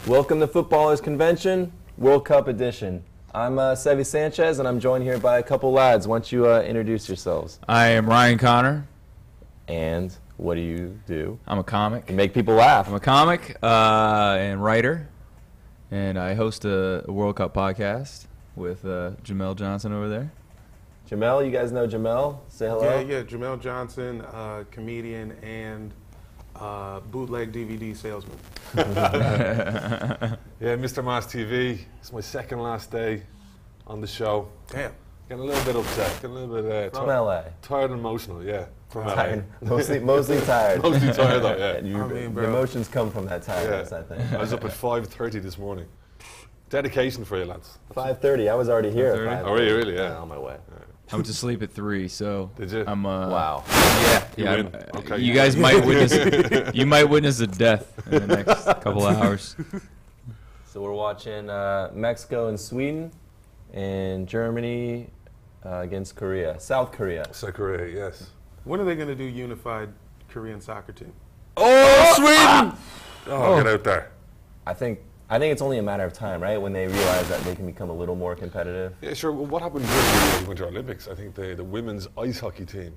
Welcome to Footballers Convention, World Cup edition. I'm Sevi Sanchez, and I'm joined here by a couple lads. Why don't you introduce yourselves? I am Ryan Connor. And what do you do? I'm a comic. You make people laugh. I'm a comic and writer, and I host a World Cup podcast with Jamel Johnson over there. Jamel, you guys know Jamel? Say hello. Yeah, Jamel Johnson, comedian and bootleg DVD salesman. Yeah, Mr. Mass TV. It's my second last day on the show. Damn. Getting a little bit upset. Getting a little bit From LA. tired and emotional. Yeah, from Tired. LA. Mostly tired. Mostly tired though. Yeah. Your emotions come from that tiredness, I think. I was up at 5:30 this morning. Dedication for you lads. 5:30. I was already here at 5:30? 5:30. Oh, were you really? Yeah. On my way. I went to sleep at 3, so Did you? I'm Wow. Yeah, win. Okay. You guys might witness a death in the next couple of hours. So we're watching Mexico and Sweden, and Germany against Korea, South Korea. South Korea, yes. When are they going to do unified Korean soccer team? Oh, Sweden! Oh, get out there. I think it's only a matter of time, right? When they realize that they can become a little more competitive. Yeah, sure. Well, what happened during the Winter Olympics? I think the women's ice hockey team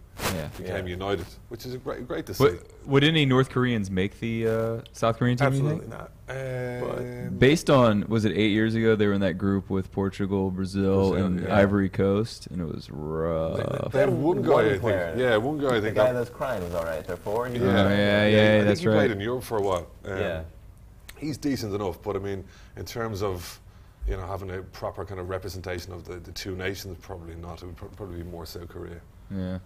became united, which is great to see. Would any North Koreans make the South Korean team? Absolutely you think? not. Based on, was it 8 years ago? They were in that group with Brazil, and yeah. Ivory Coast, and it was rough. They had one guy, I think. Yeah, one guy, I The think. guy that's crying was all right. They're forward. Yeah, I that's think he right. played in Europe for a while. Yeah. He's decent enough, but I mean, in terms of having a proper kind of representation of the two nations, probably not. It would probably be more South Korea. Yeah.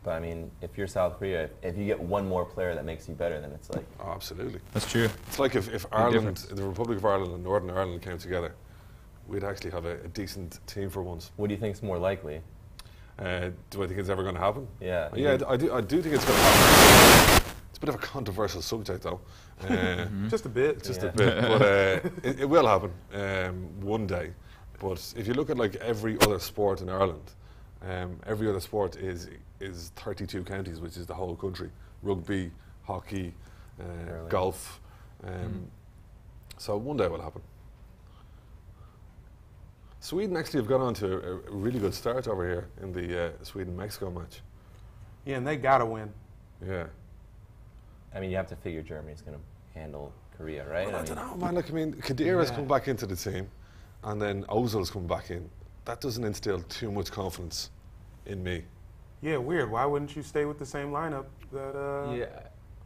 But I mean, if you're South Korea, if you get one more player that makes you better, then it's like. Oh, absolutely. That's true. It's like if Ireland, difference. the Republic of Ireland and Northern Ireland came together, we'd actually have a decent team for once. What do you think's more likely? Do I think it's ever going to happen? Yeah. Yeah, I do think it's going to happen. It's a bit of a controversial subject, though. Just a bit. Just Yeah. a bit, but it will happen one day. But if you look at like every other sport in Ireland, every other sport is 32 counties, which is the whole country. Rugby, hockey, golf. So one day it will happen. Sweden actually have gone on to a really good start over here in the Sweden-Mexico match. Yeah, and they got to win. Yeah. I mean, you have to figure Germany's going to handle Korea, right? Well, I don't know, man. Like, I mean, Khedira's come back into the team, and then Ozil's come back in. That doesn't instill too much confidence in me. Yeah, weird. Why wouldn't you stay with the same lineup that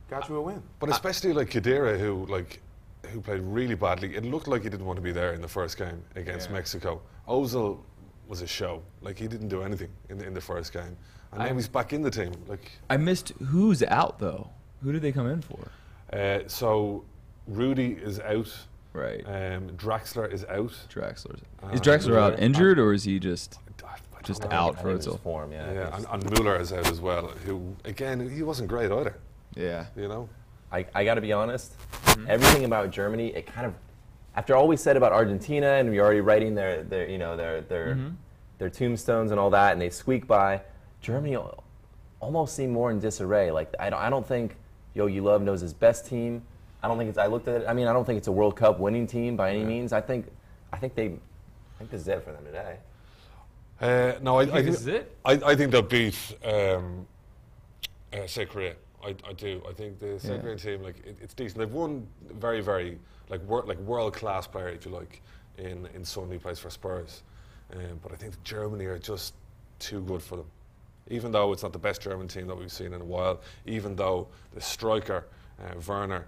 got you a win? But especially like Khedira, who played really badly. It looked like he didn't want to be there in the first game against Mexico. Ozil was a show. Like, he didn't do anything in the first game, and now he's back in the team. Like, I missed who's out though. Who did they come in for? So Rudy is out. Right. Draxler is out. Is Draxler out injured, or is he just I don't know. out I for think it's itself? form, yeah. Yeah, and Mueller is out as well. Who again, he wasn't great either. Yeah. You know. I got to be honest. Everything about Germany, it kind of, after all we said about Argentina, and we're already writing their tombstones and all that, and they squeak by. Germany almost seemed more in disarray. Like I don't think Yogi Löw knows his best team. I don't think it's. I looked at it. I mean, I don't think it's a World Cup winning team by any means. I think this is it for them today. No, I think this is it? I think they'll beat South Korea. I do. I think the South Korean team, like, it's decent. They've won very, very world class player, if you like, in Son, who plays for Spurs. But I think Germany are just too good for them. Even though it's not the best German team that we've seen in a while, even though the striker Werner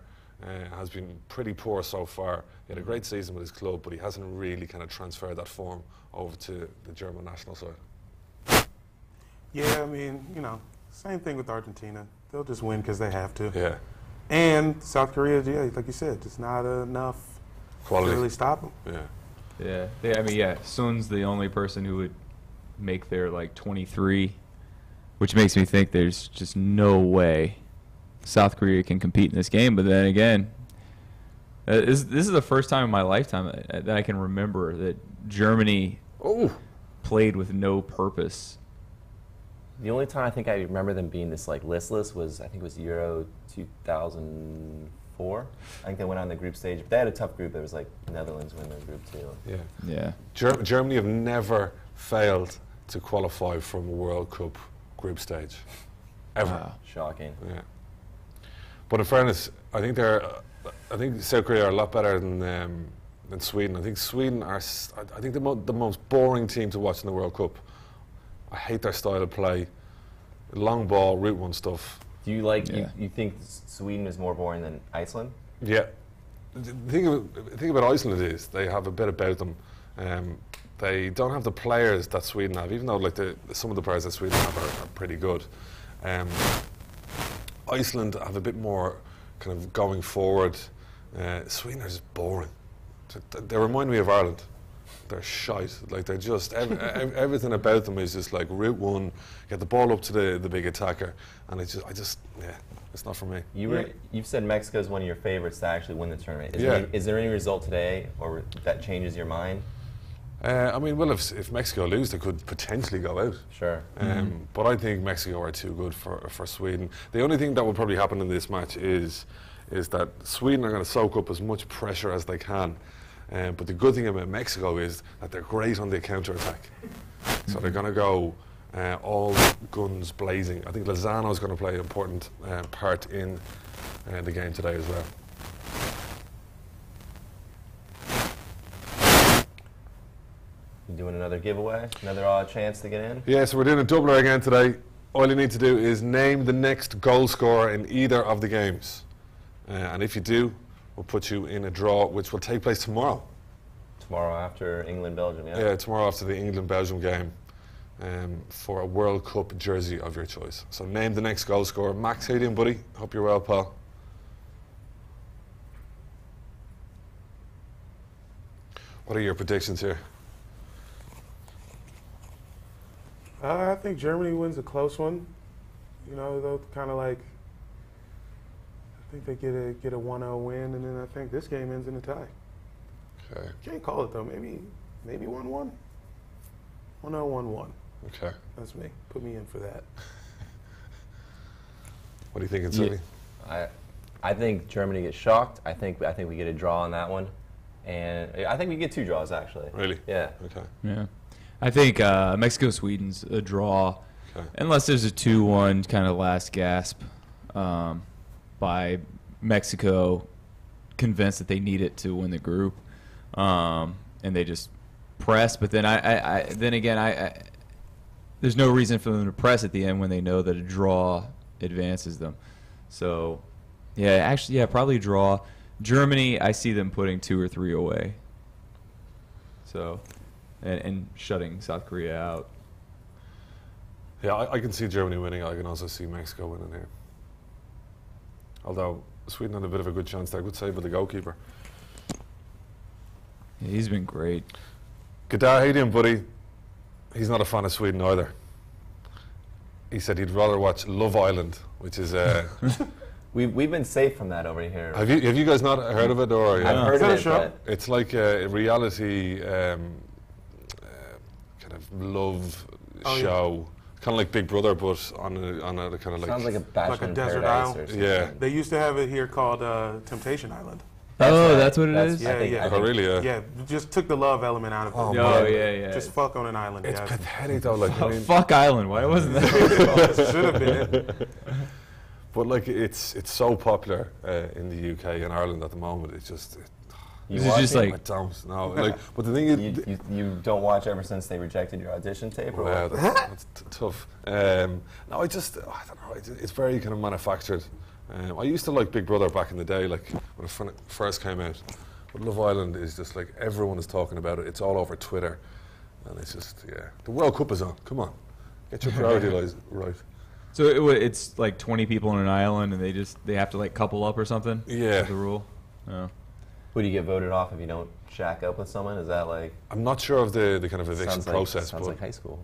has been pretty poor so far. He had a great season with his club, but he hasn't really kind of transferred that form over to the German national side. Yeah, I mean, same thing with Argentina. They'll just win because they have to. Yeah. And South Korea, yeah, like you said, just not enough Quality. to really stop them. Yeah. Yeah. Son's the only person who would make their 23, which makes me think there's just no way South Korea can compete in this game. But then again, this is the first time in my lifetime that I can remember that Germany played with no purpose. The only time I think I remember them being this listless was, I think it was Euro 2004 4. I think they went on the group stage. But they had a tough group. There was like Netherlands win their group too. Yeah. Yeah. Germany have never failed to qualify from a World Cup group stage, ever. Wow. Shocking. Yeah. But in fairness, I think South Korea are a lot better than Sweden. I think Sweden are. I think the most boring team to watch in the World Cup. I hate their style of play. Long ball, route one stuff. Do you like? Yeah. You think Sweden is more boring than Iceland? Yeah. The thing about Iceland is they have a bit about them. They don't have the players that Sweden have, even though like some of the players that Sweden have are pretty good. Iceland have a bit more kind of going forward. Sweden are just boring. They remind me of Ireland. They're shite. Like they're just everything about them is just like route one, get the ball up to the big attacker, and it's not for me. You've said Mexico is one of your favorites to actually win the tournament. Yeah. Is there any result today or that changes your mind? I mean, well, if Mexico lose, they could potentially go out. Sure. But I think Mexico are too good for Sweden. The only thing that will probably happen in this match is that Sweden are going to soak up as much pressure as they can. But the good thing about Mexico is that they're great on the counter-attack. So they're going to go all guns blazing. I think Lozano is going to play an important part in the game today as well. You doing another giveaway? Another odd chance to get in? Yeah, so we're doing a doubler again today. All you need to do is name the next goal scorer in either of the games. And if you do, we'll put you in a draw, which will take place tomorrow. Tomorrow after England-Belgium, yeah? Yeah, tomorrow after the England-Belgium game for a World Cup jersey of your choice. So name the next goal scorer. Max, how you doing, buddy? Hope you're well, pal. What are your predictions here? I think Germany wins a close one. You know, they'll kind of like. I think they get a 1-0 win, and then I think this game ends in a tie. Okay. Can't call it though. Maybe 1-1. 1-0, 1-1. Okay. That's me. Put me in for that. What do you think, Sonny? I think Germany gets shocked. I think we get a draw on that one, and I think we get 2 draws actually. Really? Yeah. Okay. Yeah. I think Mexico-Sweden's a draw, Okay. unless there's a 2-1 kind of last gasp by Mexico, convinced that they need it to win the group, and they just press. But then then again, there's no reason for them to press at the end when they know that a draw advances them. So, yeah, probably draw. Germany, I see them putting 2 or 3 away. So. And shutting South Korea out. Yeah, I can see Germany winning. I can also see Mexico winning here. Although Sweden had a bit of a good chance there. Good save by the goalkeeper. Yeah, he's been great. Gadar, how you doing, buddy? He's not a fan of Sweden either. He said he'd rather watch Love Island, which is... We've been safe from that over here. Have you guys not heard of it? Or I've heard of it, Sure. but It's like a reality kind of love show. Kind of like Big Brother, but on a kind of like... sounds like a Bachelor in desert Paradise isle. or something. Yeah. They used to have it here called Temptation Island. That's what it is? Yeah, yeah. Oh, really? Yeah. Yeah, just took the love element out of it. Oh, Oh, man. yeah. Just fuck on an island. It's yeah. pathetic though. Like, I mean, Fuck Island. Why wasn't that? Should have been. but like it's so popular in the UK and Ireland at the moment. It's just. You This is watch just it? like- I don't know. Like, but the thing is, you don't watch ever since they rejected your audition tape, or wow, what? that's tough. No, I don't know. It's very kind of manufactured. I used to like Big Brother back in the day, like when it first came out. But Love Island is just like everyone is talking about it. It's all over Twitter, and it's just The World Cup is on. Come on, get your priorities right. So it's like 20 people on an island, and they have to like couple up or something? Yeah. Is the rule? Oh. Would you get voted off if you don't shack up with someone? Is that like... I'm not sure of the kind of eviction process. Sounds like high school.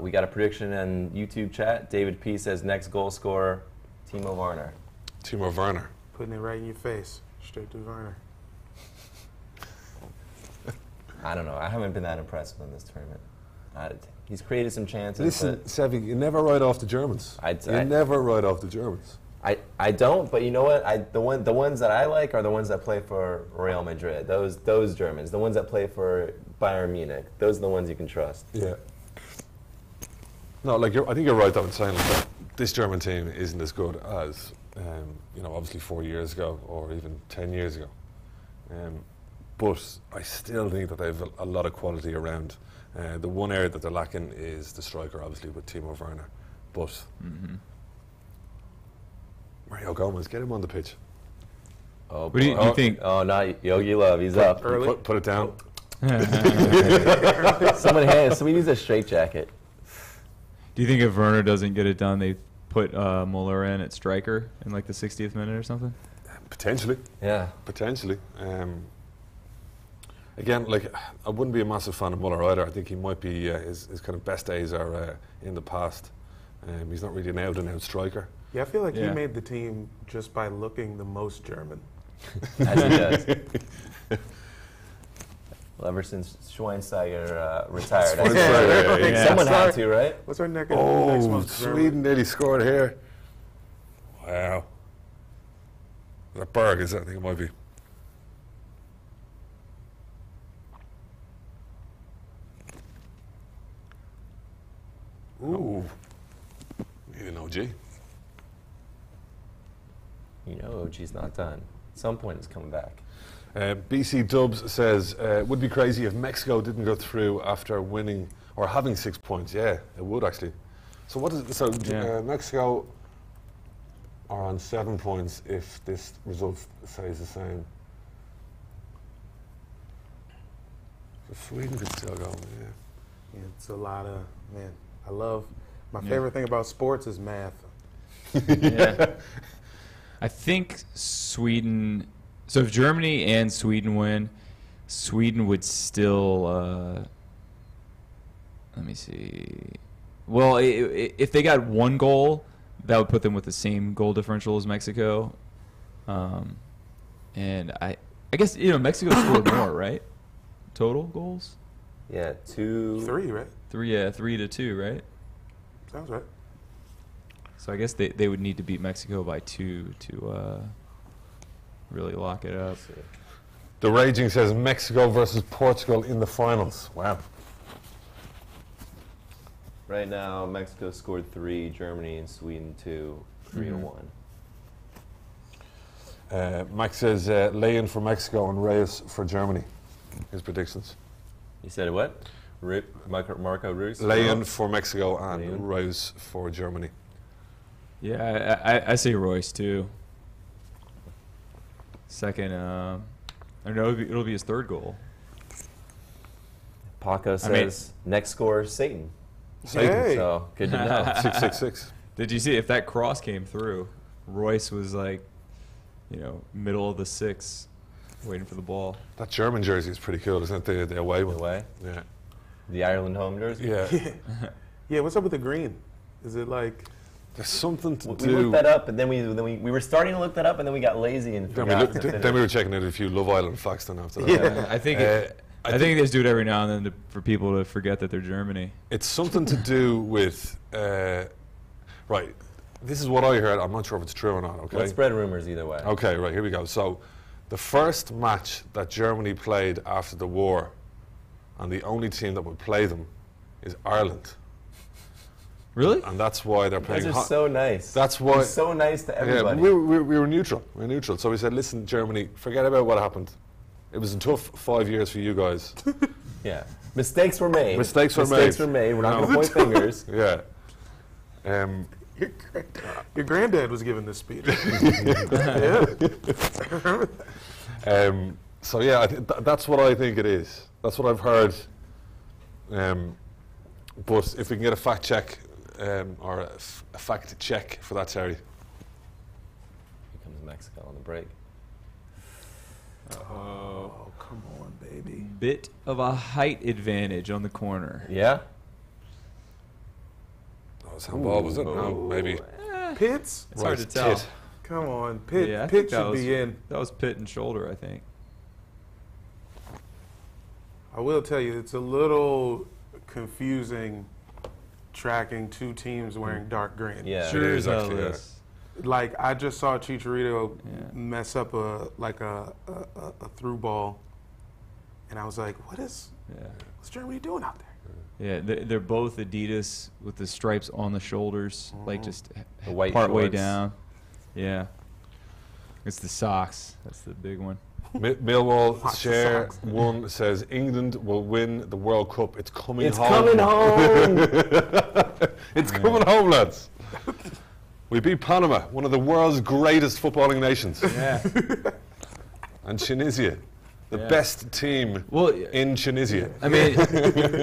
We got a prediction in YouTube chat. David P says next goal scorer, Timo Werner. Timo Werner. Putting it right in your face. Straight to Werner. I don't know. I haven't been that impressed with him this tournament. He's created some chances. Listen, Sevi, you never write off the Germans. You never write off the Germans. I don't, but you know what? The ones that I like are the ones that play for Real Madrid. Those Germans, the ones that play for Bayern Munich. Those are the ones you can trust. Yeah. No, like I think you're right though in saying that this German team isn't as good as obviously 4 years ago or even 10 years ago. But I still think that they have a lot of quality around. The one area that they're lacking is the striker, obviously, with Timo Werner. But Mario Gomez, get him on the pitch. Oh, what do you think? Oh, not Yogi Love. He's up. Early. Put it down. Somebody needs a straitjacket. Do you think if Werner doesn't get it done, they put Muller in at striker in like the 60th minute or something? Potentially. Yeah. Potentially. Again, like I wouldn't be a massive fan of Muller either. I think he might be his kind of best days are in the past. He's not really an out-and-out striker. Yeah, I feel like he made the team just by looking the most German. As he does. Well, ever since Schweinsteiger retired, someone had to, right? What's our next month? Sweden nearly scored here. Wow. Is that Berg? Is that? I think it might be. Ooh. Need an OG. You know OG's not done. At some point it's coming back. BC Dubs says, would be crazy if Mexico didn't go through after winning or having 6 points. Yeah, it would actually. So what is it? So Mexico are on 7 points if this result stays the same. So Sweden could still go, Yeah, it's a lot of, man, I love, my favorite thing about sports is math. Yeah. I think Sweden, so if Germany and Sweden win, Sweden would still, let me see. Well, if they got one goal, that would put them with the same goal differential as Mexico. And I guess, Mexico scored more, right? Total goals? Yeah, 2. 3, right? 3-2, right? Sounds right. So I guess they would need to beat Mexico by 2 to really lock it up. The Raging says Mexico versus Portugal in the finals. Wow. Right now, Mexico scored 3, Germany and Sweden 2, 3-1. Max says lay-in for Mexico and Reyes for Germany. His predictions. You said what? Marco Reus? Lay-in for Mexico and Reyes for Germany. Yeah, I say Royce too. Second, I don't know, it'll be his third goal. Paco says next score Satan. Hey. So good to know. 666. Did you see if that cross came through? Royce was like, middle of the 6, waiting for the ball. That German jersey is pretty cool, isn't it? The away one. Away? Yeah. The Ireland home jersey? Yeah. Yeah, what's up with the green? Is it like... There's something to do. We looked that up, and then we were starting to look that up, and then we got lazy and forgot. Then we were checking out a few Love Island facts then after that. Yeah, I think they just do it every now and then for people to forget that they're Germany. It's something to do with, right, this is what I heard. I'm not sure if it's true or not, okay? Let's spread rumors either way. Okay, right, here we go. So, the first match that Germany played after the war, and the only team that would play them, is Ireland. Really? And that's why they're playing. Those are so nice. That's why. They're so nice to everybody. Yeah, we were neutral. We were neutral. So we said, listen, Germany, forget about what happened. It was a tough 5 years for you guys. Yeah. Mistakes were made. Mistakes were made. We're not going to point fingers. Yeah. Your granddad was giving this speech. So yeah, that's what I think it is. That's what I've heard. But if we can get a fact check or a fact check for that, Terry. Here comes Mexico on the break. Oh, come on, baby. Bit of a height advantage on the corner. Yeah? That was handball, was it? No, maybe. Pitts? It's hard to tell. Tit. Come on, Pitt. Yeah, I Pitt think should be in. That was pit and shoulder, I think. I will tell you, it's a little confusing tracking two teams wearing dark green. Yeah. Sure It as is hell actually, is. Like I just saw Chicharito Yeah. mess up a through ball, and I was like, what's Germany doing out there? Yeah, they're both Adidas with the stripes on the shoulders, like just The white part way shorts. down. Yeah. It's the socks. That's the big one. Millwall Lots of Share socks. 1 says England will win the World Cup. It's coming It's home. coming home. It's coming home, lads. We beat Panama, one of the world's greatest footballing nations. Yeah. And Tunisia, the Yeah. best team Well, in Tunisia. I mean,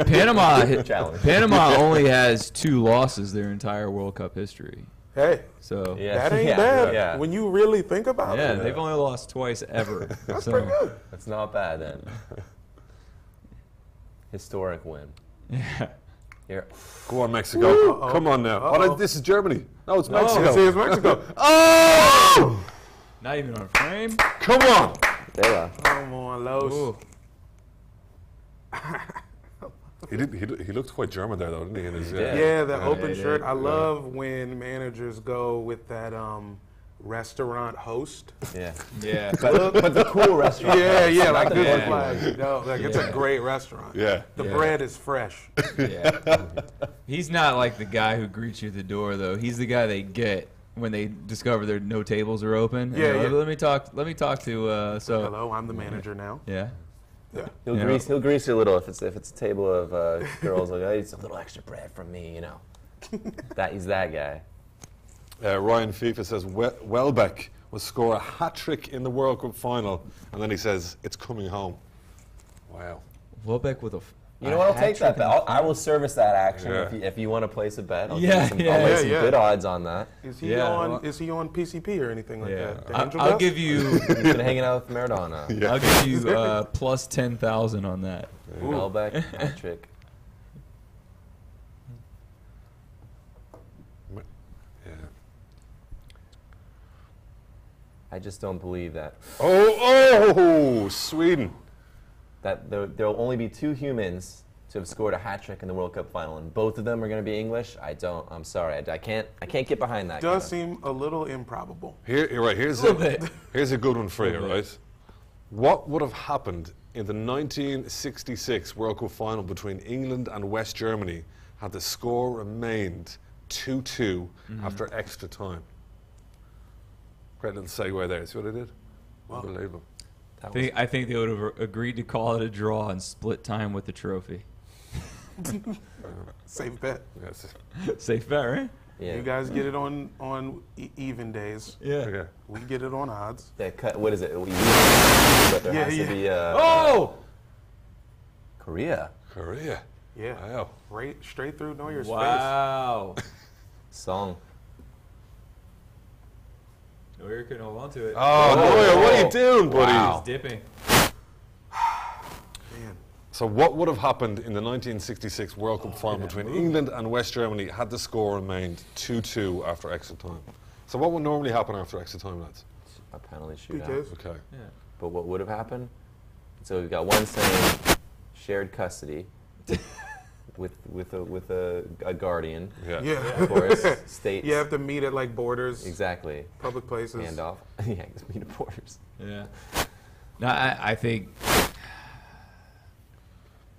Panama Challenge. Panama only has 2 losses their entire World Cup history. Hey, So Yeah. that ain't Yeah, bad yeah. when you really think about yeah, it. they've only lost twice ever. That's so, pretty good. That's not bad then. Historic win. Yeah. Here. Go on, Mexico. Uh-oh. Come on now. Uh-oh. Oh, this is Germany. No, it's No. Mexico. See, it's Mexico. Oh! Not even on a frame. Come on. There you are. Come on, Los. Ooh. He looked quite German there, though, didn't he? In his, did. Yeah, the open yeah, shirt. yeah. I love when managers go with that restaurant host. Yeah. Yeah. But the cool restaurant. Yeah, Not like the this bad is like, like it's a Yeah. great restaurant. Yeah. The Yeah. bread is fresh. Yeah. He's not like the guy who greets you at the door, though. He's the guy they get when they discover their no tables are open. And Yeah, they're like, yeah. Let me talk to. So. Hello, I'm the manager now. Yeah. Yeah. He'll Yeah. grease you a little if it's a table of girls like, hey, it's a little extra bread from me, you know. He's that guy. Ryan FIFA says Welbeck will score a hat-trick in the World Cup final, and then he says it's coming home. Wow. Welbeck with a. You know what? I'll take that hat-trick bet. I will service that action Yeah. if you want to place a bet. I'll Yeah, give you yeah. I'll lay Yeah, some yeah. good odds on that. Is he Yeah, on? well- Is he on PCP or anything like Yeah. that? The Angel I'll Dust? give you. He's been hanging out with Maradona. Yeah. I'll give you plus 10,000 on that. Welbeck, hat trick. Yeah. I just don't believe that Sweden. there'll only be 2 humans to have scored a hat trick in the World Cup final, and both of them are going to be English. I'm sorry. I can't get behind that. Does seem a little improbable. Here's A little bit. here's a good one for you, Little bit. right? What would have happened in the 1966 World Cup final between England and West Germany had the score remained 2-2 after extra time? Great little segue there. See what I did? Unbelievable. I think they would have agreed to call it a draw and split time with the trophy. Safe bet. Yes. Safe bet, right? Yeah. You guys get it on even days. Yeah. We get it on odds. What is it? But there Yeah, has yeah. to be Oh! Korea Korea. Yeah. Wow. Right, straight through know your Wow. song. Neuer couldn't hold on to it. Oh, Neuer, what are you doing, buddy? Wow. He's dipping. space. Man. So what would have happened in the 1966 World Cup final between England and West Germany had the score remained 2-2 after extra time? So what would normally happen after extra time, lads? A penalty shootout. Because Okay. Yeah. But what would have happened? So we've got one saying shared custody with a guardian. Yeah. yeah. Of course, states. You have to meet at like borders, Exactly. public places. Handoff. Yeah, just meet at borders. Yeah. No, I think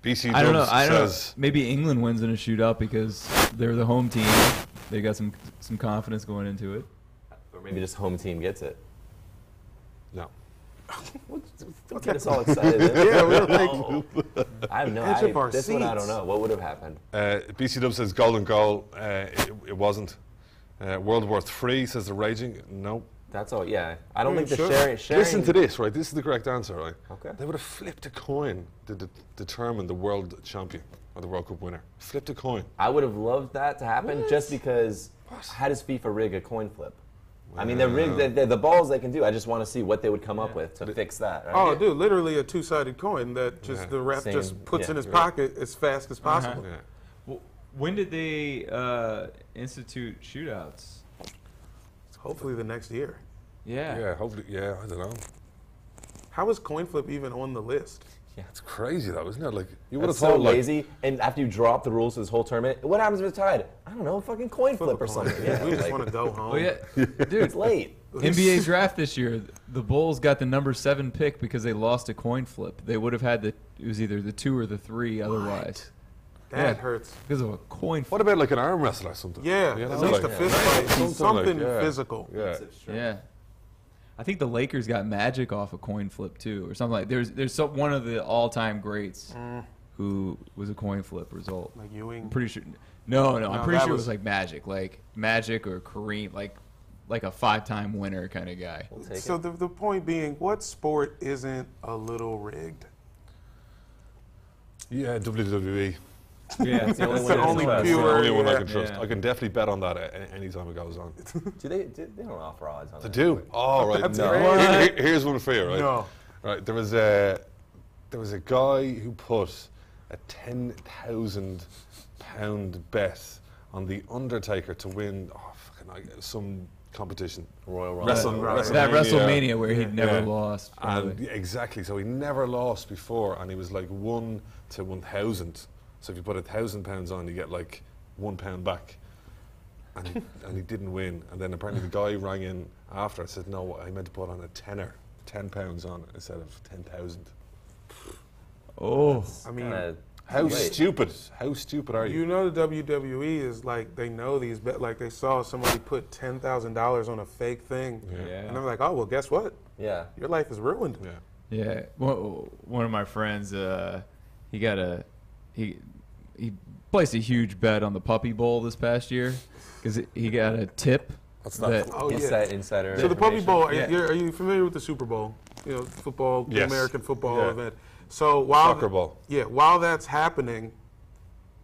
BC I don't know. Dubs Know. says Maybe England wins in a shootout because they're the home team. They got some confidence going into it. Or maybe just home team gets it. no. Don't get us all excited. Yeah, we're like, I have no Edge of our this one I seats. don't know. What would have happened? BC Dubs says golden goal. It wasn't. World War III says the raging. No. That's all. Yeah, I don't Yeah, think the sure. sharing. Listen to this, right? This is the correct answer, right? Okay. They would have flipped a coin to determine the world champion or the World Cup winner. Flipped a coin. I would have loved that to happen just because. How does FIFA rig a coin flip? I mean, they're rigged. The balls they can do. I just want to see what they would come up with to fix that. Right? oh, dude, literally a two-sided coin that just Yeah. the ref Same, just puts yeah, in his right. pocket as fast as possible. Yeah. Well, when did they institute shootouts? Hopefully the next year. Yeah. Yeah. Hopefully. Yeah. I don't know. How is coin flip even on the list? It's crazy though, isn't it? Like you would have That's so thought, like, lazy. And after you drop the rules for this whole tournament, what happens if it's tied? I don't know, fucking coin flip or something. Yeah, We just like, want to go home. Oh yeah, dude. it's late. NBA draft this year, the Bulls got the number 7 pick because they lost a coin flip. They would have had it was either the 2 or the 3 otherwise. That Yeah. hurts. Because of a coin flip. what about like an arm wrestle or something? Yeah, You know, at least like- a fist fight. Something yeah. physical. Yeah. Yeah. I think the Lakers got Magic off a coin flip too, or something like. There's one of the all-time greats who was a coin flip result. Like I'm Ewing. pretty sure. No, I'm No, pretty that sure it was- was like Magic or Kareem, like a 5-time winner kind of guy. We'll take So it. the point being, what sport isn't a little rigged? Yeah, WWE. Yeah, it's the only It's one. the I only trust. It's the pure- only one I yeah. can trust. Yeah. I can definitely bet on that any time it goes on. They don't offer odds on They that. do. Oh, right. That's No. great. Here's one for you, right? No. Right. There was a guy who put a £10,000 bet on the Undertaker to win some competition. Royal Rumble. That WrestleMania where he'd never Yeah. lost. probably. And exactly. So he never lost before, and he was like 1 to 1,000. So if you put £1,000 on, you get like £1 back. And he didn't win. And then apparently the guy rang in after and said, "No, I meant to put on a tenner, £10 on instead of 10,000." Oh, I mean, How Wait. stupid! How stupid are you you? know the WWE is like, they know these like they saw somebody put $10,000 on a fake thing, yeah. and they're like, oh well, guess what? Yeah. Your life is ruined. Yeah. Yeah, one of my friends, he placed a huge bet on the Puppy Bowl this past year because he got a tip. What's that? Oh yeah. Insider. So the Puppy information. Bowl, Yeah. are you familiar with the Super Bowl? You know, football, the Yes. American football Yeah. event. So while Soccer ball. yeah, while that's happening,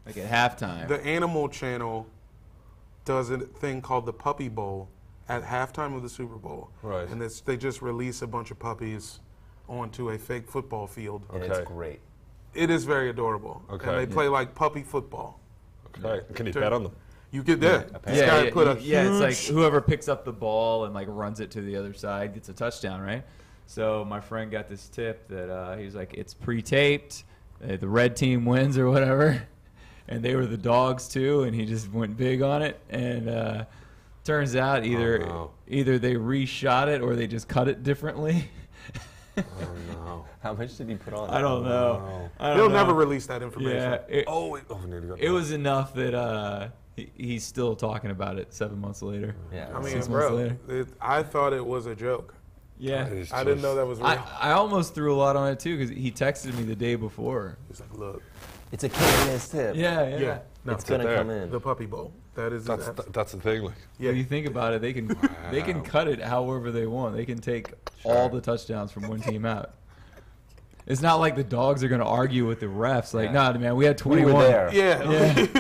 Like at halftime. the Animal Channel does a thing called the Puppy Bowl at halftime of the Super Bowl. Right. And they just release a bunch of puppies onto a fake football field. And Okay. it's great. It is very adorable. Okay. And they play like puppy football. Okay. Can you bet on them? You get that. This yeah, guy yeah, put a yeah, it's like huge- whoever picks up the ball and like runs it to the other side gets a touchdown, right? So my friend got this tip that he was like, it's pre-taped, the red team wins or whatever, and they were the dogs too, and he just went big on it, and turns out either they reshot it or they just cut it differently. Oh no! How much did he put on? I don't know. I don't They'll know. never release that information. Yeah, it, We nearly got it that. was enough that he's still talking about it 7 months later. Yeah. I mean, 6 months bro, later. I thought it was a joke. Yeah. That is I didn't just- know that was real. I almost threw a lot on it too because he texted me the day before. He's like, look, It's a can't-miss tip. Yeah. yeah, no, It's gonna there. come in. the Puppy Bowl. That is That's the thing. Like, yeah. When you think about it, they can cut it however they want. They can take all the touchdowns from one team out. It's not like the dogs are going to argue with the refs. Like, Yeah. nah, man, we had We 21. were there. Yeah.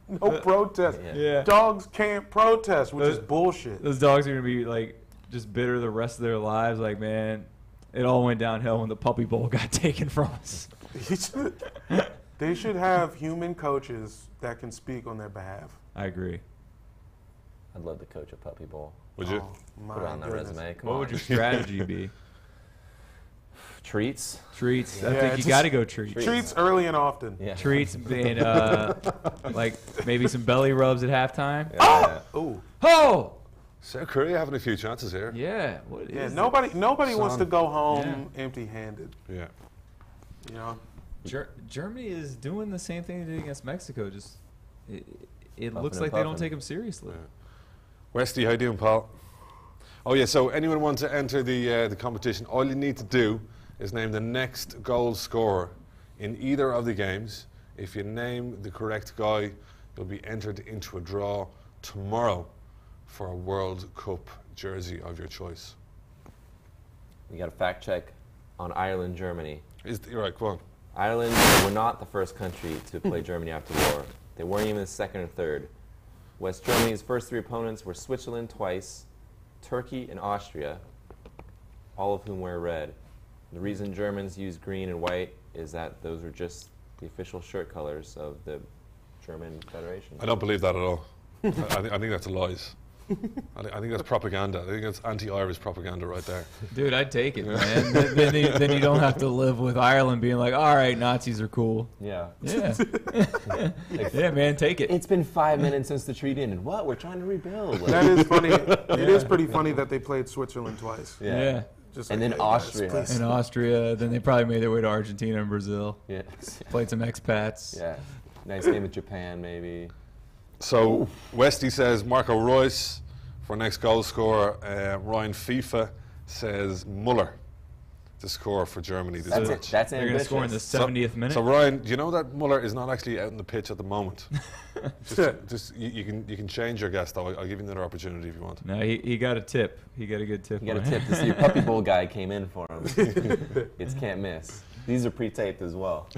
No protest. Yeah. Dogs can't protest, which is bullshit. Those dogs are going to be like just bitter the rest of their lives. Like, man, it all went downhill when the Puppy Bowl got taken from us. They should have human coaches that can speak on their behalf. I agree. I'd love to coach a puppy bowl. would you? Oh, my Put it on the goodness. resume. Come What on. would your strategy be? Treats? Treats. I Yeah, think you just- got to go treats. Treats early and often. Yeah. Treats and like maybe some belly rubs at halftime. Yeah. Ooh. Oh, South Korea having a few chances here. yeah. What Yeah, is nobody wants to Son. go home empty-handed. Yeah. You know. Germany is doing the same thing they did against Mexico. Just it Puffin' looks and like they don't puffin'. take them seriously. Yeah. Westy, how you doing, pal? Oh yeah. So anyone wants to enter the competition? All you need to do is name the next goal scorer in either of the games. If you name the correct guy, you'll be entered into a draw tomorrow for a World Cup jersey of your choice. We got a fact check on Ireland, Germany. You're right. Go on. Ireland were not the first country to play Germany after war. They weren't even the second or third. West Germany's first three opponents were Switzerland twice, Turkey and Austria, all of whom wear red. The reason Germans use green and white is that those are just the official shirt colors of the German Federation. I don't believe that at all. I think that's lies. I think that's propaganda. I think that's anti-Irish propaganda right there. Dude, I'd take it, man. then you don't have to live with Ireland being like, all right, Nazis are cool. Yeah. Yeah. Yeah, man, take it. It's been 5 minutes since the treaty ended. What? We're trying to rebuild. Like, That is funny. It is pretty funny that they played Switzerland twice. Yeah. Just And like, then hey, guys, Austria. please. And Austria. Then they probably made their way to Argentina and Brazil. Yeah. Played some expats. Yeah. Nice game with Japan, maybe. So Westy says Marco Reus for next goal scorer. Ryan FIFA says Muller to score for Germany this That's match. it. That's They're going to score in the ambitious. 70th minute. So Ryan, do you know that Muller is not actually out on the pitch at the moment? You can change your guess though. I'll give you another opportunity if you want. No, he got a tip. He got a good tip. You got a on it. tip to see your puppy bowl guy came in for him. It's can't miss. These are pre-taped as well.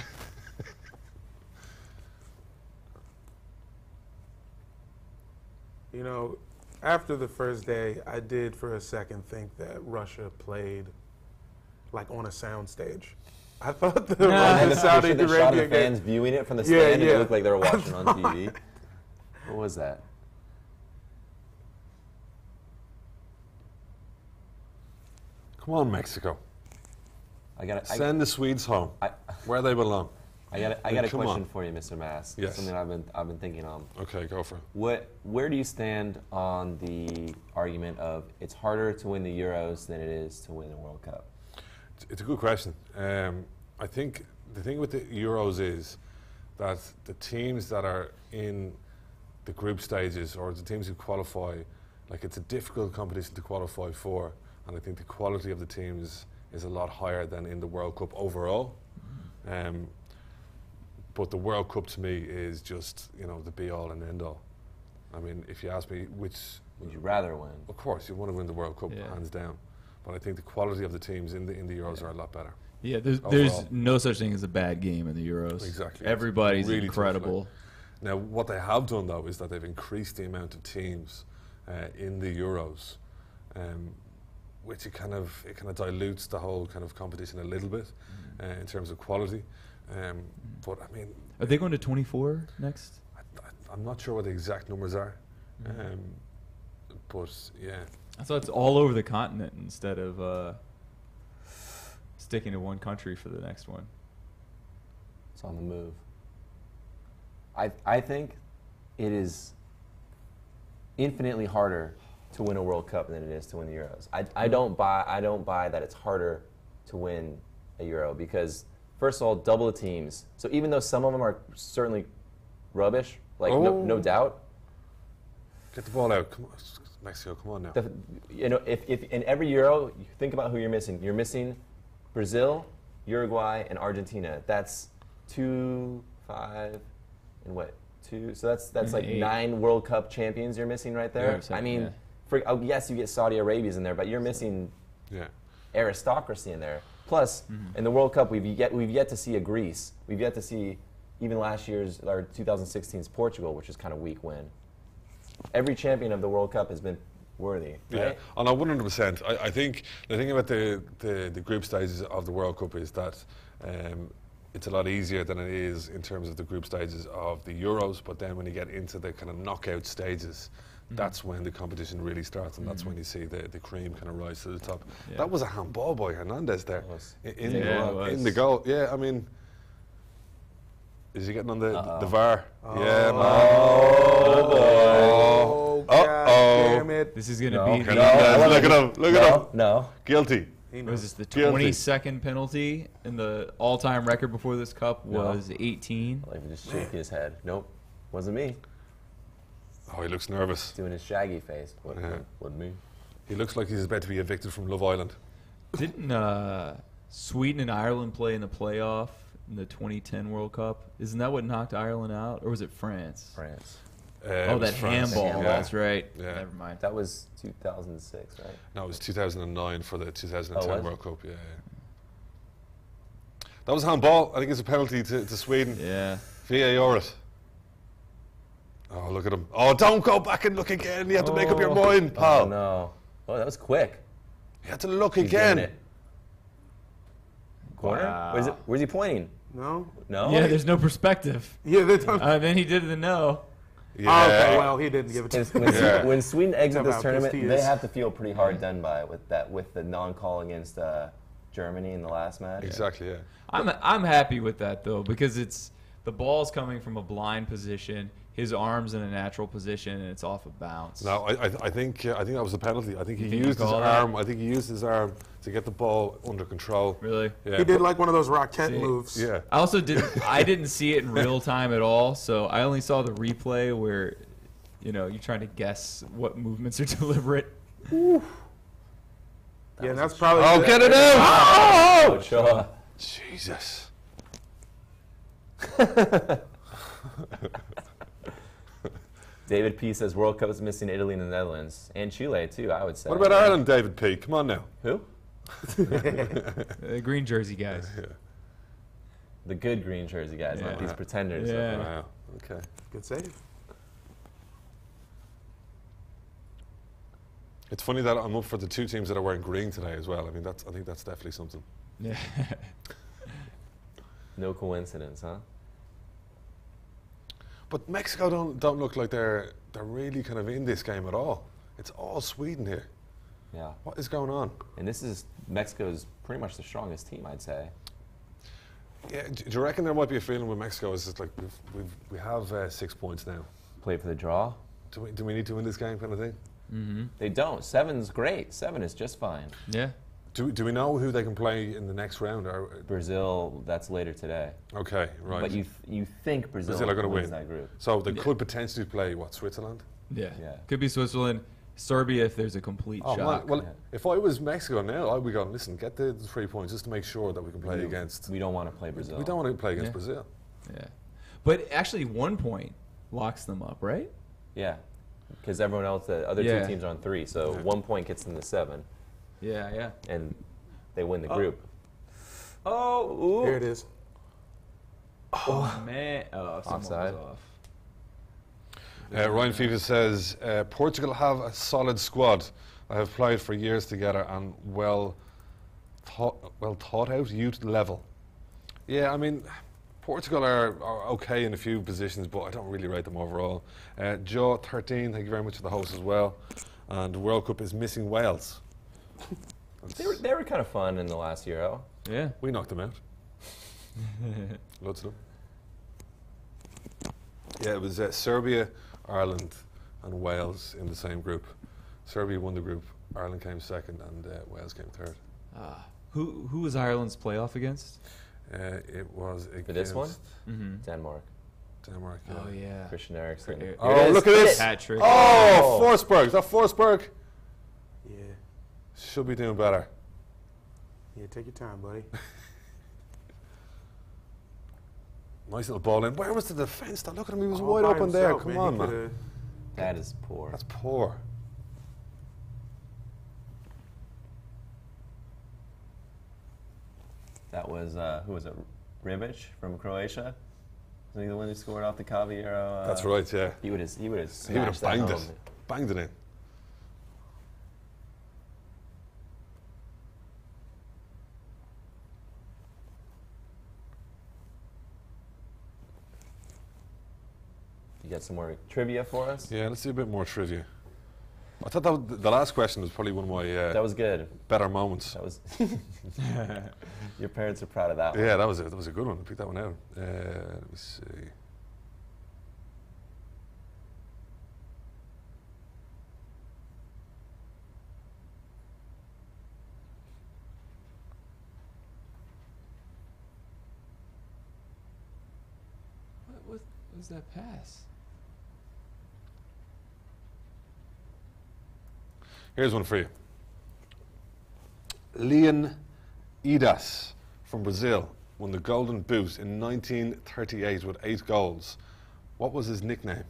You know, after the first day, I did for a second think that Russia played like on a soundstage. I thought the And Russia the Saudi picture that shot of Arabia the fans game. viewing it from the Yeah, stand, and yeah. it looked like they were watching on TV. What was that? Come on, Mexico. I got Send the Swedes home I where they belong. got a Come question on. for you, Mr. Mass. Yes. Something I've been thinking on. Okay, go for it. Where do you stand on the argument of it's harder to win the Euros than it is to win the World Cup? It's a good question. I think the thing with the Euros is that the teams that are in the group stages or the teams who qualify, like it's a difficult competition to qualify for, and I think the quality of the teams is a lot higher than in the World Cup overall. But the World Cup to me is just, you know, the be-all and end-all. I mean, if you ask me which... Would you rather win? Of course, you want to win the World Cup, Yeah. hands down. But I think the quality of the teams in the Euros are a lot better. Yeah, there's Overall. no such thing as a bad game in the Euros. Exactly. Everybody's Really tough, incredible. Now, what they have done, though, is that they've increased the amount of teams in the Euros, which it kind of dilutes the whole kind of competition a little bit in terms of quality. But, I mean... Are they going to 24 next? I'm not sure what the exact numbers are. But, yeah. I thought it's all over the continent instead of sticking to one country for the next one. It's on the move. I think it is infinitely harder to win a World Cup than it is to win the Euros. I don't buy that it's harder to win a Euro because first of all, double the teams. So even though some of them are certainly rubbish, like no doubt. Get the ball out. Come on, Mexico, come on now. You know, if in every Euro, you think about who you're missing. You're missing Brazil, Uruguay, and Argentina. That's 2, 5, and what? 2. So that's like 8. 9 World Cup champions you're missing right there. Yeah, I mean, yeah. Yes, you get Saudi Arabia's in there, but you're missing Yeah. aristocracy in there. Plus, in the World Cup, we've yet to see a Greece. We've yet to see even last year's or 2016's Portugal, which is kind of weak win. Every champion of the World Cup has been worthy. Yeah, Right? and 100%. I think the thing about the group stages of the World Cup is that it's a lot easier than it is in terms of the group stages of the Euros. But then when you get into the kind of knockout stages, that's when the competition really starts, and that's when you see the cream kind of rise to the top. Yeah. That was a handball by Hernandez there It was. in Yeah, the goal. Yeah, I mean, is he getting on the Uh-oh. VAR? Oh. Yeah, man. Oh, God damn it. This is going to No. be Hernandez, look at him, look at him. No. Guilty. was this the Guilty. 22nd penalty, and the all-time record before this cup was 18. Like just shaking his head. Nope, wasn't me. Oh, he looks nervous. Doing his shaggy face. Wasn't me. He looks like he's about to be evicted from Love Island. Didn't Sweden and Ireland play in the playoff in the 2010 World Cup? Isn't that what knocked Ireland out, or was it France? France. It Oh, was that France. handball. Yeah. That's right. Yeah. Never mind. That was 2006, right? No, it was 2009 for the 2010 Oh, was it? World Cup. Yeah, yeah. That was handball. I think it's a penalty to Sweden. Yeah. VAR it. Oh, look at him. Oh, don't go back and look again. You have to make up your mind, Oh pal. no! Oh, that was quick. You have to look He's again. doing it. Corner? Wow. Where's he pointing? No? No. Yeah, there's no perspective. Yeah, they don't. Then he did the no. Oh, okay, well, he didn't give it to When Sweden exit Talk this about tournament, Pistillas. they have to feel pretty hard done by with the non-call against Germany in the last match. Exactly, yeah. I'm happy with that though, because it's the ball's coming from a blind position, his arm's in a natural position, and it's off of bounce. No, I think that was the penalty. I think he You think he used his called that? arm. I think he used his arm to get the ball under control. Really? Yeah. He did like one of those rocket See, moves. Yeah. I also didn't see it in real time at all, so I only saw the replay where, you're trying to guess what movements are deliberate. Yeah, and that's probably. Oh, get it out! Oh, sure. Jesus. David P says World Cup is missing Italy and the Netherlands and Chile too. I would say. What about Ireland, David P? Come on now. Who? Green jersey guys. Yeah. The good green jersey guys, not Yeah. these pretenders. Yeah. Wow. Okay. Good save. It's funny that I'm up for the two teams that are wearing green today as well. I think that's definitely something. Yeah. No coincidence, huh? But Mexico don't look like they're really kind of in this game at all. It's all Sweden here. Yeah. What is going on? And this is Mexico's pretty much the strongest team, I'd say. Yeah, do you reckon there might be a feeling with Mexico is just like we have 6 points now? Play for the draw. Do we need to win this game kind of thing? Mm-hmm. They don't. 7's great. 7 is just fine. Yeah. Do we know who they can play in the next round? Brazil, that's later today. Okay, right. But you think Brazil are going to wins win that group. So they could potentially play what, Switzerland? Yeah. Yeah. Could be Switzerland, Serbia if there's a complete Oh, shock. well, Yeah. if I was Mexico now, I'd be going, listen, get the 3 points just to make sure that we can play against. We don't want to play Brazil. We don't want to play against Yeah. Brazil. Yeah. But actually 1 point locks them up, right? Yeah. Because everyone else, the other Yeah. two teams are on 3. So 1 point gets them to 7. Yeah, yeah. And they win the group. Oh, Here it is. Oh, man. Oh, someone Offside. was off. Ryan Fever says, Portugal have a solid squad. I have played for years together and well thought out youth level. Yeah, I mean, Portugal are okay in a few positions, but I don't really rate them overall. Joe 13, thank you very much for the host as well. And the World Cup is missing Wales. They were kind of fun in the last Euro. Yeah. We knocked them out. Lots of them. Yeah, it was Serbia, Ireland, and Wales in the same group. Serbia won the group, Ireland came second, and Wales came third. Who was Ireland's playoff against? It was against For this one? Mm-hmm. Denmark. Denmark. Yeah. Oh, yeah. Christian Eriksen. Here Oh, it is. look at this! Hat trick. Oh, Forsberg! Is that Forsberg? Yeah. Should be doing better. Yeah, take your time, buddy. Nice little ball in. Where was the defence? Look at him, he was All wide by open there. himself, Come He on, man. coulda- That is poor. That's poor. That was, who was it? Ribic from Croatia? Was he the one who scored off the Cavallero? That's right, yeah. He would have He would have smashed that banged home. it. Banged it in. You got some more trivia for us? Yeah, let's do a bit more trivia. I thought the last question was probably one of my That was good. better moments. That was. Your parents are proud of that one. Yeah, that was it. That was a good one. I picked that one out. Let me see. What was that pass? Here's one for you. Leon Idas from Brazil won the Golden Boot in 1938 with 8 goals. What was his nickname?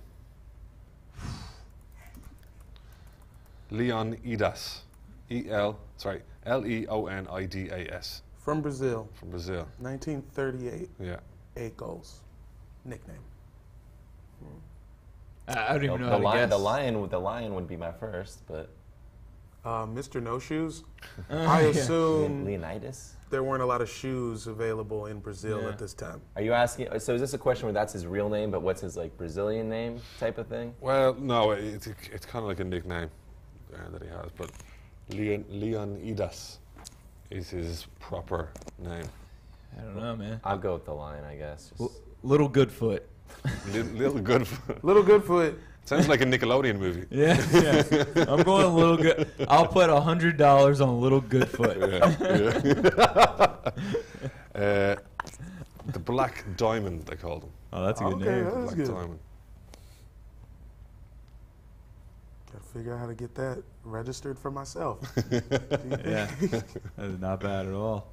Leon Idas. Leonidas. From Brazil, From Brazil. 1938, Yeah. 8 goals. Nickname. I don't even know The how to lion, guess. the lion would be my first, but Mr. No Shoes. I assume Leonidas? there weren't a lot of shoes available in Brazil Yeah. at this time. Are you asking? So is this a question where that's his real name, but what's his like Brazilian name type of thing? Well, no, it's kind of like a nickname that he has, but Leonidas is his proper name. I don't know, man. I'll go with the line, I guess. Just Little Goodfoot. Little Goodfoot. Little Goodfoot. Sounds like a Nickelodeon movie. Yeah. I'm going a Little Good. I'll put $100 on Little Goodfoot. Yeah. The Black Diamond, they called him. Oh, that's a good Okay, name. that's Black good. Diamond. Gotta figure out how to get that registered for myself. Yeah. That is not bad at all.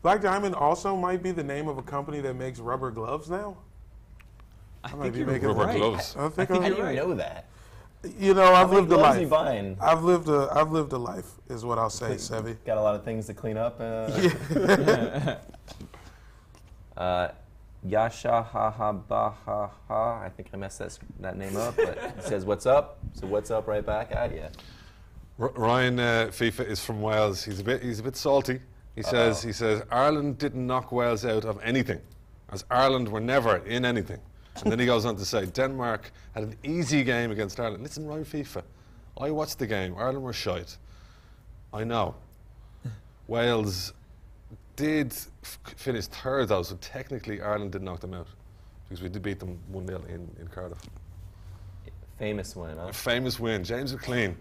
Black Diamond also might be the name of a company that makes rubber gloves now. I might think be you're making Rubber right. gloves. I think How do I'm you right. know that? You know, How I've many lived a gloves are you life. buying? I've lived a life, is what I'll say, Sevy. Got a lot of things to clean up. Yasha ha ha ba ha ha. I think I messed that name up, but it says what's up. So what's up right back at you. Ryan FIFA is from Wales. He's a bit salty. He says Ireland didn't knock Wales out of anything, as Ireland were never in anything. And then he goes on to say Denmark had an easy game against Ireland. Listen, Ryan FIFA, I watched the game. Ireland were shite. I know. Wales did finish third though, so technically Ireland did knock them out because we did beat them 1-0 in Cardiff. Famous win, huh? A famous win. James McLean,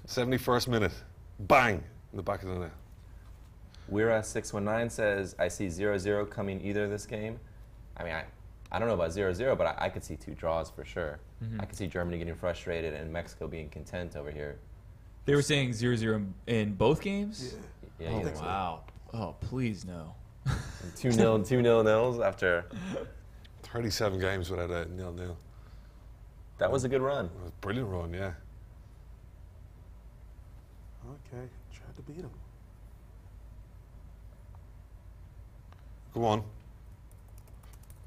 71st minute, bang in the back of the net. Weira619 says, I see 0-0 coming either of this game. I mean, I don't know about 0-0, but I could see 2 draws for sure. I could see Germany getting frustrated and Mexico being content over here. They were saying 0-0 in both games? Yeah, Oh, you know, wow. Oh, please no. 2-0 nils after. 37 games without a 0-0. That was a good run. It was a brilliant run, yeah. Okay, tried to beat him. Go on.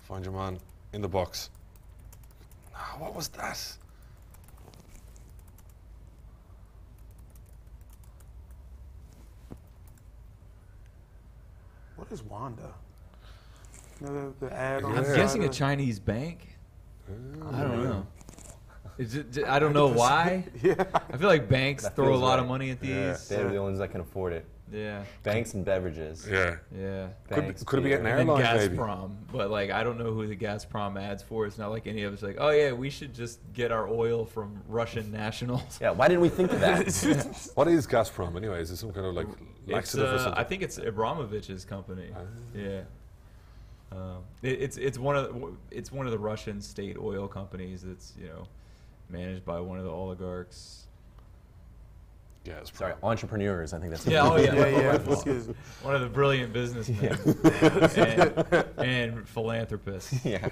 Find your man in the box. Ah, what was that? What is Wanda? You know, the ad on I'm the guessing side a of- Chinese bank. I don't know. I don't know why. Yeah. I feel like banks That throw a feels lot of right. money at Yeah. these. They're the only ones that can afford it. Yeah. Banks and beverages. Yeah. Yeah. Banks, Could it be an beer. And then airline, maybe? Gazprom, but like I don't know who the Gazprom ads for. It's not like any of us like, oh yeah, we should just get our oil from Russian nationals. Yeah, why didn't we think of that? What is Gazprom anyway? Is it some kind of like It's, laxative or something? I think it's Abramovich's company. Yeah. It's one of the Russian state oil companies that's managed by one of the oligarchs. Yeah, it's Sorry, entrepreneurs. I think that's. Yeah, oh yeah, Yeah. Excuse me. one of the brilliant businessmen and philanthropists. Yeah.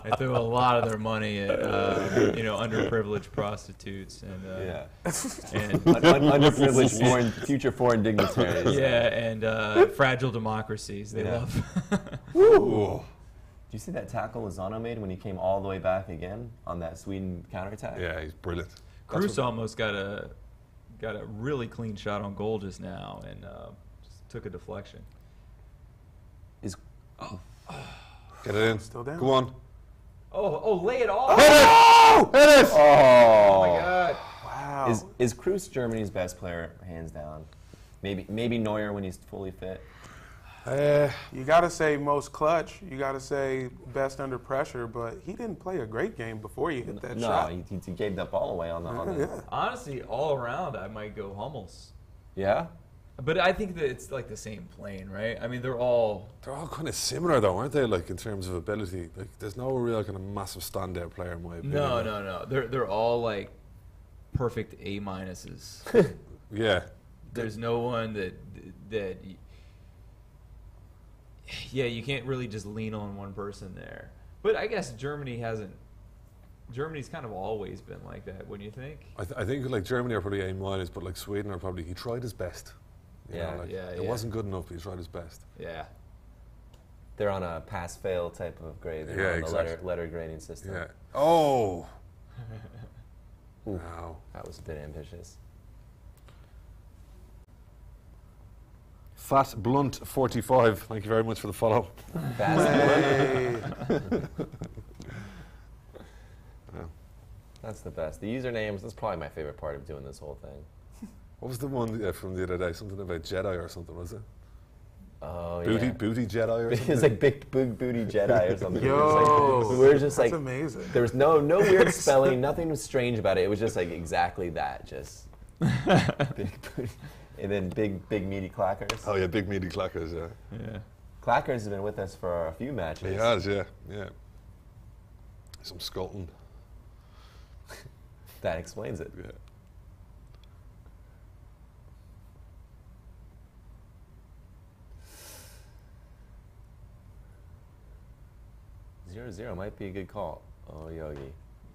They threw a lot of their money at underprivileged prostitutes and Yeah. and Underprivileged future foreign dignitaries. yeah, and fragile democracies. They Yeah. love. Ooh. Do you see that tackle Lozano made when he came all the way back again on that Sweden counterattack? Yeah, he's brilliant. Cruz almost got a really clean shot on goal just now and just took a deflection. Is Get it in. Still down. Go on. Oh, lay it off! Hit it! oh my God! Wow. Is Cruz Germany's best player hands down? Maybe Neuer when he's fully fit. You got to say most clutch. You got to say best under pressure, but he didn't play a great game before you hit that No, shot. he gave that ball away on the. Yeah. Honestly, all around, I might go Hummels. Yeah? But I think that it's like the same plane, right? I mean, they're all. They're all kind of similar though, aren't they? Like in terms of ability. Like there's no real kind of massive standout player in my opinion. No. They're all like perfect A minuses. Yeah. There's no one that. Yeah, you can't really just lean on one person there. But I guess Germany's kind of always been like that, wouldn't you think? I think like Germany are probably A-, but like Sweden are probably, he tried his best. You Yeah. know, like, Yeah, It yeah. wasn't good enough, but he tried his best. Yeah. They're on a pass-fail type of grade. They're Yeah, not on exactly. the letter grading system. Yeah. Oh! Ooh. Wow. That was a bit ambitious. Fat Blunt 45. Thank you very much for the follow. Hey. That's the best. The usernames, that's probably my favorite part of doing this whole thing. What was the one from the other day? Something about Jedi or something, was it? Oh, Booty Jedi or something? It's like big booty Jedi or something. Yo, we're just that's like amazing. There was no weird spelling, nothing was strange about it. It was just like exactly that, just big booty, and then big meaty clackers. Oh yeah, big meaty clackers, yeah. Yeah. Clackers has been with us for a few matches. He has, yeah. Some sculpting. That explains it. Yeah. Zero zero might be a good call. Oh, Yogi.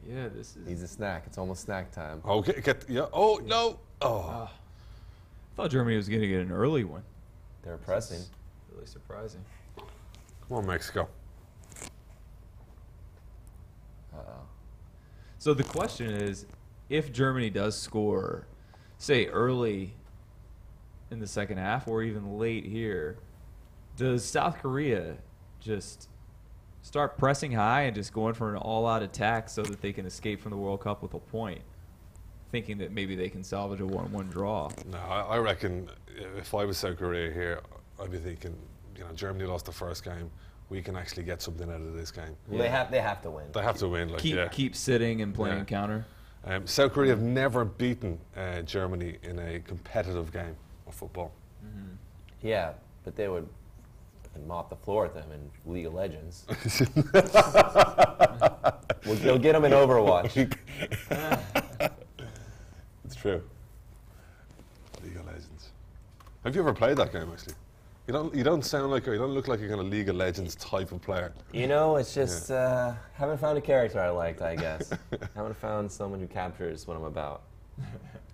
Yeah, this is. Needs a snack. It's almost snack time. Okay, oh, no. Oh. I thought Germany was going to get an early one. They're pressing. This is really surprising. Come on, Mexico. Uh-oh. So the question is, if Germany does score, say early in the second half or even late here, does South Korea just start pressing high and just going for an all-out attack so that they can escape from the World Cup with a point, thinking that maybe they can salvage a 1-1 draw? No, I reckon if I was South Korea here, I'd be thinking, Germany lost the first game. We can actually get something out of this game. Well, they have to win. They have to win. Keep sitting and playing counter. South Korea have never beaten Germany in a competitive game of football. Mm-hmm. Yeah, but they would mop the floor with them in League of Legends. They'll get them in Overwatch. It's true. League of Legends. Have you ever played that game, actually? You don't sound like, or you don't look like you're kind of League of Legends type of player. It's just haven't found a character I liked, I guess. Haven't found someone who captures what I'm about.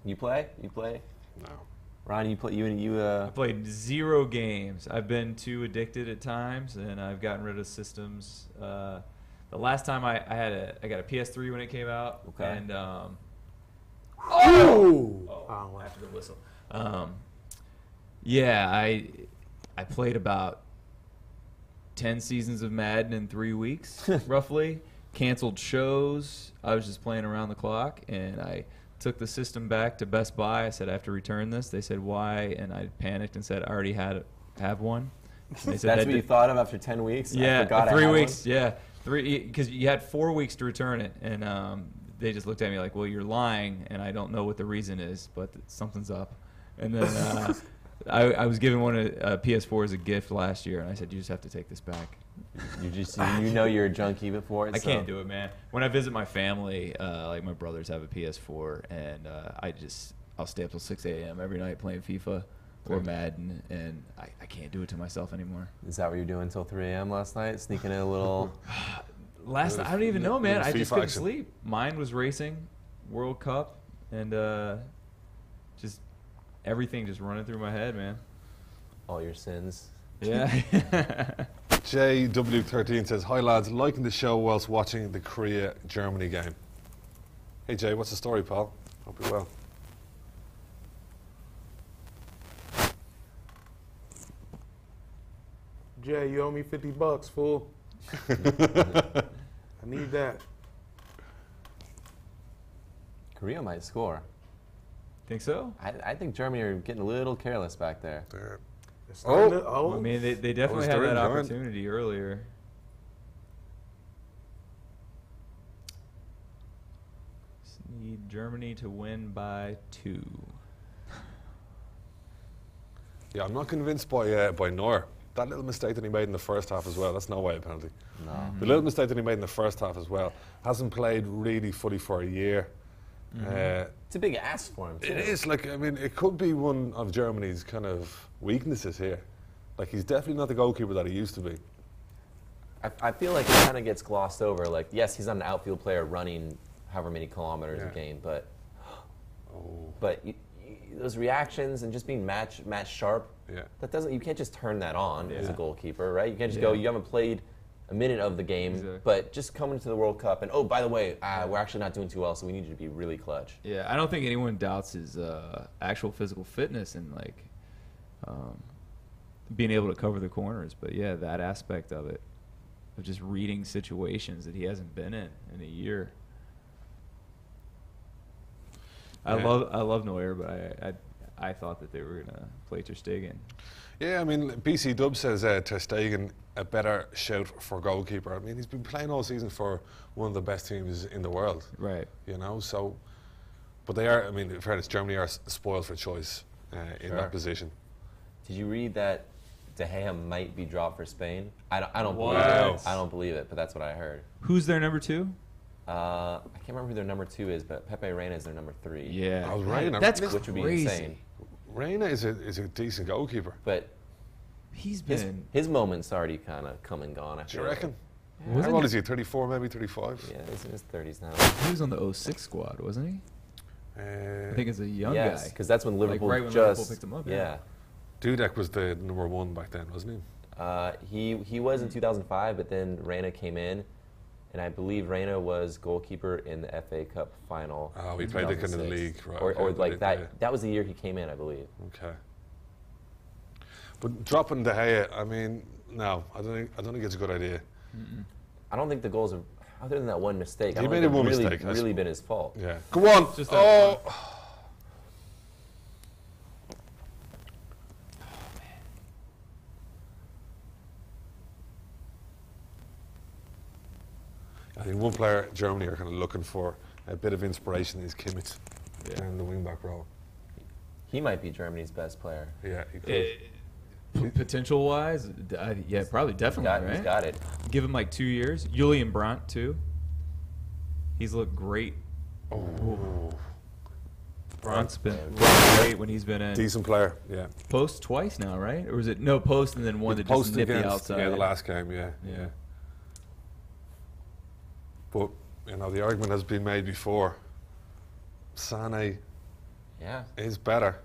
You play? No. Ron, you play? I played 0 games. I've been too addicted at times, and I've gotten rid of systems. The last time I got a PS3 when it came out. Okay. And Wow. after the whistle. Yeah, I played about 10 seasons of Madden in 3 weeks, roughly. Canceled shows. I was just playing around the clock, and I took the system back to Best Buy. I said, I have to return this. They said, why? And I panicked and said, I already have one. And they said, That's what you thought of after 10 weeks? Yeah, I forgot 3 I had weeks. one? Yeah, 3 because you had 4 weeks to return it, and they just looked at me like, well, you're lying, and I don't know what the reason is, but something's up. And then I was given one a PS4 as a gift last year, and I said, you just have to take this back. You're a junkie before it. I can't do it, man. When I visit my family, like my brothers have a PS4, and I'll stay up till 6 a.m. every night playing FIFA or Madden, and I can't do it to myself anymore. Is that what you were doing until 3 a.m. last night? Sneaking in a little... I don't even know, man. I just couldn't action. sleep. Mind was racing, World Cup, and just everything just running through my head, man. All your sins. Yeah. JW13 says, hi lads, liking the show whilst watching the Korea-Germany game. Hey Jay, what's the story, pal? Hope you're well. Jay, you owe me $50, fool. I need that. Korea might score. Think so? I think Germany are getting a little careless back there. It's starting to- I mean, they definitely had during that time. opportunity earlier. Just need Germany to win by 2. Yeah, I'm not convinced by Neuer. That little mistake that he made in the first half as well, that's no way a penalty. No. The little mistake that he made in the first half as well, hasn't played really fully for a year. It's a big ask for him, too. It is, it could be one of Germany's kind of weaknesses here. Like, he's definitely not the goalkeeper that he used to be. I feel like it kind of gets glossed over. Like, yes, he's not an outfield player running however many kilometers a game, but those reactions and just being match sharp, that doesn't. You can't just turn that on as a goalkeeper, right? You can't just go. You haven't played a minute of the game, but just coming to the World Cup and by the way, we're actually not doing too well, so we need you to be really clutch. Yeah, I don't think anyone doubts his actual physical fitness and being able to cover the corners. But yeah, that aspect of it, of just reading situations that he hasn't been in a year. I love Neuer, but I thought that they were gonna play Ter Stegen. Yeah, I mean, BC Dub says Ter Stegen a better shout for goalkeeper. I mean, he's been playing all season for one of the best teams in the world. Right. You know, so, but they are. I mean, in fairness, Germany are spoiled for choice in that position. Did you read that De Gea might be dropped for Spain? I don't believe Wow. it. I don't believe it, but that's what I heard. Who's their number 2? I can't remember who their number 2 is, but Pepe Reina is their number 3. Yeah. Oh, Reina. That's which would be crazy. insane. Reina is a decent goalkeeper. But He's been. his moment's already kind of come and gone. I Do you feel reckon? Yeah. How old is he? 34, maybe 35? Yeah, he's in his 30s now. He was on the 06 squad, wasn't he? I think as a young Yes, guy. because that's when Liverpool right when just Liverpool picked him up, yeah. Dudek was the number 1 back then, wasn't he? He was in 2005, but then Reina came in, and I believe Reina was goalkeeper in the FA Cup final. Oh, he in played the kind of 2006. league, right? Or okay, like that. yeah. That was the year he came in, I believe. Okay. But dropping De Gea, I mean, no, I don't think it's a good idea. I don't think the goals are, other than that one mistake. I He don't made think one it's mistake, I really suppose. been his fault. Yeah. Go on. Just that one. I think one player Germany are kind of looking for a bit of inspiration is Kimmich down the wing back role. He might be Germany's best player. Yeah, he could. Potential wise, yeah, probably definitely, He's right? got it. Give him like 2 years. Julian Brandt too. He's looked great. Oh. Brandt's been great when he's been in. Decent player, yeah. Post twice now, right? Or was it no post and then one that just Posted nipped the against, outside? yeah, the last game, yeah. But, you know, the argument has been made before. Sané Yeah. is better.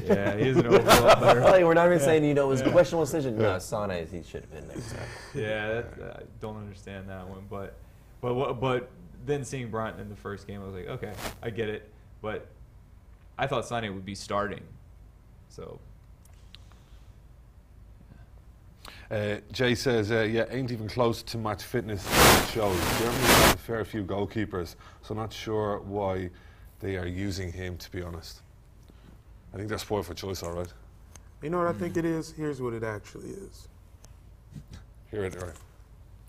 Yeah, he is an overall better. Like, we're not even saying, it was a questionable decision. No, Sané, he should have been next time. Yeah, I don't understand that one, but then seeing Brandt in the first game, I was like, okay, I get it, but I thought Sané would be starting, so. Jay says, yeah, ain't even close to match fitness. It shows. Germany has a fair few goalkeepers, so not sure why they are using him, to be honest. I think they're spoiled for choice, all right. You know what I think it is? Here's what it actually is. Hear it, all right.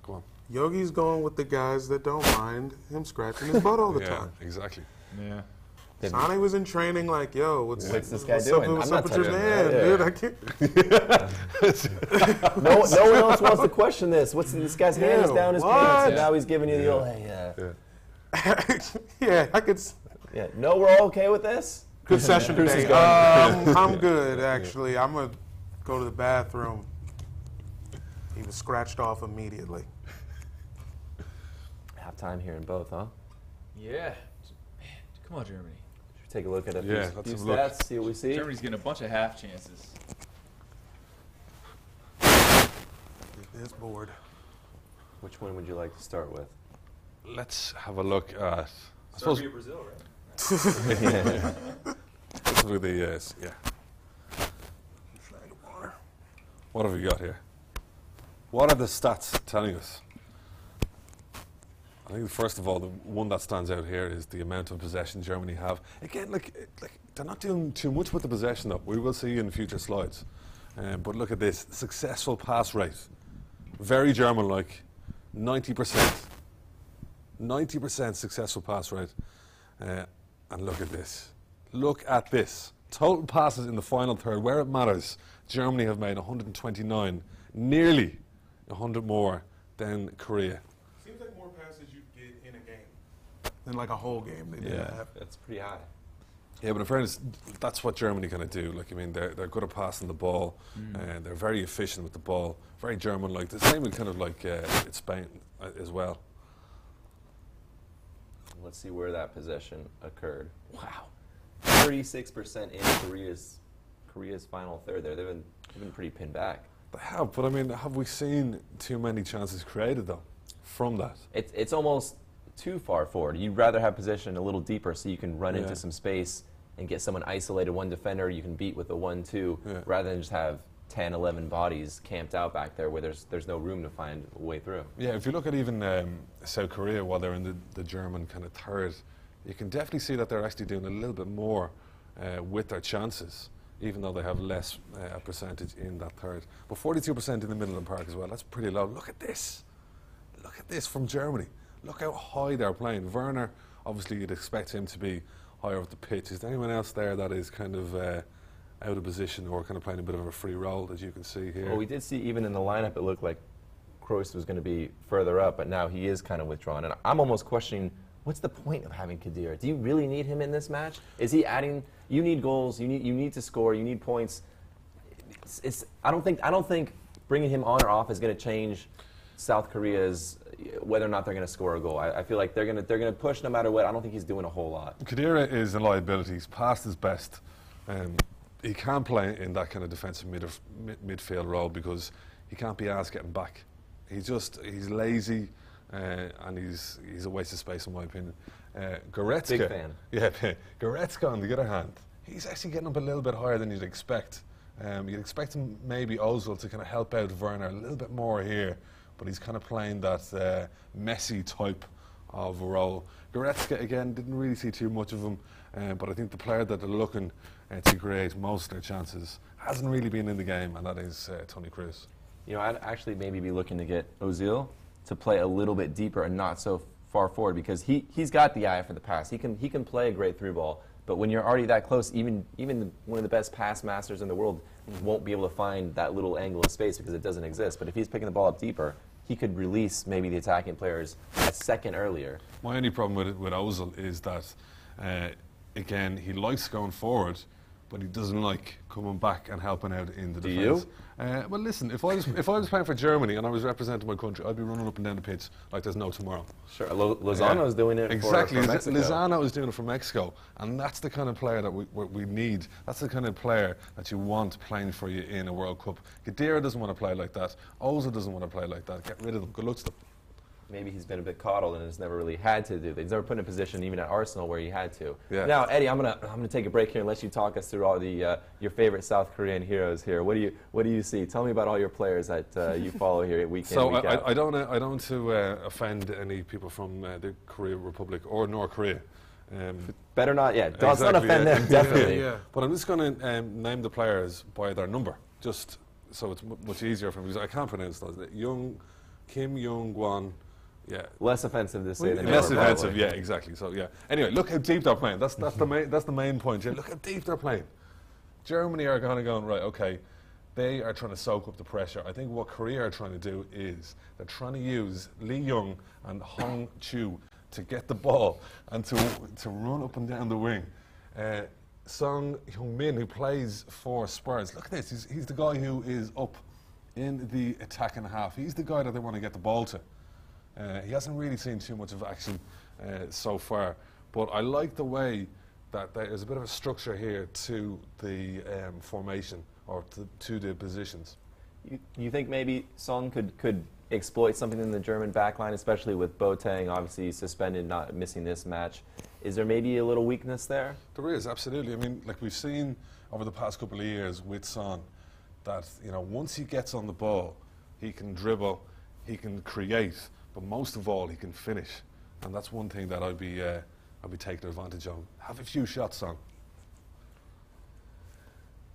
Go on. Yogi's going with the guys that don't mind him scratching his butt all the Yeah, time. exactly. Yeah. Sonny was in training like, yo, what's this guy what's doing? Up, what's I'm up not with your touching man, that. dude? I can't. No one else wants to question this. This guy's hand is down his What? pants, and now he's giving you the old, hey, Yeah, I could. yeah. No, we're all okay with this? Good session Bruce is today. gone. I'm good, actually. I'm going to go to the bathroom. He was scratched off immediately. Half time here in both, huh? Yeah. Man, come on, Germany. Should we take a look at a Yeah, few let's have a stats, look. see what we see? Germany's getting a bunch of half chances. This board. Which one would you like to start with? Let's have a look at, I suppose, Serbia, Brazil, right? let's look at the, yeah. What have we got here? What are the stats telling us? I think first of all, the one that stands out here is the amount of possession Germany have. Again, like they're not doing too much with the possession though. We will see in future slides. But look at this, successful pass rate. Very German-like, 90%. 90% successful pass rate. And look at this. Look at this. Total passes in the final third, where it matters. Germany have made 129, nearly 100 more than Korea. Seems like more passes you get in a game than like a whole game they did Yeah. have. That's pretty high. Yeah, but in fairness, that's what Germany kind of do. Like, I mean, they're good at passing the ball, and they're very efficient with the ball. Very German-like. The same with kind of like it's Spain as well. Let's see where that possession occurred. Wow, 36% in Korea's final third. There, they've been pretty pinned back. They have, but I mean, have we seen too many chances created though from that? It's almost too far forward. You'd rather have possession a little deeper so you can run Yeah. into some space and get someone isolated, one defender you can beat with a 1-2, rather than just have 10, 11 bodies camped out back there where there's no room to find a way through. Yeah, if you look at even South Korea while they're in the German kind of third, you can definitely see that they're actually doing a little bit more with their chances, even though they have less percentage in that third. But 42% in the middle of the park as well, that's pretty low. Look at this. Look at this from Germany. Look how high they're playing. Werner, obviously you'd expect him to be higher up the pitch. Is there anyone else there that is kind of out of position or kind of playing a bit of a free role, as you can see here? Well, we did see even in the lineup it looked like Kroos was going to be further up, but now he is kind of withdrawn. And I'm almost questioning, what's the point of having Khedira? Do you really need him in this match? Is he adding? You need goals. You need to score. You need points. I don't think bringing him on or off is going to change South Korea's whether or not they're going to score a goal. I feel like they're going to push no matter what. I don't think he's doing a whole lot. Khedira is a liability. He's past his best. He can't play in that kind of defensive midfield role because he can't be asked getting back. He's lazy. And he's a waste of space in my opinion. Goretzka, big fan. Yeah, Goretzka on the other hand, he's actually getting up a little bit higher than you'd expect. You'd expect him maybe Ozil to kind of help out Werner a little bit more here, but he's kind of playing that Messi type of role. Goretzka again didn't really see too much of him, but I think the player that they're looking to create most of their chances hasn't really been in the game, and that is Toni Kroos. You know, I'd actually maybe be looking to get Ozil to play a little bit deeper and not so far forward, because he's got the eye for the pass. He can play a great through ball, but when you're already that close, even one of the best pass masters in the world won't be able to find that little angle of space because it doesn't exist. But if he's picking the ball up deeper, he could release maybe the attacking players a second earlier. My only problem with Ozil is that again, he likes going forward, but he doesn't like coming back and helping out in the defence. Do you? Well, listen, if I was playing for Germany and I was representing my country, I'd be running up and down the pitch like there's no tomorrow. Sure, Lozano's doing it exactly. for Mexico. Lozano is doing it for Mexico, and that's the kind of player that we need. That's the kind of player that you want playing for you in a World Cup. Khedira doesn't want to play like that. Ozil doesn't want to play like that. Get rid of them. Good luck to them. Maybe he's been a bit coddled and has never really had to do that. He's never put in a position, even at Arsenal, where he had to. Yeah. Now, Eddie, I'm gonna take a break here and let you talk us through all the your favorite South Korean heroes here. What do you see? Tell me about all your players that you follow here week in, week out. I don't want to offend any people from the Korean Republic or North Korea. Better not, yeah. Don't Exactly, offend them, definitely. Yeah. But I'm just going to name the players by their number, just so it's much easier for me, because I can't pronounce those. Kim Young-Gwan. Yeah. Less offensive to say than less offensive, yeah, exactly. So yeah. Anyway, look how deep they're playing. That's the main point. Yeah, look how deep they're playing. Germany are kind of going, right, okay, they are trying to soak up the pressure. I think what Korea are trying to do is they're trying to use Lee Young and Hong Chu to get the ball and to run up and down the wing. Song Heung-min, who plays for Spurs, look at this. He's the guy who is up in the attacking half. He's the guy that they want to get the ball to. He hasn't really seen too much of action so far, but I like the way that there's a bit of a structure here to the formation, or to the positions. You think maybe Song could exploit something in the German backline, especially with Boateng obviously suspended, not missing this match? Is there maybe a little weakness there? There is, absolutely. I mean, like we've seen over the past couple of years with Son, that once he gets on the ball, he can dribble, he can create, but most of all, he can finish, and that's one thing that I'd be taking advantage of. Have a few shots on.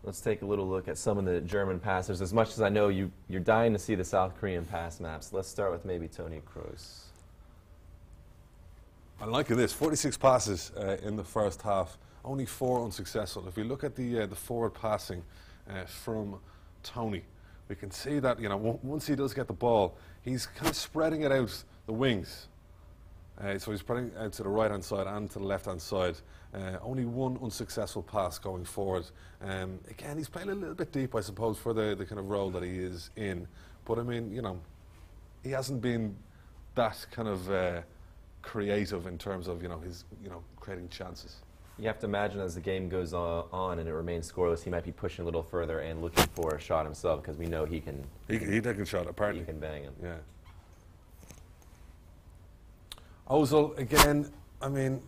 Let's take a little look at some of the German passers. As much as I know you're dying to see the South Korean pass maps, let's start with maybe Toni Kroos. I like this. 46 passes in the first half, only 4 unsuccessful. If we look at the forward passing from Tony, we can see that once he does get the ball, he's kind of spreading it out the wings. So he's spreading out to the right-hand side and to the left-hand side. Only 1 unsuccessful pass going forward. Again, he's playing a little bit deep, I suppose, for the kind of role that he is in. But I mean, he hasn't been that kind of creative in terms of his creating chances. You have to imagine as the game goes on and it remains scoreless, he might be pushing a little further and looking for a shot himself, because we know he can. He take a shot, apparently. He can bang him. Yeah. Ozil again. I mean,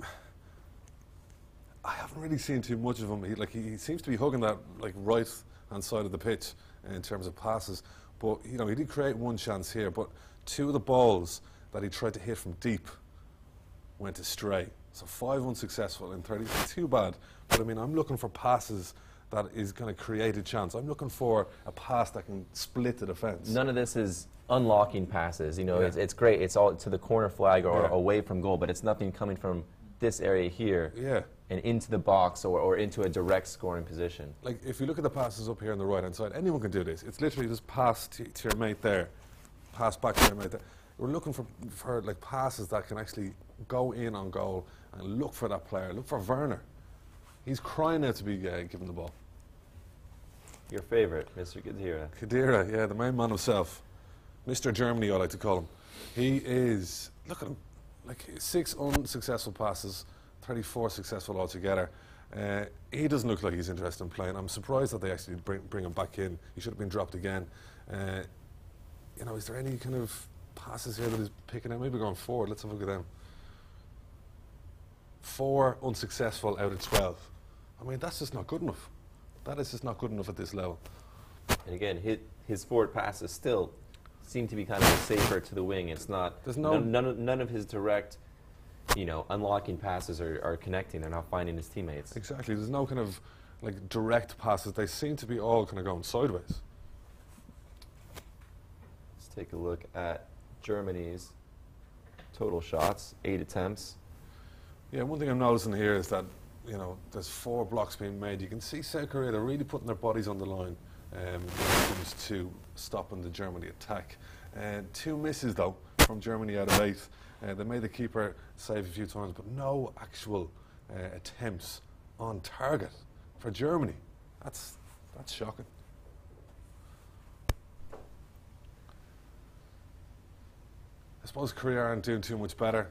I haven't really seen too much of him. He seems to be hugging that like right-hand side of the pitch in terms of passes. But you know, he did create one chance here, but 2 of the balls that he tried to hit from deep went astray. So 5 unsuccessful in 30. It's too bad. But I mean, I'm looking for passes that is going to create a chance. I'm looking for a pass that can split the defence. None of this is unlocking passes. You know, it's great. It's all to the corner flag or away from goal, but it's nothing coming from this area here and into the box or into a direct scoring position. Like, if you look at the passes up here on the right-hand side, anyone can do this. It's literally just pass to your mate there, pass back to your mate there. We're looking for like passes that can actually go in on goal and look for that player. Look for Werner. He's crying out to be given the ball. Your favorite, Mr. Khedira. Khedira, yeah, the main man himself. Mr. Germany, I like to call him. He is, look at him, like 6 unsuccessful passes, 34 successful altogether. He doesn't look like he's interested in playing. I'm surprised that they actually bring him back in. He should have been dropped again. You know, is there any kind of passes here that he's picking out? Maybe going forward. Let's have a look at them. 4 unsuccessful out of 12. I mean, that's just not good enough. That is just not good enough at this level. And again, his forward passes still seem to be kind of safer to the wing. It's not. There's none of his direct, you know, unlocking passes are connecting. They're not finding his teammates. Exactly. There's no kind of like direct passes. They seem to be all kind of going sideways. Let's take a look at Germany's total shots, 8 attempts. Yeah, one thing I'm noticing here is that, you know, there's 4 blocks being made. You can see South Korea, they're really putting their bodies on the line when it comes to stopping the Germany attack. 2 misses, though, from Germany out of 8. They made the keeper save a few times, but no actual attempts on target for Germany. That's shocking. I suppose Korea aren't doing too much better.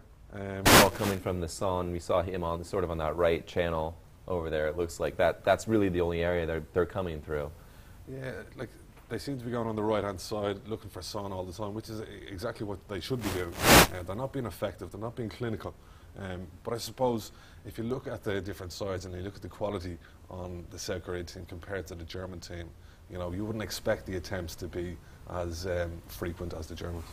All coming from the sun. We saw him on sort of on that right channel over there. It looks like that's really the only area they're coming through. Yeah, like they seem to be going on the right-hand side, looking for Son all the time, which is exactly what they should be doing. They're not being effective. They're not being clinical. But I suppose if you look at the different sides and you look at the quality on the South Korean team compared to the German team, you know, you wouldn't expect the attempts to be as frequent as the Germans.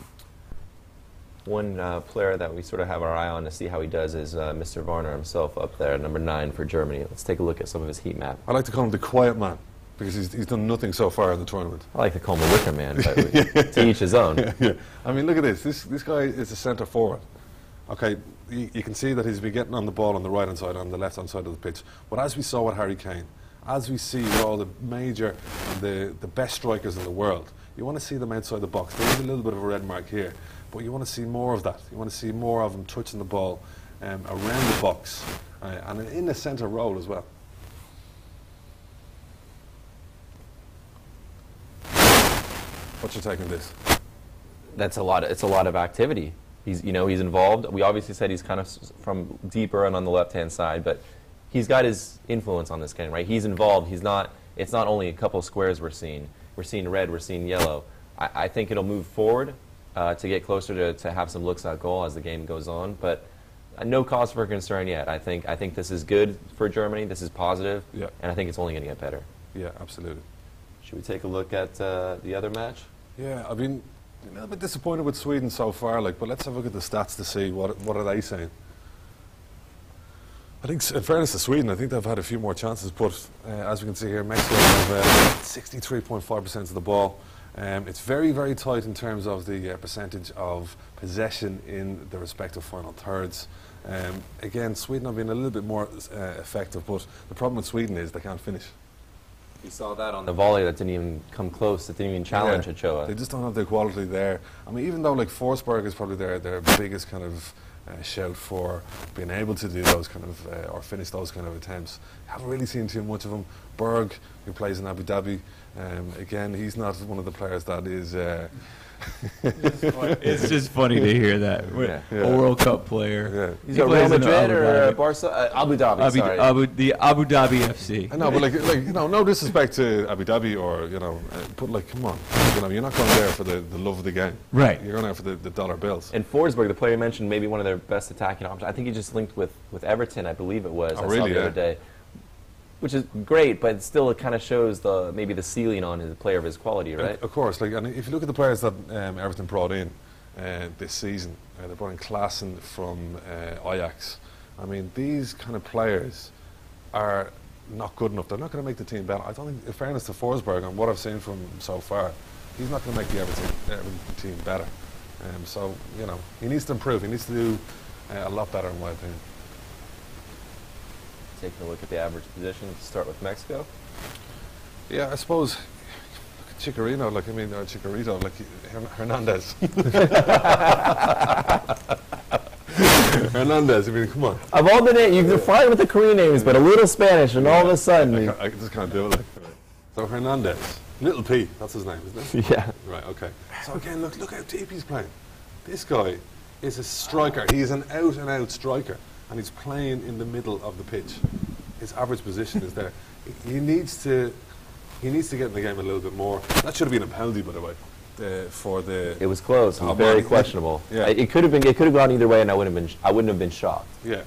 One player that we sort of have our eye on to see how he does is Mr. Werner himself up there, number 9 for Germany. Let's take a look at some of his heat map. I like to call him the quiet man because he's done nothing so far in the tournament. I like to call him the wicker man, but to each his own. Yeah. I mean, look at this. This guy is a centre forward. Okay, you can see that he's been getting on the ball on the right-hand side, on the left-hand side of the pitch. But as we saw with Harry Kane, as we see with all the major, the best strikers in the world, you want to see them outside the box. There is a little bit of a red mark here. But you want to see more of that. You want to see more of him touching the ball around the box and in the centre role as well. What's your take on this? It's a lot of activity. He's involved. We obviously said he's kind of from deeper and on the left-hand side, but he's got his influence on this game, right? He's involved. It's not only a couple of squares we're seeing. We're seeing red. We're seeing yellow. I think it'll move forward. To get closer to have some looks at goal as the game goes on, but no cause for concern yet. I think this is good for Germany. This is positive, and I think it's only going to get better. Yeah, absolutely. Should we take a look at the other match? Yeah, I've been a little bit disappointed with Sweden so far, but let's have a look at the stats to see what are they saying. I think, in fairness to Sweden, I think they've had a few more chances, but as we can see here, Mexico have 63.5% of the ball. It's very, very tight in terms of the percentage of possession in the respective final thirds. Again, Sweden have been a little bit more effective, but the problem with Sweden is they can't finish. You saw that on the volley that didn't even come close, that didn't even challenge Ochoa. They just don't have the quality there. I mean, even though like Forsberg is probably their biggest kind of shout for being able to do those kind of or finish those kind of attempts, I haven't really seen too much of them. Berg who plays in Abu Dhabi. Again, he's not one of the players that is. It's just funny to hear that. Yeah. A World Cup player. Yeah. He's He got plays Real in Madrid Abu or Dhabi. Barca? Abu Dhabi, sorry. The Abu Dhabi FC. I know, but no disrespect to Abu Dhabi or but like, come on, you're not going there for the love of the game. Right. You're going there for the dollar bills. And Forsberg, the player you mentioned, maybe one of their best attacking options. I think he just linked with Everton, I believe it was. Oh, I really? saw the other day. Which is great, but still it kind of shows maybe the ceiling on his player of his quality, right? Of course, and if you look at the players that Everton brought in this season, they brought in Klaassen from Ajax. I mean, these kind of players are not good enough. They're not going to make the team better. I don't think, in fairness to Forsberg, and what I've seen from him so far, he's not going to make the Everton team better. So, he needs to improve. He needs to do a lot better, in my opinion. Taking a look at the average position, start with Mexico. Yeah, I suppose Chicharito, Hernandez. Hernandez, I mean, come on. Of all the names, you're fine with the Korean names, but a little Spanish, and all of a sudden. I just can't do it. So Hernandez, Little P, that's his name, isn't it? Yeah. Right, okay. So again, look how deep he's playing. This guy is a striker. He's an out-and-out striker, and he's playing in the middle of the pitch. His average position is there. He needs to get in the game a little bit more. That should have been a penalty, by the way, for the. It was close. It was Oh, very man. questionable. Yeah. It could have gone either way, and I wouldn't have been shocked. Yeah.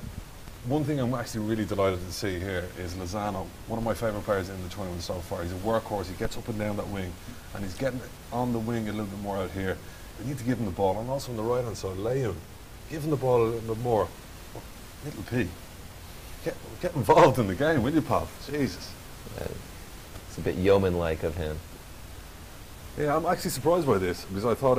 One thing I'm actually really delighted to see here is Lozano, one of my favourite players in the tournament so far. He's a workhorse. He gets up and down that wing, and he's getting on the wing a little bit more out here. We need to give him the ball, and also on the right hand side, Leon, give him the ball a little bit more. Little P, get involved in the game, will you, pal? Jesus. It's a bit yeoman-like of him. Yeah, I'm actually surprised by this because I thought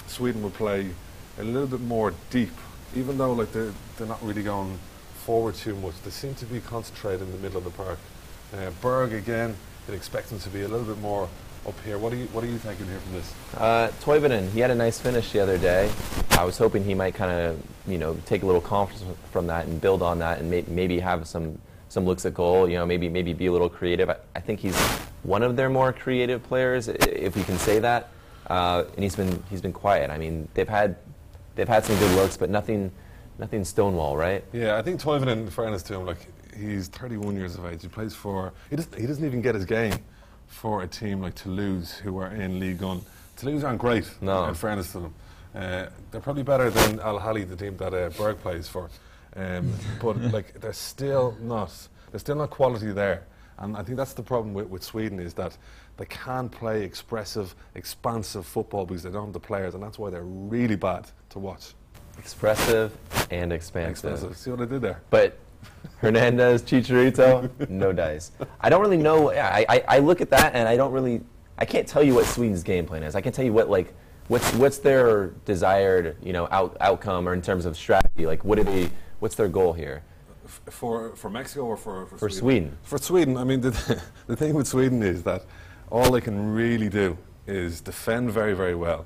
Sweden would play a little bit more deep, even though they're not really going forward too much. They seem to be concentrated in the middle of the park. Berg again, you'd expect him to be a little bit more up here. What are you thinking here from this? Toivonen, he had a nice finish the other day. I was hoping he might kind of take a little confidence from that and build on that, and maybe have some looks at goal. Maybe be a little creative. I think he's one of their more creative players, if we can say that. And he's been quiet. I mean, they've had some good looks, but nothing stonewall, right? Yeah, I think Toivonen, in fairness to him, he's 31 years of age. He plays for. He doesn't even get his game for a team like Toulouse, who are in Ligue 1. Toulouse aren't great, No. in fairness to them. They're probably better than Al Ahly, the team that Berg plays for. But they're still not quality there. And I think that's the problem with Sweden, is that they can't play expressive, expansive football because they don't have the players, and that's why they're really bad to watch. Expressive and expansive. See what I did there? But Hernandez, Chicharito, no dice. I don't really know. I look at that and I can't tell you what Sweden's game plan is. I can tell you what's their desired outcome, or in terms of strategy. What's their goal here? For Mexico or for Sweden? For Sweden, I mean, the thing with Sweden is that all they can really do is defend very, very well,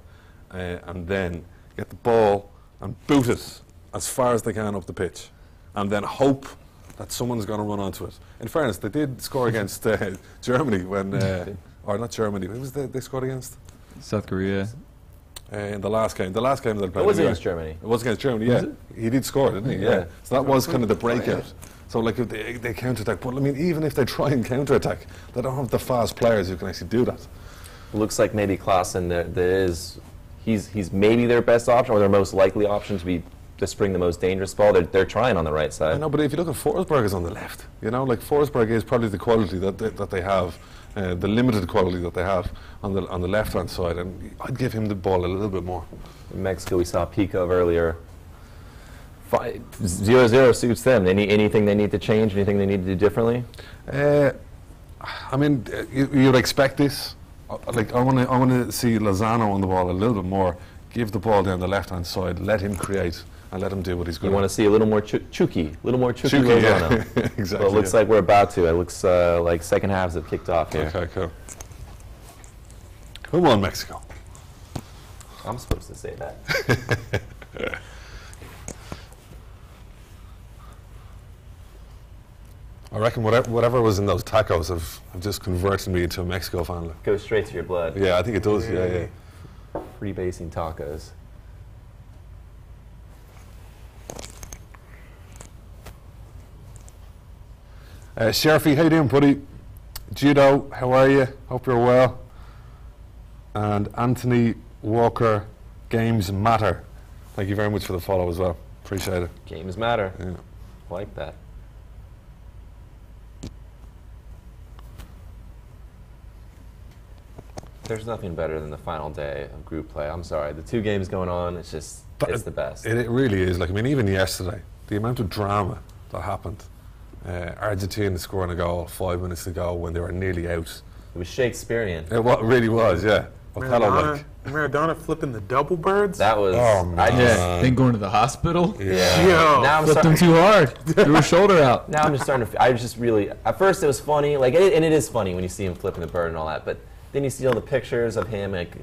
and then get the ball and boot it as far as they can up the pitch, and then hope that someone's going to run onto it. In fairness, they did score against Germany when, or not Germany, who was they scored against? South Korea. In the last game that they played. It was against Germany. It was against Germany, yeah. He did score, didn't he? Yeah. So that was kind of the breakout. So if they counter-attack. But I mean, even if they try and counter-attack, they don't have the fast players who can actually do that. Looks like maybe Klaassen, he's maybe their best option, or their most likely option to spring the most dangerous ball. They're trying on the right side. I know, but if you look at Forsberg is on the left. Forsberg is probably the quality that they have. The limited quality that they have on the left-hand side, and I'd give him the ball a little bit more. In Mexico, we saw Pico earlier. 0-0 suits them. Anything they need to change? Anything they need to do differently? I mean, you'd expect this. I want to see Lozano on the ball a little bit more. Give the ball down the left-hand side. Let him create and let him do what he's good at. You want to see a little more Chucky Lozano. Yeah. Exactly. Well, it looks like we're about to. It looks like second halves have kicked off here. Okay, cool. Come on, Mexico. I'm supposed to say that. I reckon whatever was in those tacos have just converted me into a Mexico fan. Like. Goes straight to your blood. Yeah, I think it does. Yeah. Freebasing tacos. Sheriffy, how you doing, buddy? Judo, how are you? Hope you're well. And Anthony Walker, games matter. Thank you very much for the follow as well. Appreciate it. Games matter. Yeah. Like that. There's nothing better than the final day of group play. I'm sorry. The 2 games going on, it's just, it's the best. It really is. Like, I mean, even yesterday, the amount of drama that happened. Argentina scoring a goal 5 minutes to go when they were nearly out. It was Shakespearean. It really was, yeah. Maradona flipping the double birds. That was. Oh, man. Then going to the hospital. Yeah. Yo. Now I'm Flipped him too hard. Threw his shoulder out. Now I'm just starting to. I was just really. At first it was funny, like, and it is funny when you see him flipping the bird and all that. But then you see all the pictures of him like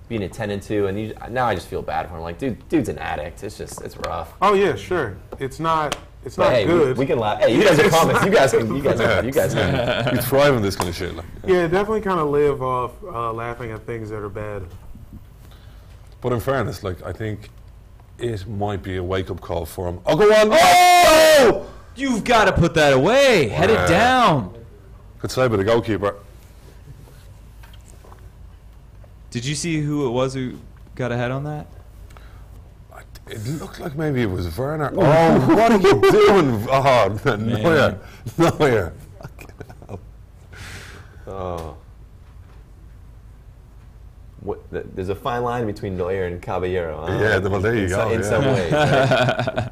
being attended to, and now I just feel bad for him. Like, dude's an addict. It's rough. Oh yeah, sure. It's not But hey, good. we can laugh. Hey, you guys are comics. You guys can. You thrive on this kind of shit. Like. Yeah, definitely kind of live off laughing at things that are bad. But in fairness, like, I think it might be a wake-up call for him. Oh, go on! Oh! You've got to put that away. Head it down. Good save by the goalkeeper. Did you see who it was who got ahead on that? It looked like maybe it was Werner. Oh, what are you doing? Oh, Neuer. Oh. There's a fine line between Neuer and Caballero. Huh? Yeah, well, there you go. In some ways. Right?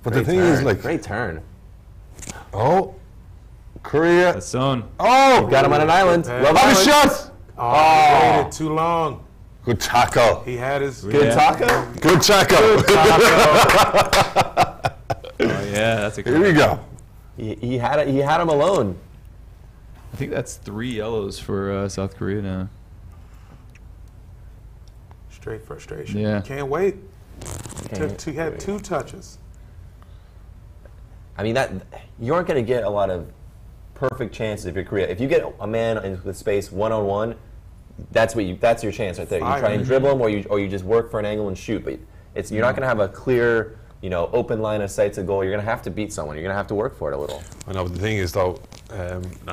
But the thing is, like, great turn. oh, Korea. The son. Oh, Got him on an island. Hey. Love what a island. shot! Oh, waited too long. Good tackle. He had his Good taco. Good tackle. Oh yeah, that's a good Here we go. He had him alone. I think that's 3 yellows for South Korea now. straight frustration. Yeah. Can't wait. Can't He had wait. 2 touches. I mean, that you aren't going to get a lot of perfect chances if you're Korea. If you get a man in the space 1-on-1, that's your chance right there. You try and dribble him, or you just work for an angle and shoot. But you're not going to have a clear, open line of sight to goal. You're going to have to beat someone. You're going to have to work for it a little. I know, but the thing is, though,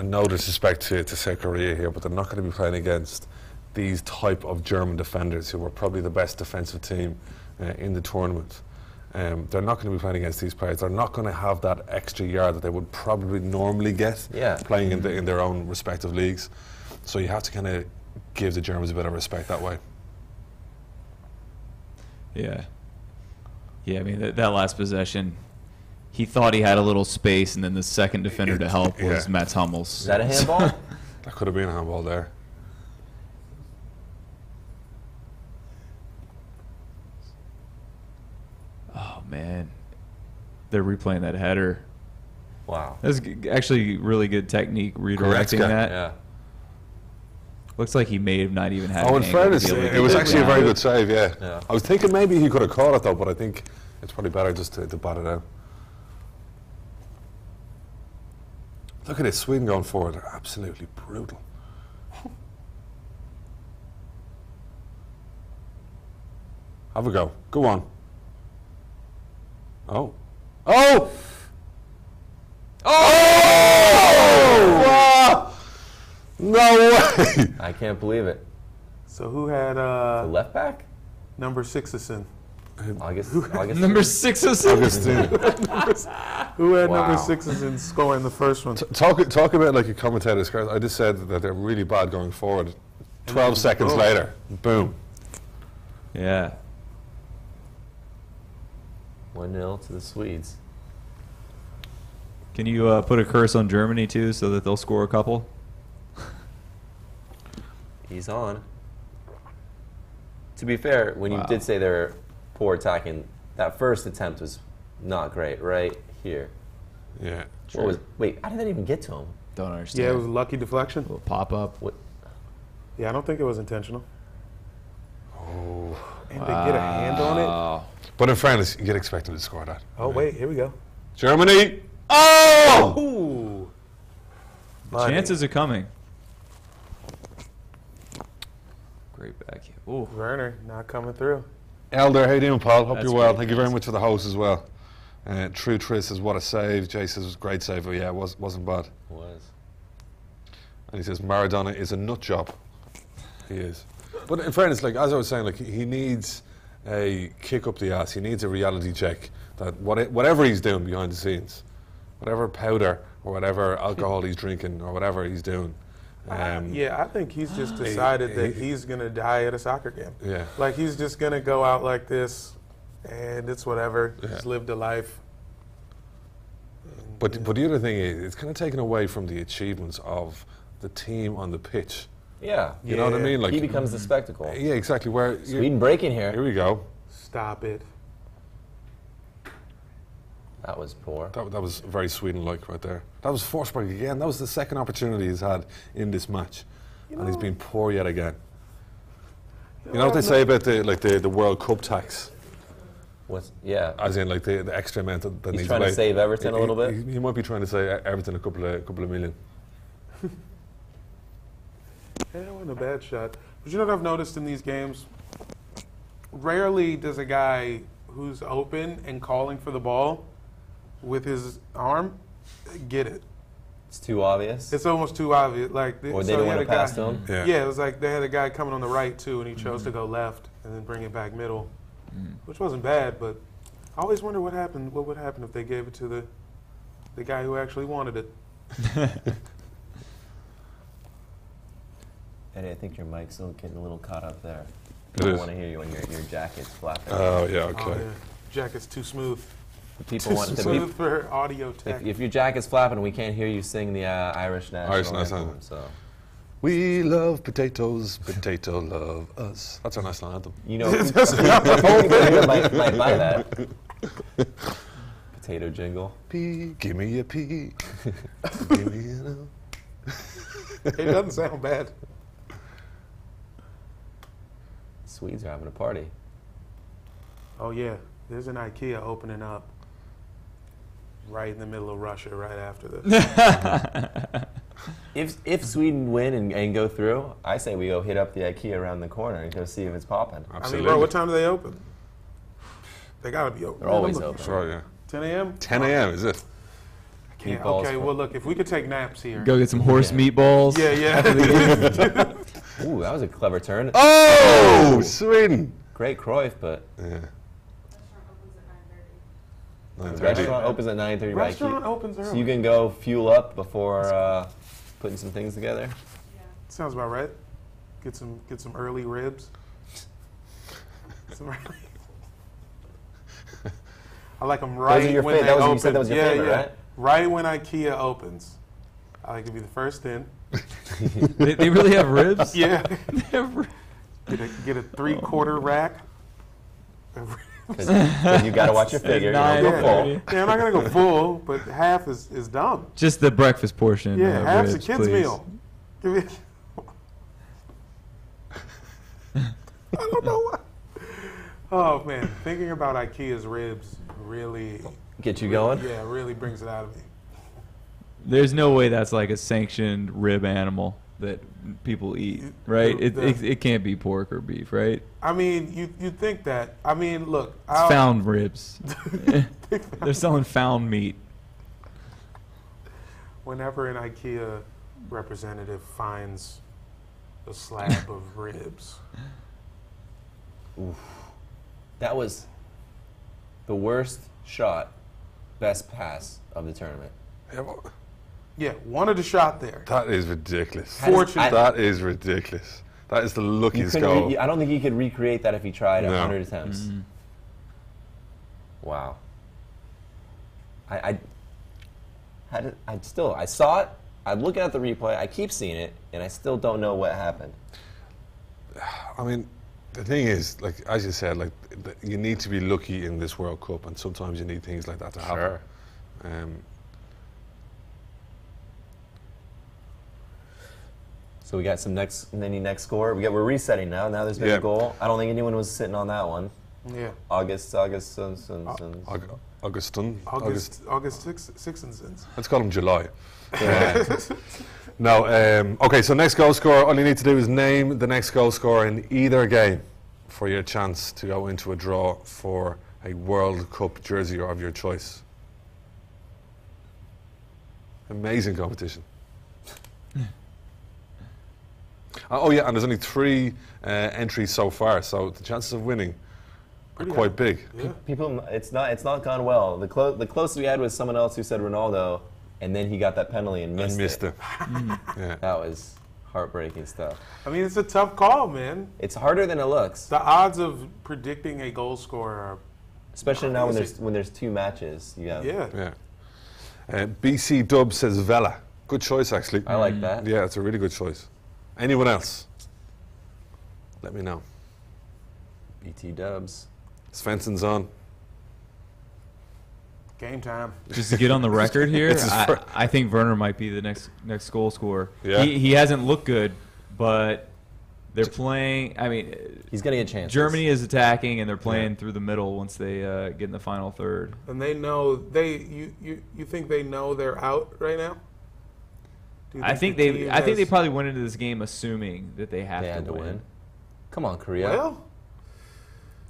no disrespect to South Korea here, but they're not going to be playing against these type of German defenders who were probably the best defensive team in the tournament. They're not going to be playing against these players. They're not going to have that extra yard that they would probably normally get playing in their own respective leagues. So you have to kind of give the Germans a bit of respect that way. Yeah. Yeah, I mean, that last possession, he thought he had a little space, and then the second defender to help was Mats Hummels. Is that a handball? That could have been a handball there. Oh, man. They're replaying that header. Wow. That's actually really good technique redirecting Goretzka. that. Yeah. Looks like he may have not even had Oh, an in angle to fairness, be able to it get was that actually a down. very good save, yeah. Yeah. I was thinking maybe he could have caught it, though, but I think it's probably better just to bat it out. Look at this, Sweden going forward. They're absolutely brutal. Have a go. Go on. Oh. Oh! Oh! No way! I can't believe it. So who had The left back? number 6 August. Number 6 or 7. Augustine. Who had Wow. number 6 in scoring the first one? Talk about like a commentator. I just said that they're really bad going forward. 12 seconds boom. later, boom. Yeah. 1-0 to the Swedes. Can you put a curse on Germany, too, so that they'll score a couple? He's on. To be fair, when you did say they're poor attacking, that first attempt was not great, right here. Yeah. Wait, how did that even get to him? Don't understand. Yeah, it was a lucky deflection. A little pop-up. What? Yeah, I don't think it was intentional. Oh. And they get a hand on it. Wow. But in fairness, you'd expect them to score that. Oh, wait, here we go. Germany. Oh! Oh! Ooh. The chances are coming. Great back here. Ooh. Werner not coming through. Elder, how you doing, Paul? Hope That's you're well. great. Thank you very much for the host as well. True Tris says, what a save. Jay says, great save. Oh, yeah, it wasn't bad. Was. And he says, Maradona is a nut job. He is. But in fairness, like, as I was saying, like, he needs a kick up the ass. He needs a reality check that whatever he's doing behind the scenes, whatever powder or whatever alcohol he's drinking or whatever he's doing. Yeah, I think he's just decided that he's going to die at a soccer game. Yeah. Like, he's just going to go out like this, and it's whatever. Yeah. Just lived a life. But the other thing is, it's kind of taken away from the achievements of the team on the pitch. Yeah. You know what I mean? Like, He becomes the spectacle. yeah, exactly. Where Sweden breaking here here. we go. Stop it. That was poor. That was very Sweden-like right there. That was Forsberg again. That was the second opportunity he's had in this match, and he's been poor yet again. You know what they say about the World Cup tax? Yeah. As in, like, the extra amount that He's needs trying to save Everton a little bit. He might be trying to save Everton a couple of million. Yeah, that wasn't a bad shot. But you know what I've noticed in these games? Rarely does a guy who's open and calling for the ball with his arm get it. It's too obvious. It's almost too obvious. Like, Or they don't want to pass to him. Yeah, it was like they had a guy coming on the right too, and he chose to go left and then bring it back middle, which wasn't bad. But I always wonder what happened. What would happen if they gave it to the guy who actually wanted it? Eddie, I think your mic's still getting a little caught up there. It People is. want to hear you when your jacket's flapping. Oh yeah, okay. Oh, yeah. Jacket's too smooth. People want to. Smooth for audio tech. If your jacket's flapping, we can't hear you sing the Irish national anthem. So We love potatoes, potato love us. That's our national anthem. you know, people might buy that potato jingle. Pea, give me a pea. Give me a no. It doesn't sound bad. Swedes are having a party. Oh yeah, there's an IKEA opening up right in the middle of Russia right after this. If Sweden win and go through, I say we go hit up the IKEA around the corner and go see if it's popping. I Absolutely. mean, bro, what time do they open? They gotta be open. They're always I'm open. looking- Sure, yeah. 10 a.m. 10 a.m. is it? Can't- Meatballs Okay, from- well look, if we could take naps here. Go get some horse Yeah. meatballs. Yeah, yeah. Ooh, that was a clever turn. Oh, Sweden. Great Cruyff, but Yeah. the 9:30. restaurant opens at 9:30. Right? Restaurant opens So early. you can go fuel up before putting some things together. Sounds about right. Get some early ribs. Some early. I like them right Those are your when fa- they that was- open. you said that was your yeah, favorite, yeah. right? Right when IKEA opens. I like to be the first in. They really have ribs? Yeah. They have ribs. Get a 3/4 rack. Because you got to watch your figure. You don't go Yeah. full. Yeah, I'm not gonna go full, but half is dumb. Just the breakfast portion. Yeah, half's ribs, a kid's please. meal. Give me. I don't know why. Oh man, thinking about IKEA's ribs really Get you going? Yeah, really brings it out of me. There's no way that's like a sanctioned rib animal that people eat, right? It can't be pork or beef, right? I mean, you think that. I mean, look. It's found ribs. They're selling found meat. Whenever an IKEA representative finds a slab of ribs, Oof. That was the worst shot, best pass of the tournament. Yeah, well, yeah, wanted a shot there. that is ridiculous. Fortunate. That is ridiculous. That is the You luckiest couldn't goal. I don't think he could recreate that if he tried No. 100 attempts. Mm-hmm. Wow. I saw it. I'm looking at the replay. I keep seeing it, and I still don't know what happened. I mean, the thing is, like as you said, like you need to be lucky in this World Cup, and sometimes you need things like that to happen. Sure. So we got some next score. We're resetting now. Now there's been Yeah. a goal. I don't think anyone was sitting on that one. Yeah. August. Augustin. August 6th and since. Let's call him July. No. Okay, so next goal scorer, all you need to do is name the next goal scorer in either game for your chance to go into a draw for a World Cup jersey of your choice. Amazing competition. Oh yeah, and there's only 3 entries so far, so the chances of winning are quite big. Yeah. People, it's not gone well. The closest we had was someone else who said Ronaldo, and then he got that penalty and missed it. Yeah. That was heartbreaking stuff. I mean, it's a tough call, man. It's harder than it looks, The odds of predicting a goal scorer are, especially now crazy. when there's 2 matches. yeah. Yeah. BC Dub says Vela. Good choice, actually. I like that. Yeah, it's a really good choice. Anyone else? Let me know. BT Dubs. Svensson's on. Game time. Just to get on the record here, It's his I think Werner might be the next goal scorer. Yeah. He hasn't looked good, but they're playing. I mean, He's gonna get chances. Germany is attacking, and they're playing through the middle once they get in the final third. And they know you think they know they're out right now? Do you I think the they team think they has- probably went into this game assuming that they have They had to win. Come on, Korea. Well,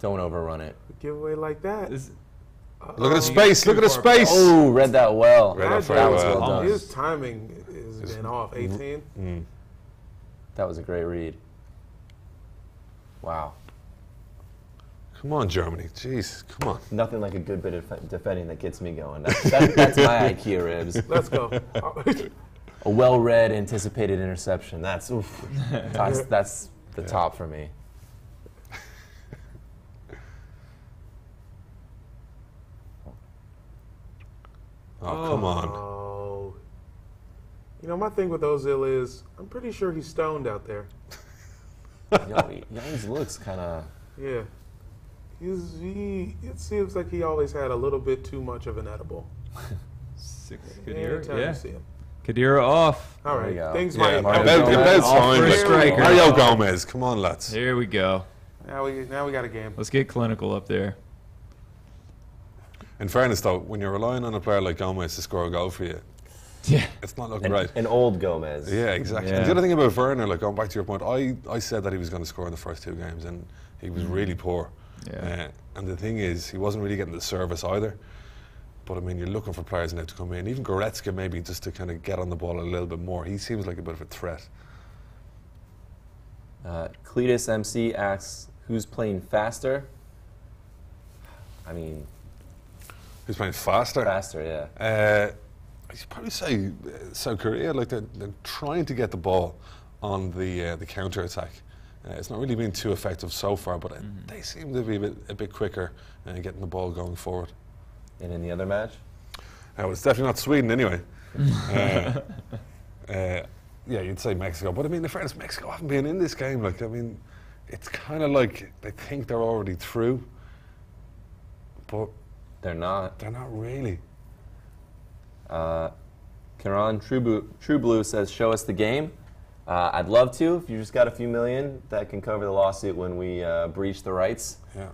Don't overrun it. a giveaway like that. This- Look at the space. Look at the space. Oh, read that well. Read that That very was well. well done. His timing has been off. 18. That was a great read. Wow. Come on, Germany. Jeez, come on. Nothing like a good bit of defending that gets me going. That's my IQ, Ribs. Let's go. A well-read, anticipated interception. That's oof. That's the top for me. Oh, come on. Oh. You know, my thing with Ozil is I'm pretty sure he's stoned out there. Young's looks kind of. Yeah. It seems like he always had a little bit too much of an edible. Anytime you see him. Khedira off. All There right. you go. Things Yeah, might. Mario Belgium's Gomez. fine. for a but striker. Mario Gomez. Come on, lads. Here we go. Now we got a game. Let's get clinical up there. In fairness, though, when you're relying on a player like Gomez to score a goal for you, Yeah. it's not looking right. An old Gomez. Yeah, exactly. Yeah. And the other thing about Werner, like going back to your point, I said that he was going to score in the first 2 games, and he was really poor. Yeah. And the thing is, he wasn't really getting the service either. But I mean, you're looking for players now to come in. Even Goretzka, maybe just to kind of get on the ball a little bit more. He seems like a bit of a threat. Cletus MC asks, "Who's playing faster?" I mean, Who's playing faster? faster, yeah. I'd probably say South Korea. Like they're trying to get the ball on the counter attack. It's not really been too effective so far, but they seem to be a bit quicker getting the ball going forward. And in the other match, Well, it's definitely not Sweden anyway. Yeah, you'd say Mexico, but I mean, in fairness, Mexico haven't been in this game. Like, I mean, it's kind of like they think they're already through, but they're not. they're not really. Karan True Blue says, "Show us the game." I'd love to. If you just got a few million, that can cover the lawsuit when we breach the rights. Yeah.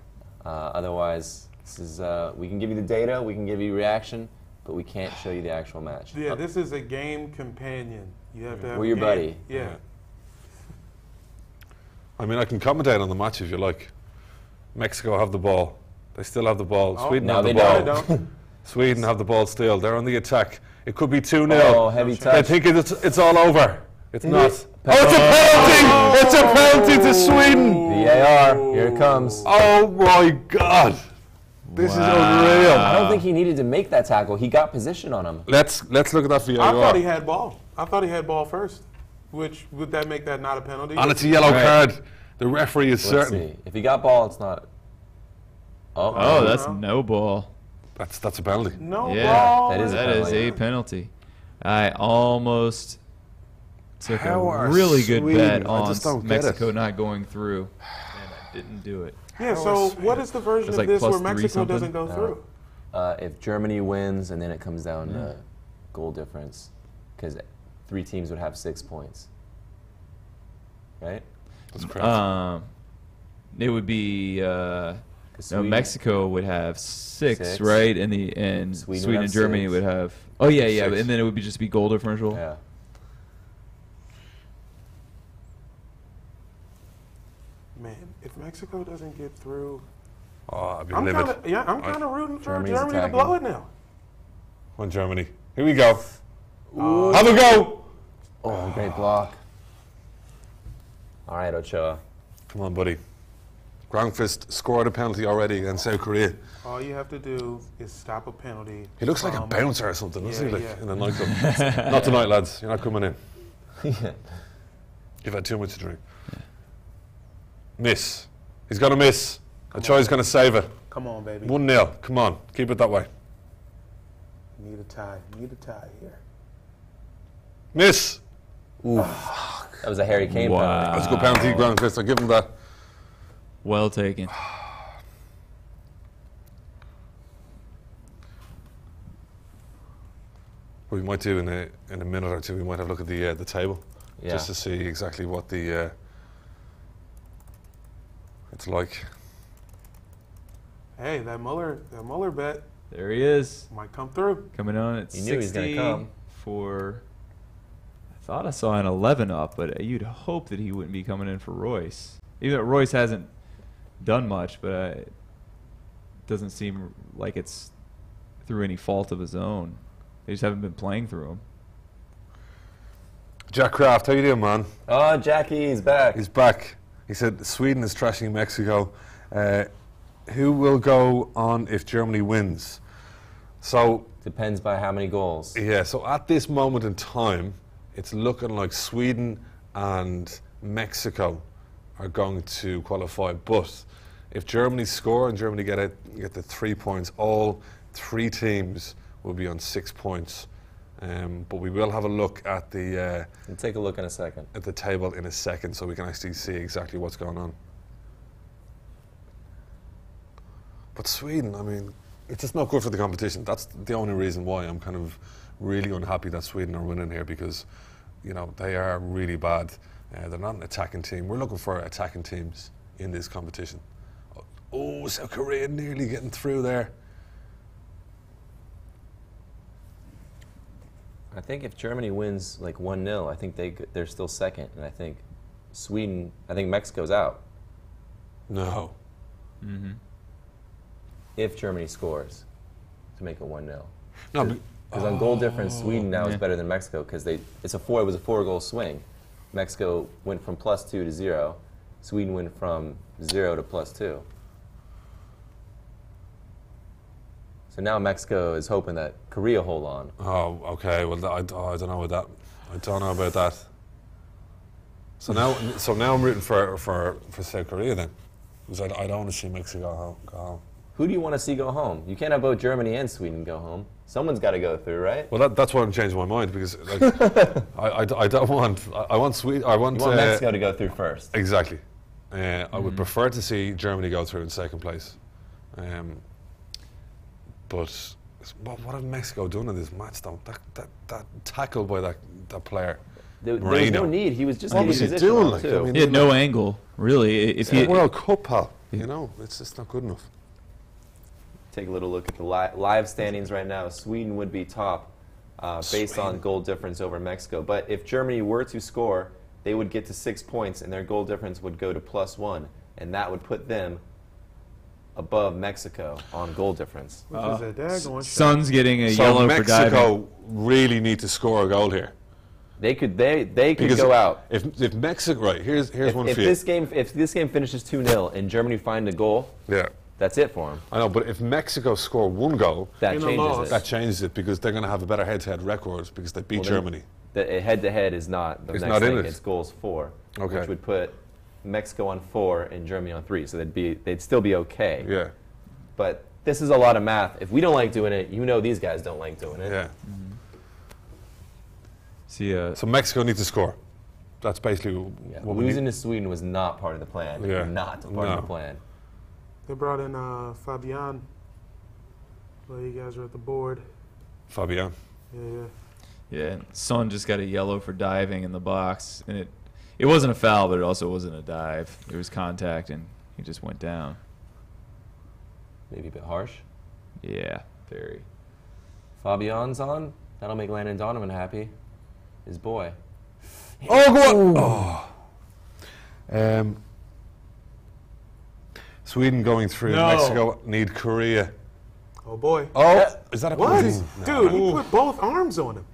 Otherwise, this is we can give you the data, we can give you reaction, but we can't show you the actual match. Yeah, this is a game companion. You have to have We're a your game. buddy. Yeah. I mean, I can commentate on the match if you like. Mexico have the ball. They still have the ball. Oh, Sweden no, have the they ball. don't. Sweden have the ball still. They're on the attack. It could be 2-0. Oh, heavy I touch. I think it's all over. It's Is not. it? Oh, it's a penalty! It's a penalty to Sweden! VAR, here it comes. Oh my God! This is unreal. I don't think he needed to make that tackle. He got position on him. Let's look at that VAR. I thought he had ball. I thought he had ball first. Which would that make that not a penalty? And it's a yellow Right. card. The referee is Let's certain. see. If he got ball, it's not. Oh, that's no ball. That's a penalty. No Yeah, ball. that is a That is penalty. a penalty. I almost took How a are really good Sweden? bet I on just don't get Mexico it. not going through, and I didn't do it. Yeah, How so is- what is the version It's of like this plus where 3 Mexico something? doesn't go through? If Germany wins, and then it comes down to goal difference, because 3 teams would have 6 points, right? That's crazy. It would be No, Mexico would have six, right? And Sweden Sweden would and have Germany 6. would have. Oh yeah, yeah, 6. and then it would be just be goal differential. Yeah. Man, if Mexico doesn't get through, Oh, I'd be I'm livid. kind of rooting for Germany's Germany to attacking. blow it now. On Germany. Here we go. Ooh. Have a go. Oh, great block. All right, Ochoa. Come on, buddy. Groundfist scored a penalty already against South Korea. All you have to do is stop a penalty. He looks like a bouncer or something, doesn't he? Like yeah. in a nightclub. Not tonight, lads. You're not coming in. Yeah. You've had too much to drink. Miss. He's going to miss. Ochoa's going to save it. Come on, baby. 1-0. Come on. Keep it that way. Need a tie. Need a tie here. Miss. That was a Harry Kane Wow. penalty. That's a good penalty, Groundfist. I'll give him that. Well taken. What we might do in a minute or two, we might have a look at the table, Yeah. just to see exactly what the it's like. Hey, that Muller bet There he is, might come through. coming on at You knew he was 60 gonna come. for. I thought I saw an 11 up, but you'd hope that he wouldn't be coming in for Royce. Even though Royce hasn't done much, but it doesn't seem like it's through any fault of his own. They just haven't been playing through him. Jack Kraft, how you doing, man? Oh, Jackie's back. He's back. He said Sweden is trashing Mexico. Who will go on if Germany wins? So Depends by how many goals. yeah, so at this moment in time, it's looking like Sweden and Mexico are going to qualify. But if Germany score and Germany get the 3 points, all 3 teams will be on 6 points. But we will have a look at We'll take a look in a second. the table in a second, so we can actually see exactly what's going on. But Sweden, I mean, it's just not good for the competition. That's the only reason why I'm kind of really unhappy that Sweden are winning here, because, you know, they are really bad. They're not an attacking team. We're looking for attacking teams in this competition. Oh, South Korea nearly getting through there. I think if Germany wins like 1-0, I think they're still second, and I think Mexico's out No. Mm-hmm. if Germany scores to make it 1-0. No, Because on goal difference, Sweden now is Yeah. better than Mexico because it was a 4-goal swing. Mexico went from +2 to 0. Sweden went from 0 to +2. So now Mexico is hoping that Korea hold on. oh, okay. Well, I don't know about that. I don't know about that. So now I'm rooting for South Korea then, because I don't want to see Mexico go home. Who do you want to see go home? You can't have both Germany and Sweden go home. Someone's got to go through, right? Well, that's why I'm changing my mind, because like, I don't want. I want Sweden. I want, You want Mexico to go through first. Exactly. I would prefer to see Germany go through in second place. But what have Mexico done in this match, though? That tackle by that player. There was Moreno. no need. He was just What getting was he position doing, on, like, too. I mean, He had no angle, really. If It's a he, World Cup, pal. You know, it's just not good enough. Take a little look at the live standings right now. Sweden would be top based on Sweden. goal difference over Mexico. But if Germany were to score, they would get to 6 points, and their goal difference would go to +1, and that would put them above Mexico on goal difference. Which is a daggone shot. Son's getting a So yellow for diving. Mexico really need to score a goal here. They could Because go out. If Mexico, right, here's one If for you. this game finishes 2-0 and Germany find a goal, Yeah, that's it for them. I know, but if Mexico score 1 goal, That In a changes loss. it. that changes it, because they're going to have a better head-to-head record because they beat Well, then- Germany. The head-to-head is not the It's next not in thing. it. It's goals 4, Okay. which would put Mexico on 4 and Germany on 3. So they'd still be okay. Yeah, But this is a lot of math. If we don't like doing it, you know these guys don't like doing it. yeah. See, So Mexico need to score. That's basically Yeah, what we losing need. to Sweden was not part of the plan. Yeah. Not part of No. the plan. They brought in Fabian. Well, you guys are at the board. Fabian. Yeah. yeah, Son just got a yellow for diving in the box, and it wasn't a foul, but it also wasn't a dive. There was contact, and he just went down. Maybe a bit harsh. Yeah, very. Fabian's on. That'll make Landon Donovan happy. His boy. Oh, go on! Sweden going through. No. Mexico need Korea. Oh boy. Oh, is that a What? penalty? Dude, he put both arms on him.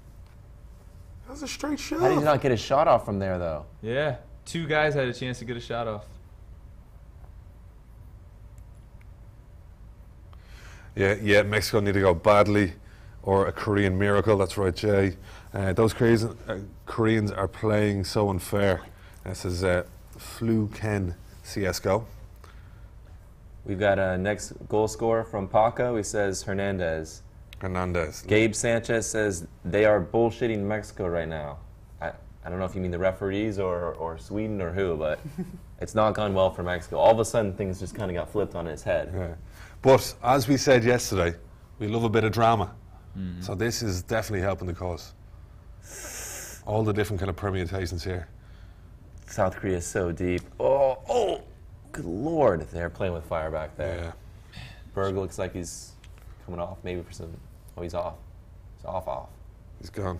That was a straight shot. How did he not get his shot off from there, though? Yeah, 2 guys had a chance to get a shot off. Yeah, Mexico need to go badly, or a Korean miracle. That's right, Jay. Those Koreans are playing so unfair. This is Flu Ken CSGO. We've got a next goal scorer from Paco. He says Hernandez. Gabe Sanchez says they are bullshitting Mexico right now. I don't know if you mean the referees or Sweden or who, but it's not gone well for Mexico. All of a sudden, things just kind of got flipped on its head. Yeah. But as we said yesterday, we love a bit of drama. So this is definitely helping the cause. All the different kind of permutations here. South Korea is so deep. Oh, good Lord. They're playing with fire back there. Yeah. Berg looks like he's coming off maybe for some... Oh, he's off. He's off. He's gone.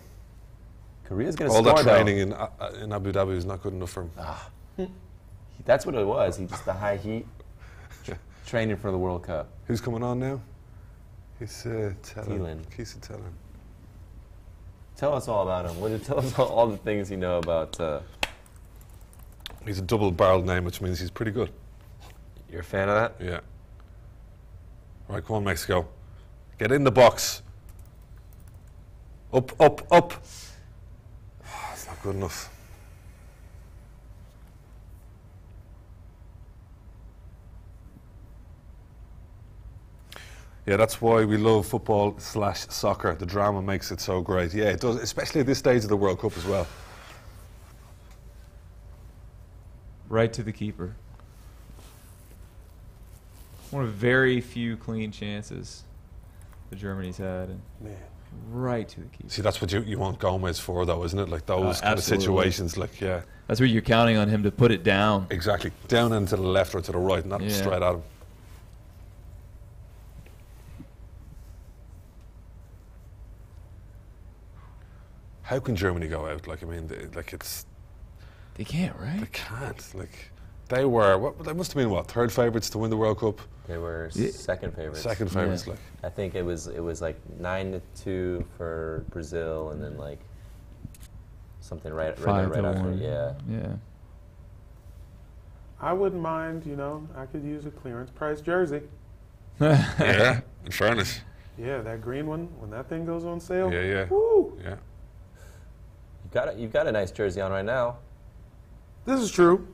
Korea's going to All score, that training though. in Abu Dhabi is not good enough for him. That's what it was. He just the high heat training for the World Cup. Who's coming on now? He's Thielen. Keith Thielen. Tell us all about him. Tell us all the things you know about... He's a double-barreled name, which means he's pretty good. You're a fan of that? Yeah. Right, come on, Mexico. Get in the box. Up. It's not good enough. Yeah, that's why we love football/soccer. The drama makes it so great. Yeah, it does, especially at this stage of the World Cup as well. Right to the keeper. One of very few clean chances that Germany's had. And Man. right to the keeper. See, that's what you want Gomez for, though, isn't it? Like those kind of absolutely. situations. Like, yeah, That's where you're counting on him to put it down. exactly. Down and to the left or to the right, not Yeah. straight at him. How can Germany go out? Like, I mean, They can't, they right? can't. Like, they were, they must have been, what, third favourites to win the World Cup? They were Yeah. second favorites. Second favourites, Yeah. like. I think it was like 9-2 for Brazil, and then like something right after. 5-1. Yeah. Yeah. I wouldn't mind, I could use a clearance price jersey. Yeah, in fairness. Yeah, that green one, when that thing goes on sale. Yeah. Woo! Yeah. You've got a nice jersey on right now. This is true.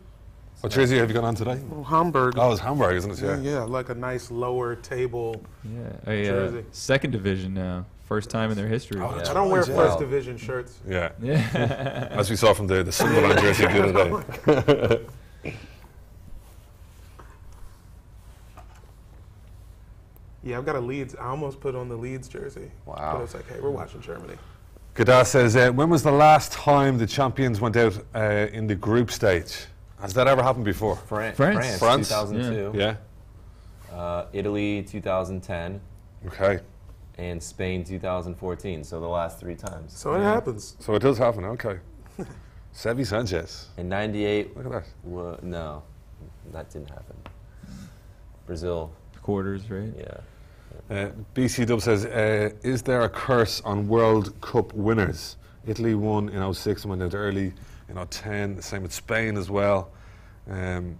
What jersey have you got on today? Well, Hamburg. Oh, it's Hamburg, isn't it? Yeah, like a nice lower table. Yeah. A Jersey. second division now. First time in their history. Oh, that's I don't wear right, yeah. first division shirts. Yeah. Yeah. As we saw from the Sunderland jersey the other day. Yeah, I've got a Leeds. I almost put on the Leeds jersey. Wow. But I was like, hey, we're watching Germany. Gadar says, when was the last time the champions went out in the group stage? Has that ever happened before? France. France. 2002. Yeah. Italy 2010, Okay. and Spain 2014. So the last 3 times. So it happens. So it does happen. Okay. Sevi Sanchez. In '98, Look at that. no, that didn't happen. Brazil, Quarters, right? yeah. BC Dub says, is there a curse on World Cup winners? Italy won in 06 and went out early in 10. The same with Spain as well. And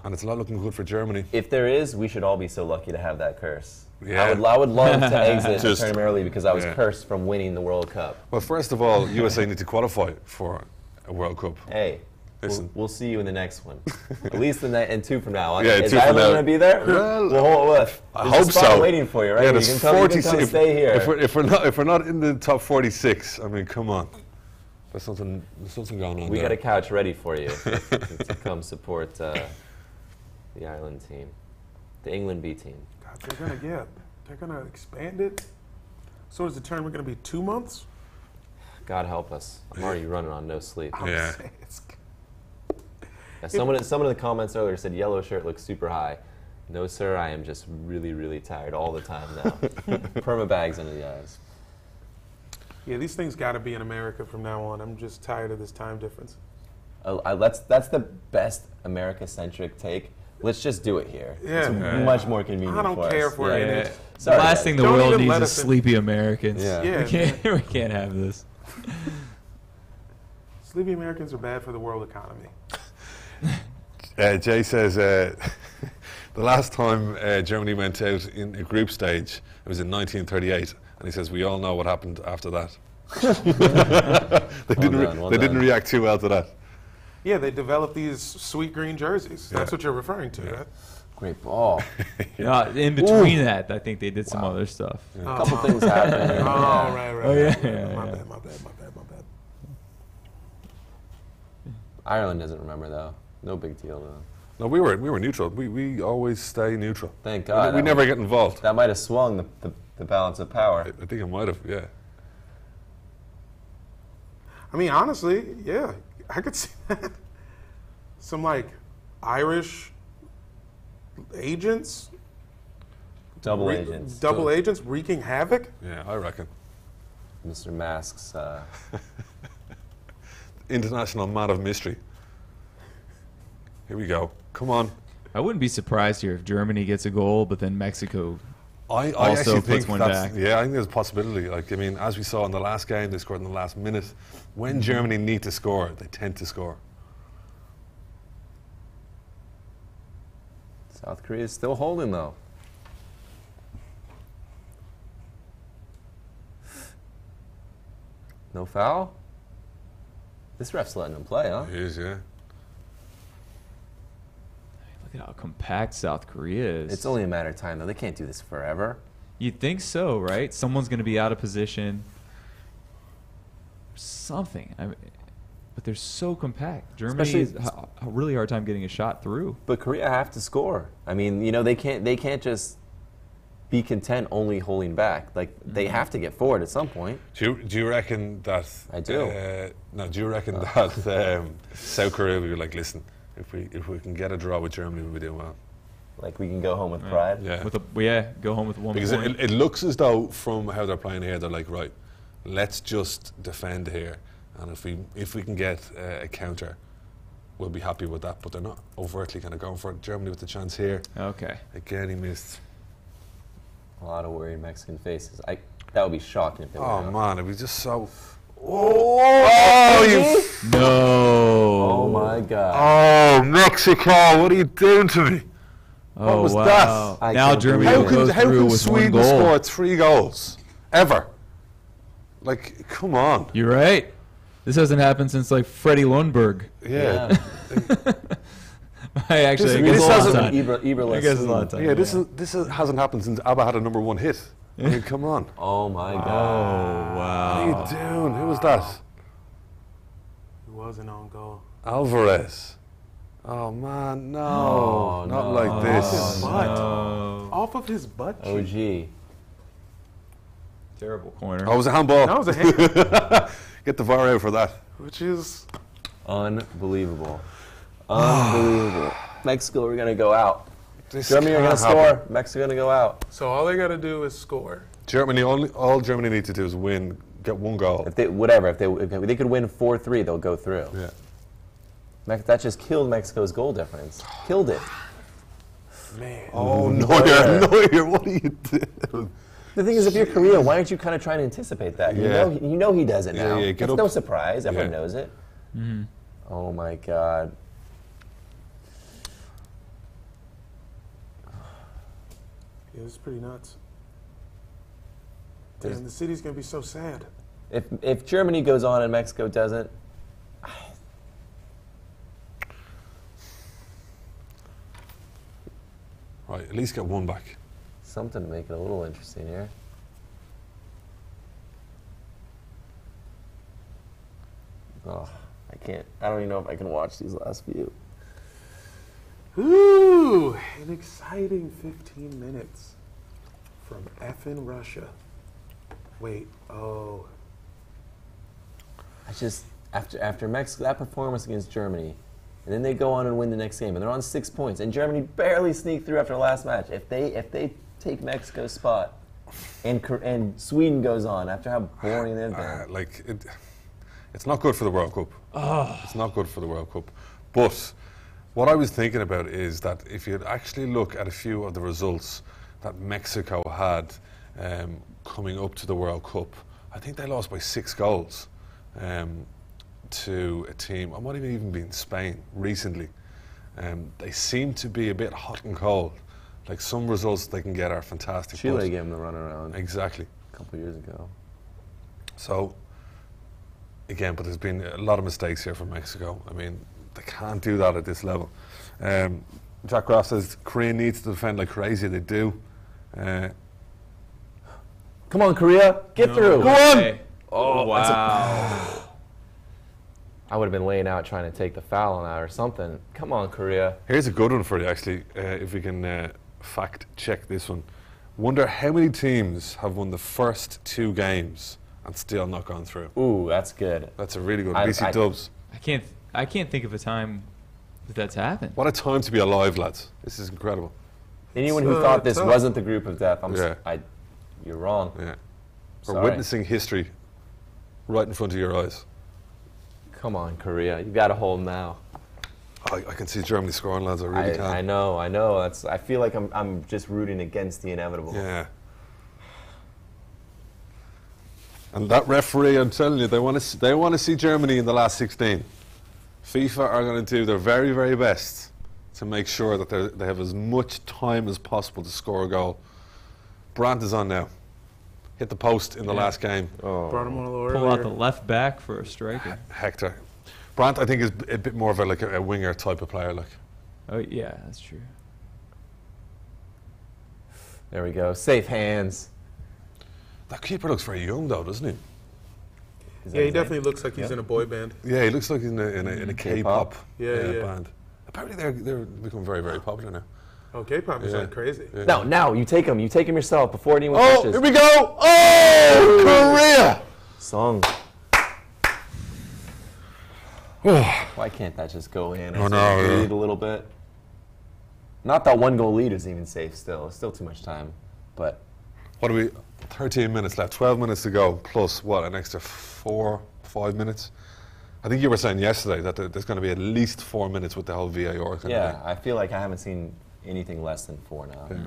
it's not looking good for Germany. If there is, we should all be so lucky to have that curse. Yeah. I would love to exit the Just- tournament early because I was yeah. cursed from winning the World Cup. Well, first of all, USA need to qualify for a World Cup. Hey, Listen. we'll see you in the next one. At least in 2 from now. Yeah, is 2 from Ireland now. going to be there? Well, There's I a hope spot so. waiting for you, right? Yeah, you there's can come, you can 46. stay here. If we're not in the top 46, I mean, come on. There's something going on We there. got a couch ready for you to come support the Ireland team, the England B team. God, they're gonna expand it. So is the tournament gonna be 2 months? God help us. I'm already running on no sleep. I'm Yeah. saying it's- Yeah, someone in the comments earlier said yellow shirt looks super high. No, sir, I am just really, really tired all the time now. Perma bags under the eyes. Yeah, these things got to be in America from now on. I'm just tired of this time difference. That's the best America-centric take. Let's just do it here. Yeah. It's much more convenient I don't for care us. for Yeah. it. Yeah. Sorry, the last guys. thing the Don't world even let needs is us in. sleepy Americans. Yeah. Yeah. We can't have this. Sleepy Americans are bad for the world economy. Jay says the last time Germany went out in a group stage, it was in 1938, and he says we all know what happened after that. They didn't react too well to that. Yeah, they developed these sweet green jerseys. That's what you're referring to, right? Great ball. In between that, I think they did some other stuff. A couple things happened. Oh, right. Oh, yeah. My bad. Ireland doesn't remember though. No big deal though. No, we were neutral. We always stay neutral. Thank God. We never get involved. That might have swung the balance of power. I think it might have. Yeah. I mean, honestly, yeah, I could see that. Some like Irish agents, Double agents. double agents wreaking havoc. Yeah, I reckon. Mr. Mask's. International man of mystery. Here we go. Come on. I wouldn't be surprised here if Germany gets a goal, but then Mexico I also actually puts think one that's, back. yeah, I think there's a possibility. Like, I mean, as we saw in the last game, they scored in the last minute. When Germany need to score, they tend to score. South Korea is still holding though. No foul? This ref's letting him play, huh? It is, yeah. Look at how compact South Korea is. It's only a matter of time though. They can't do this forever. You'd think so, right? Someone's going to be out of position. Something. I mean, but they're so compact. Germany has a really hard time getting a shot through. But Korea have to score. I mean, you know, they can't just be content only holding back. Like they have to get forward at some point. Do you reckon that? I do. No, do you reckon that South Korea will be like, listen, if we can get a draw with Germany, we'll be doing well. Like we can go home with pride. Yeah. Go home with 1 Because point. it looks as though from how they're playing here, they're like, right, let's just defend here, and if we can get a counter, we'll be happy with that. But they're not overtly kind of going for it. Germany with the chance here. Okay. Again, he missed. A lot of worried Mexican faces. That would be shocking if they went Oh out. man, it was just so. Oh, you! No. Oh my God. Oh, Mexico! What are you doing to me? Oh, was wow. that? I Now can't Germany believe will it. go How through can with Sweden 1 goal. score 3 goals ever? Like, come on. You're right. This hasn't happened since like Freddie Lundberg. Yeah. I actually, I This guess a lot of hasn't- time. I guess a lot of time. Yeah, this hasn't happened since ABBA had a #1 hit. I mean, come on. Oh my Oh, God. wow. What are you doing? Who was that? It wasn't on goal. Alvarez. Oh man, no, Oh, not no. like this. His butt. No. Off of his butt cheek. OG. Terrible corner. Oh, it was a handball. That was a hand, Get the VAR out for that. which is Unbelievable. Unbelievable. Mexico are going to go out. This Germany are going to can't happen. score. Mexico going to go out. so. All they got to do is score. Germany, all Germany needs to do is win, get 1 goal. If they could win 4-3, they'll go through. Yeah. That just killed Mexico's goal difference. Killed it. Man. Oh, Neuer, what are you doing? The thing is, if you're Korea, why aren't you kind of trying to anticipate that? Yeah. You know he does it Yeah, now. yeah, get It's up. no surprise. Everyone Yeah. knows it. Mm-hmm. Oh my God. Yeah, it's pretty nuts. There's- And the city's going to be so sad. If Germany goes on and Mexico doesn't, Right, at least get 1 back. something to make it a little interesting here. Oh, I can't. I don't even know if I can watch these last few. Ooh, an exciting 15 minutes from effing Russia. Wait, oh. I just after Mexico, that performance against Germany, and then they go on and win the next game, and they're on 6 points, and Germany barely sneaked through after the last match. If they take Mexico's spot, and Sweden goes on after how boring they've been. It's not good for the World Cup. It's not good for the World Cup. But what I was thinking about is that if you actually look at a few of the results that Mexico had coming up to the World Cup, I think they lost by 6 goals to a team. I might have even been Spain recently. They seem to be a bit hot and cold. Like, some results they can get are fantastic. Chile gave them the runaround. Exactly. A couple years ago. So, again, but there's been a lot of mistakes here from Mexico. I mean, they can't do that at this level. Jack Ross says Korea needs to defend like crazy. They do. Come on, Korea, get through. Go on. Oh, wow. I would have been laying out trying to take the foul on that or something. Come on, Korea. Here's a good one for you, actually, if we can fact check this one. Wonder how many teams have won the first 2 games and still not gone through. Ooh, that's good. That's a really good one. BC Dubs. I can't think of a time that's happened. What a time to be alive, lads. This is incredible. Anyone who thought this tough. wasn't the group of death, you're wrong. Yeah. Sorry. We're witnessing history right in front of your eyes. Come on, Korea. You got to hold them now. I can see Germany scoring, lads. I really can. I know. I feel like I'm just rooting against the inevitable. Yeah. And that referee, I'm telling you, they want to see Germany in the last 16. FIFA are going to do their very, very best to make sure that they have as much time as possible to score a goal. Brandt is on now. Hit the post in the last game. Brought him on a little Pull out the earlier. left back for a striker. Hector. Brandt, I think, is a bit more of a winger type of player. Like. Oh yeah, that's true. There we go. Safe hands. That keeper looks very young, though, doesn't he? Is that Yeah, he his definitely name? looks like he's in a boy band. Yeah, he looks like he's in a K-pop Yeah. band. Apparently, they're becoming very, very popular now. Oh, K-pop is like crazy. Yeah. No, now you take him. You take him yourself before anyone Oh, touches. here we go! Oh, Korea! Song. Why can't that just go in and Oh, no, yeah. lead a little bit? Not that 1-goal lead is even safe still. It's still too much time. But What are we? 13 minutes left. 12 minutes to go. Plus what? An extra 4-5 minutes. I think you were saying yesterday that there's going to be at least 4 minutes with the whole VAR. Kind yeah, of thing. I feel like I haven't seen anything less than 4 now. Yeah.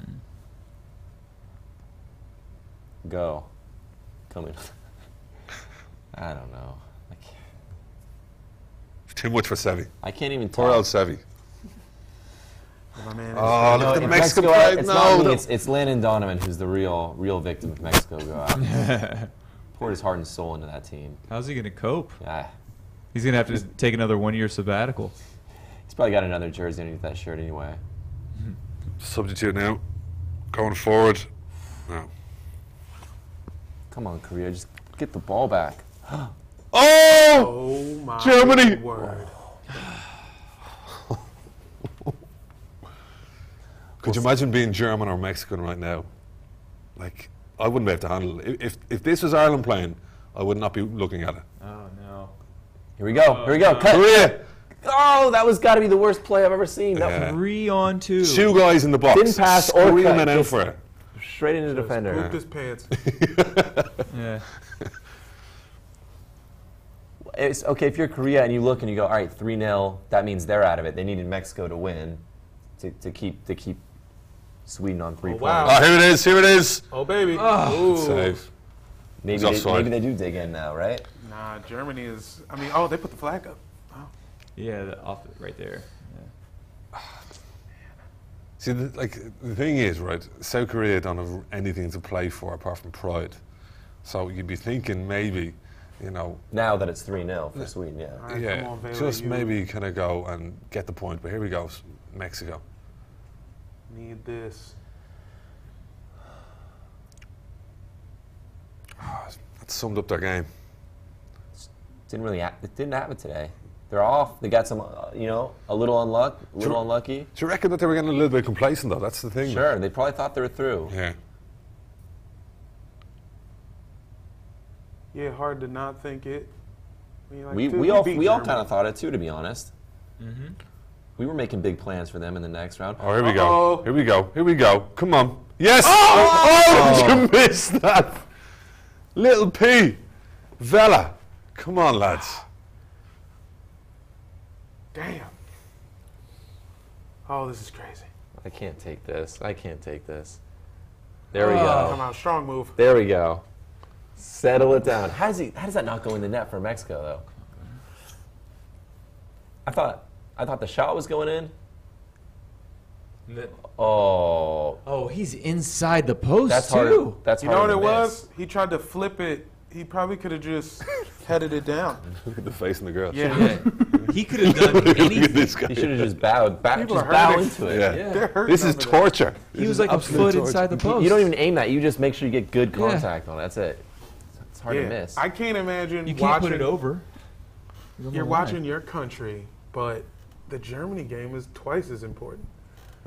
Go. Coming. I don't know. Too much for Sevi. I can't even Poor tell. old Sevi. My man is Oh, look at the if Mexican Mexico, pride. it's No, not me, no. it's Landon Donovan who's the real victim if Mexico go out. Poured his heart and soul into that team. How's he gonna cope? Ah, He's gonna have to take another 1-year sabbatical. he's probably got another jersey underneath that shirt anyway. Substitute now. Going forward. No. Come on, Korea, just get the ball back. Oh! Oh my Germany! word. Could you imagine being German or Mexican right now? Like, I wouldn't be able to handle it. If this was Ireland playing, I would not be looking at it. Oh no. Here we go. Here we go. Cut. Korea! Oh, that was got to be the worst play I've ever seen. That Yeah. 3-on-2. 2 guys in the box. Didn't pass or screaming cut, out just- for it. was straight into the defender. Pooped his pants. Yeah. It's okay if you're Korea and you look and you go, all right, 3-0. That means they're out of it. They needed Mexico to win to keep Sweden on 3 Oh, points. wow. Oh, here it is. Here it is. Oh, baby. Ooh. Save. Maybe He's they, offside. maybe they do dig in now, right? Nah, Germany is. I mean, oh, they put the flag up. Oh. Yeah, right there. Yeah. See, the thing is, right, South Korea don't have anything to play for apart from pride. So you'd be thinking maybe, you know, Now that it's 3-0 for Sweden, yeah. All right, yeah, come on, Vela, just you maybe kind of go and get the point. But here we go, Mexico. Need this. That summed up their game. It didn't happen today. They're off. They got some, a little unlucky. Do you reckon that they were getting a little bit complacent, though? That's the thing. Sure, they probably thought they were through. Yeah. Yeah, hard to not think it. I mean, like, We dude, we all beat we all Germany. kind of thought it too, to be honest. Mm-hmm. We were making big plans for them in the next round. Oh, here we Uh-oh. go. Here we go. Here we go. Come on. Yes! Oh, you missed that. Little P. Vela. Come on, lads. Damn. Oh, this is crazy. I can't take this. I can't take this. There we Come go. on, strong move. There we go. Settle it down. How does that not go in the net for Mexico though? I thought the shot was going in. Oh, Oh, he's inside the post that's too. hard. That's You know hard what to it miss. was? He tried to flip it. He probably could have just headed it down. Look at the face in the girl. Yeah. Yeah. He could have done Look at anything. this guy. He should have just bowed. People Just are bow hurting. into it. Yeah. Yeah. They're hurting This is over there. torture. He was like a Absolute foot torture. inside the post. You don't even aim that. You just make sure you get good Yeah. contact on it. That's it. It's hard to Yeah. miss. I can't imagine You can't watching put it over. You're watching your country, but the Germany game is twice as important.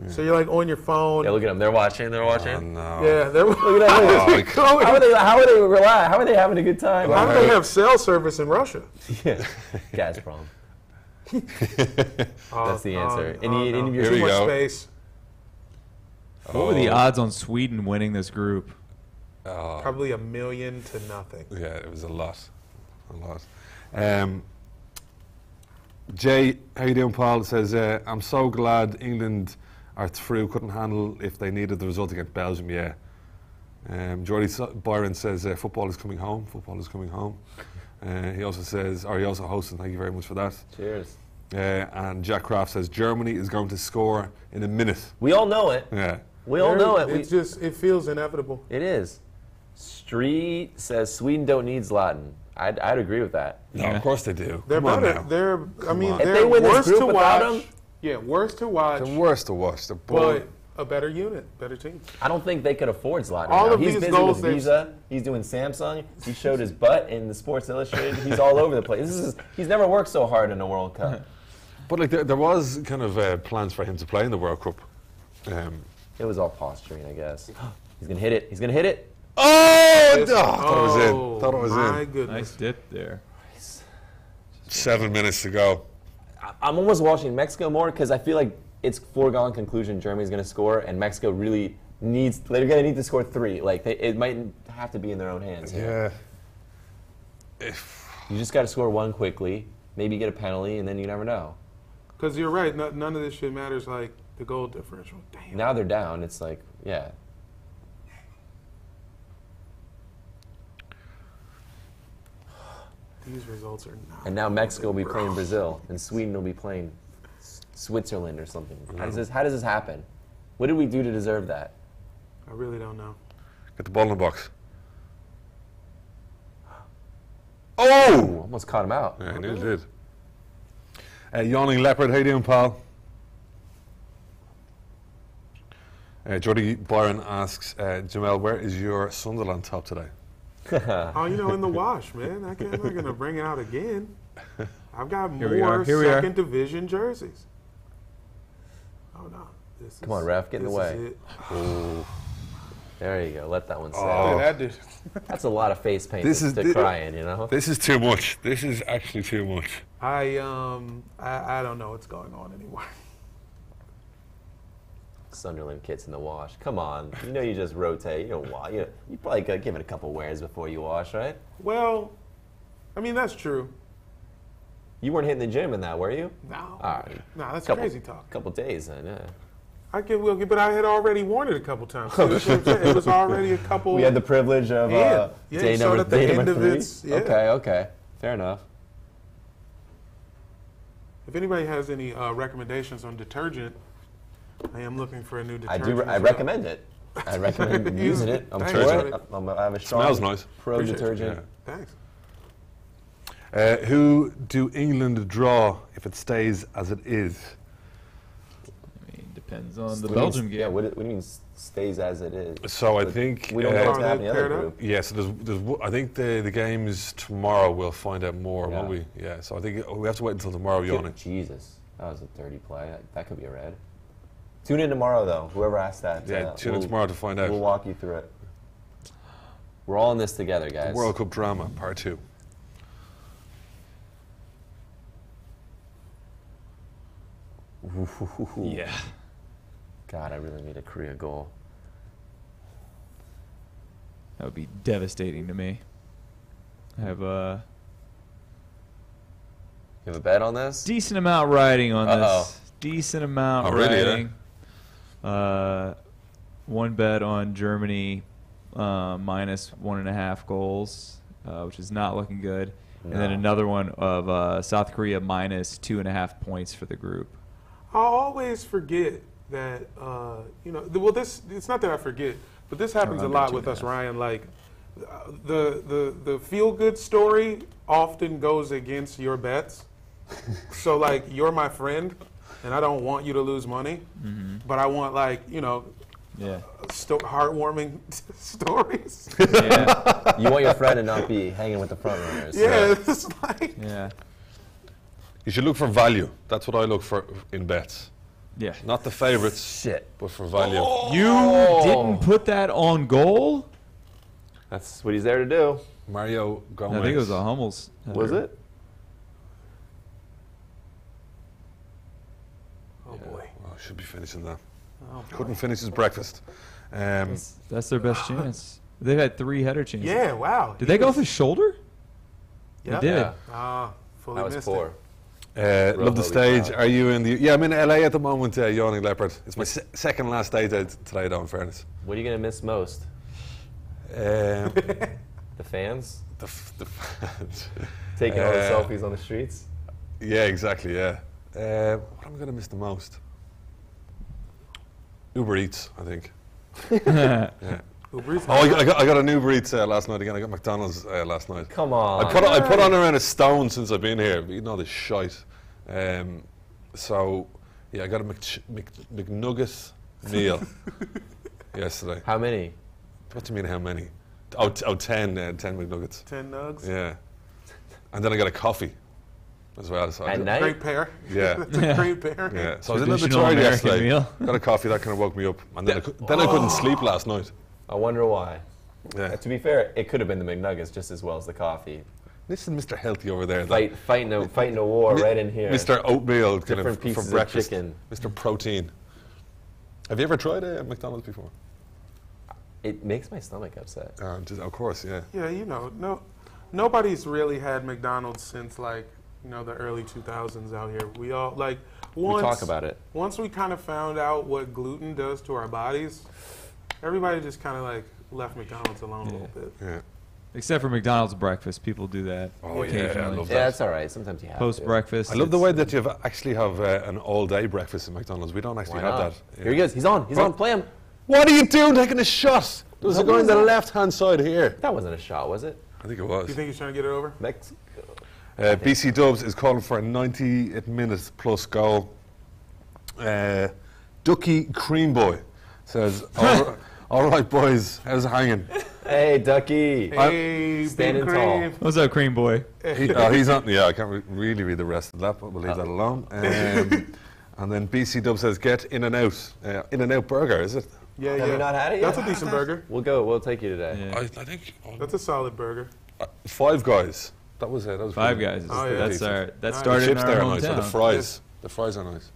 So you're like on your phone. Yeah, look at them. They're watching. They're Oh, watching. no. Yeah, they're Look at that. Look Oh, at that. How are they rely? How are they having a good time? How do they have cell service in Russia? Yeah. Gazprom. That's the answer. Oh, Any of your Here Too we much go. space. What were the odds on Sweden winning this group? Oh, Probably 1,000,000 to nothing. yeah, it was a lot. A lot. Jay, how you doing, Paul? Says, I'm so glad England are through. Couldn't handle if they needed the result against Belgium, yeah. Jordy Byron says, football is coming home. Football is coming home. He also says, he also hosted, thank you very much for that. Cheers. And Jack Kraft says, Germany is going to score in a minute. We all know it. Yeah. We all know it. It's just, it feels inevitable. It is. Street says Sweden don't need Zlatan. I'd agree with that. No, Yeah. of course they do. They're Come on better. now. They're, I mean, on. If they're they win this worse group to without watch. him- Yeah, worse to watch, The worst to watch. They're but both. a better unit, better team. I don't think they could afford Zlatan. All now. of He's these busy goals with they've- Visa. He's doing Samsung. He showed his butt in the Sports Illustrated. He's all over the place. He's never worked so hard in a World Cup. But like there was kind of plans for him to play in the World Cup. It was all posturing, I guess. He's gonna hit it. He's gonna hit it. Oh, thought it was in. Thought it was my in. goodness. Nice dip there. 7 minutes to go. I'm almost watching Mexico more because I feel like it's foregone conclusion Germany's going to score, and Mexico really needs. They're going to need to score 3. Like it might have to be in their own hands. here. Yeah. You just got to score 1 quickly, maybe get a penalty, and then you never know. Because you're right, none of this shit matters like the goal differential. Damn. Now they're down. It's like, yeah. These results are not. And now Mexico will be playing Brazil, and Sweden will be playing Switzerland or something. How does this happen? What did we do to deserve that? I really don't know. Get the ball in the box. Ooh, Oh! almost caught him out. Yeah, I nearly did. Yawning Leopard, how you doing, pal? Jordy Byron asks, Jamel, where is your Sunderland top today? Oh, in the wash, man. I'm not going to bring it out again. I've got Here we are. more Here we are. second division jerseys. Oh, no. Come on, ref, get in the this way. is it. Ooh. There you go. Let that one sit. Oh. That did. That's a lot of face paint This to is- cry in, you know? This is too much. This is actually too much. I don't know what's going on anymore. Sunderland kits in the wash. Come on. You know you just rotate. You don't wash. You probably gotta give it a couple wears before you wash, right? Well, I mean, that's true. You weren't hitting the gym in that, were you? No. All right. No, that's Couple- crazy talk. Couple days then, yeah. But I had already worn it a couple times. So it was already a couple. We had the privilege of Yeah, day you saw it number, at the day end number of 3. its- yeah. Okay. Fair enough. If anybody has any recommendations on detergent, I am looking for a new detergent. I recommend it. I recommend using it. I'm Thanks, for Jordy. it. I have a strong Smells nice. pro Appreciate it. detergent. Thanks. Who do England draw if it stays as it is? I mean, depends on the What do you Belgium mean- game. Yeah, what do you mean stays as it is? So I think We don't know what's Are going to they happen in the other paired up? group. yeah. So I think the games tomorrow. We'll find out more, Yeah. won't we? Yeah. So I think we have to wait until tomorrow, Yawning. Jesus, that was a dirty play. That could be a red. Tune in tomorrow, though. Whoever asked that. Yeah. Tune in tomorrow to find We'll out. walk you through it. We're all in this together, guys. World Cup drama, part 2. Yeah. God, I really need a Korea goal. That would be devastating to me. I have a You have a bet on this? decent amount riding on this. Decent amount Oh, really, riding. One bet on Germany minus 1.5 goals, which is not looking good. And then No. another one of South Korea minus 2.5 points for the group. I always forget that, well, it's not that I forget, but this happens a Around lot two with and a us, half. Ryan. Like, the feel-good story often goes against your bets. So, like, you're my friend, and I don't want you to lose money, but I want, like, Yeah. heartwarming stories. Yeah. You want your friend to not be hanging with the front runners. Yeah, it's like, Yeah. You should look for value. That's what I look for in bets. Yeah. Not the favourites, Shit. but for value. You didn't put that on goal? That's what he's there to do. Mario Gomez. I think it was a Hummels. Was it? oh boy. Oh, should be finishing that. Oh, boy. Couldn't finish his breakfast. That's their best chance. They've had 3 header chances. Yeah, wow. Did they go off his shoulder? Yeah. They did. Yeah. Fully That was missed poor. Love the Holy stage. crap. Are you in the? Yeah, I'm in LA at the moment. Yawning Leopard. It's my second last day today, though. In fairness, What are you going to miss most? um, The fans? the fans. Taking all the selfies on the streets? Yeah, exactly. Yeah. What am I going to miss the most? Uber Eats, I think. Yeah. Uber Eats. Oh, I got an Uber Eats last night again. I got McDonald's last night. Come on. I put on around a stone since I've been here, eating all this shite. So, yeah, I got a McNugget meal yesterday. How many? What do you mean, how many? Oh, 10 McNuggets. 10 nugs. Yeah. And then I got a coffee as well. So At night? Great pair. Yeah. That's a great pair. Yeah. So I was a little bit Traditional tired American yesterday. meal. Got a coffee, that kind of woke me up. And then, I couldn't sleep last night. I wonder why. Yeah. To be fair, it could have been the McNuggets just as well as the coffee. Listen, Mr. Healthy over there. Fighting a war right in here. Mr. Oatmeal kind Different of pieces for of breakfast. chicken. Mr. Protein. Have you ever tried a McDonald's before? It makes my stomach upset. Of course, yeah. Yeah, nobody's really had McDonald's since like, the early 2000s out here. We all like once We talk about it. Once we kind of found out what gluten does to our bodies, everybody just kind of like left McDonald's alone a little bit. Yeah. Except for McDonald's breakfast, people do that Oh, yeah, occasionally. I love Yeah, that. that's all right. Sometimes you have Post to. breakfast. I love the way that you actually have an all-day breakfast at McDonald's. We don't actually Why have not? that. Here he goes. He's on. He's on. Play him. What are you doing taking a shot? There was a guy on the left-hand side here. That wasn't a shot, was it? I think it was. Do you think he's trying to get it over? Mexico. BC Dubs is calling for a 90-minute plus goal. Ducky Cream Boy says, all right, boys, how's it hanging? Hey, Ducky. Hey, Standing Big tall. Cream. What's up, cream boy? He's on. Yeah, I can't really read the rest of that, but we'll leave that alone. And then BC Dub says, get In and Out. In and Out Burger, is it? Yeah, Have yeah. you not had it That's yet? a decent burger. We'll go. We'll take you today. Yeah. I think That's a solid burger. Five Guys. That was it. That was Five good. Guys. Oh, yeah. That's Decent. our. That Nice. The started in chips our there are nice. And the hometown. fries. The fries are nice.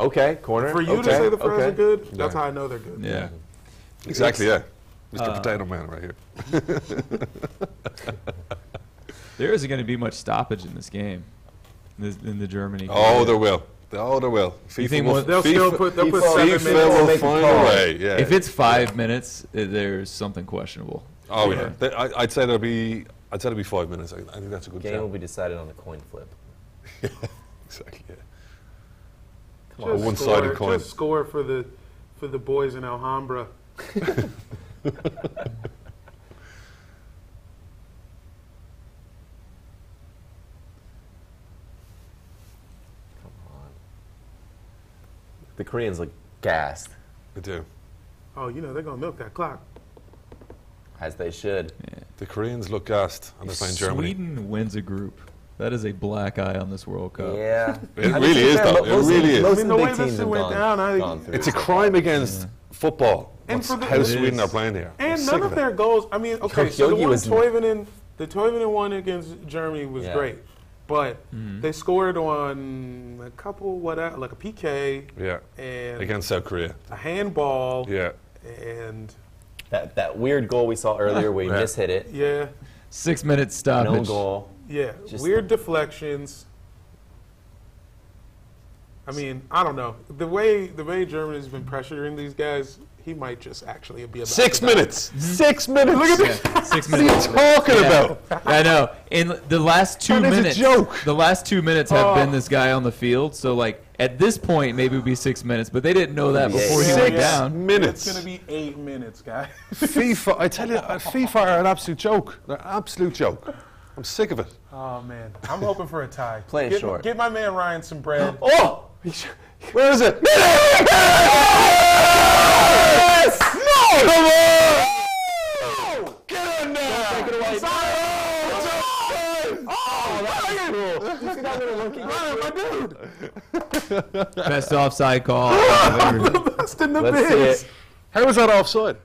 Okay, corner. For you okay, to say the fries okay. are good, that's Yeah. how I know they're good. Yeah. Exactly, yeah. Mr. Potato Man right here. There isn't going to be much stoppage in this game. In the Germany. Oh, there will. Oh, there will. You think will, They'll still put FIFA 7 FIFA minutes. will make a find a call. way. Yeah. If it's 5 minutes, there's something questionable. Oh yeah. I'd say there'll be 5 minutes. I think that's a good Game will count. be decided on the coin flip. Exactly. Yeah. Come A on. one-sided coin. Just score for the boys in Alhambra. The Koreans look gassed, I do. Oh, they're gonna milk that clock. as they should. The Koreans look gassed, and they're playing Germany. Sweden wins a group. That is a black eye on this World Cup. Yeah. It I mean, really to be is, fair, though. It most- really is. Most I of mean, the the way big this teams thing have went down, gone through. It's a crime against football. And What's- for the- how It Sweden is. are playing here. I'm And sick none of it. their goals. I mean, okay, so Yogi was- the Toivonen one against Germany was Yeah. great. But they scored on a couple, like a PK. Yeah. And against South Korea. a handball. Yeah. And That weird goal we saw earlier where he mishit it. yeah. 6 minutes stoppage. No goal. Yeah. Just Weird deflections. I mean, I don't know. The way Germany's been pressuring these guys, he might just actually be about 6 to die. minutes. 6 minutes. Look at this. Yeah, 6 What are minutes. you talking about? I know. In the last 2 That is a minutes, joke. the last 2 minutes have been this guy on the field. So like at this point, maybe it would be 6 minutes, but they didn't know that before he went 6 down. minutes. It's going to be 8 minutes, guys. FIFA, I tell you, FIFA are an absolute joke. They're an absolute joke. I'm sick of it. Oh, man. I'm hoping for a tie. Play it short. Get my man Ryan some bread. Oh! Where is it? Yes! No! Come on! Get in there! Take it away. Best offside call. Best in the Let's see biz. it. How is that offside?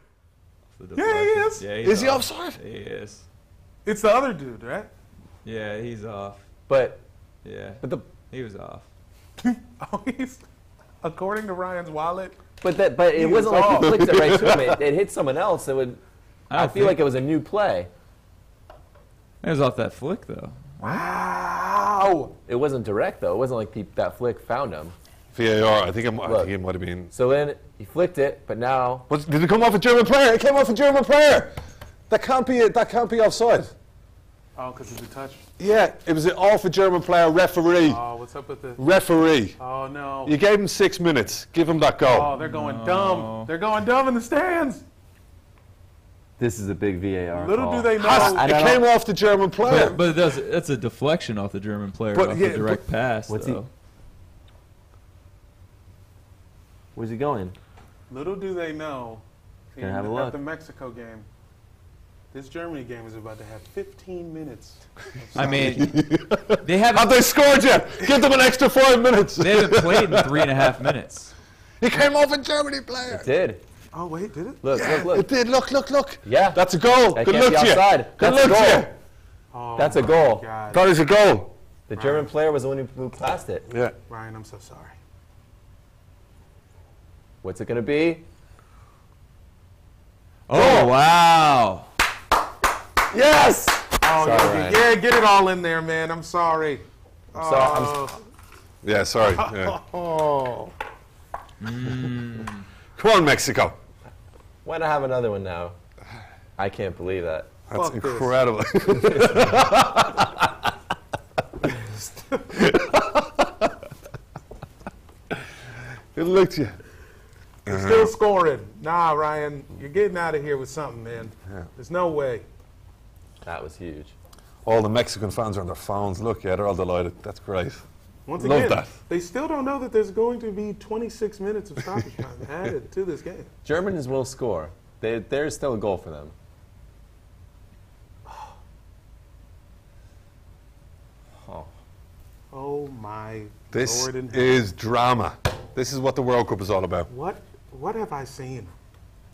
Yeah, he is. Yeah, Is he offside? He is. It's the other dude, right? Yeah, he's off. But Yeah, the he was off. Oh, he's according to Ryan's wallet. but it was wasn't like off. he flicked it right to him. It hit someone else. It would. I feel like it was a new play. It was off that flick though. Wow. It wasn't direct though. It wasn't like that flick found him. VAR, I think it Look. might have been. So then he flicked it, but now Did it come off a German player? It came off a German player. That can't be offside. Oh, because it's a touch. Yeah, it was off a German player. Referee. Oh, what's up with the? Referee. Oh no. You gave him 6 minutes. Give him that goal. Oh, they're going dumb. They're going dumb in the stands. this is a big VAR. Little call. do they know. I It don't came know. off the German player. But that's a deflection off the German player But off yeah, the direct pass. what's he- though. Where's he going? Little do they know. Gonna have a At look. the Mexico game, this Germany game is about to have 15 minutes. I mean, they Have haven't they scored yet? Give them an extra 5 minutes. they haven't played in 3.5 minutes. He came off a Germany player. It did. Oh wait, did it? Look, Yeah, look. it did. Look. Yeah. That's a goal. That Good can't luck be to you. offside. Good That's a luck to goal. you. Oh, That's a my goal. God. That is a goal. The German player was the one who moved past it. Yeah. Ryan, I'm so sorry. What's it going to be? Oh wow! Yes! Oh, Sorry, Ryan. yeah, get it all in there, man. I'm sorry. I'm Yeah, sorry. Yeah. Oh. Come on, Mexico. Why not have another one now? I can't believe that. That's Fuck this. incredible. Good luck to you. You're still scoring. Nah, Ryan, you're getting out of here with something, man. Yeah. There's no way. That was huge. All the Mexican fans are on their phones. Look, yeah, they're all delighted. That's great. Once Love again, that. they still don't know that there's going to be 26 minutes of stoppage time added to this game. Germans will score. There's still a goal for them. Oh. Oh my This Lord in heaven. is drama. This is what the World Cup is all about. What have I seen?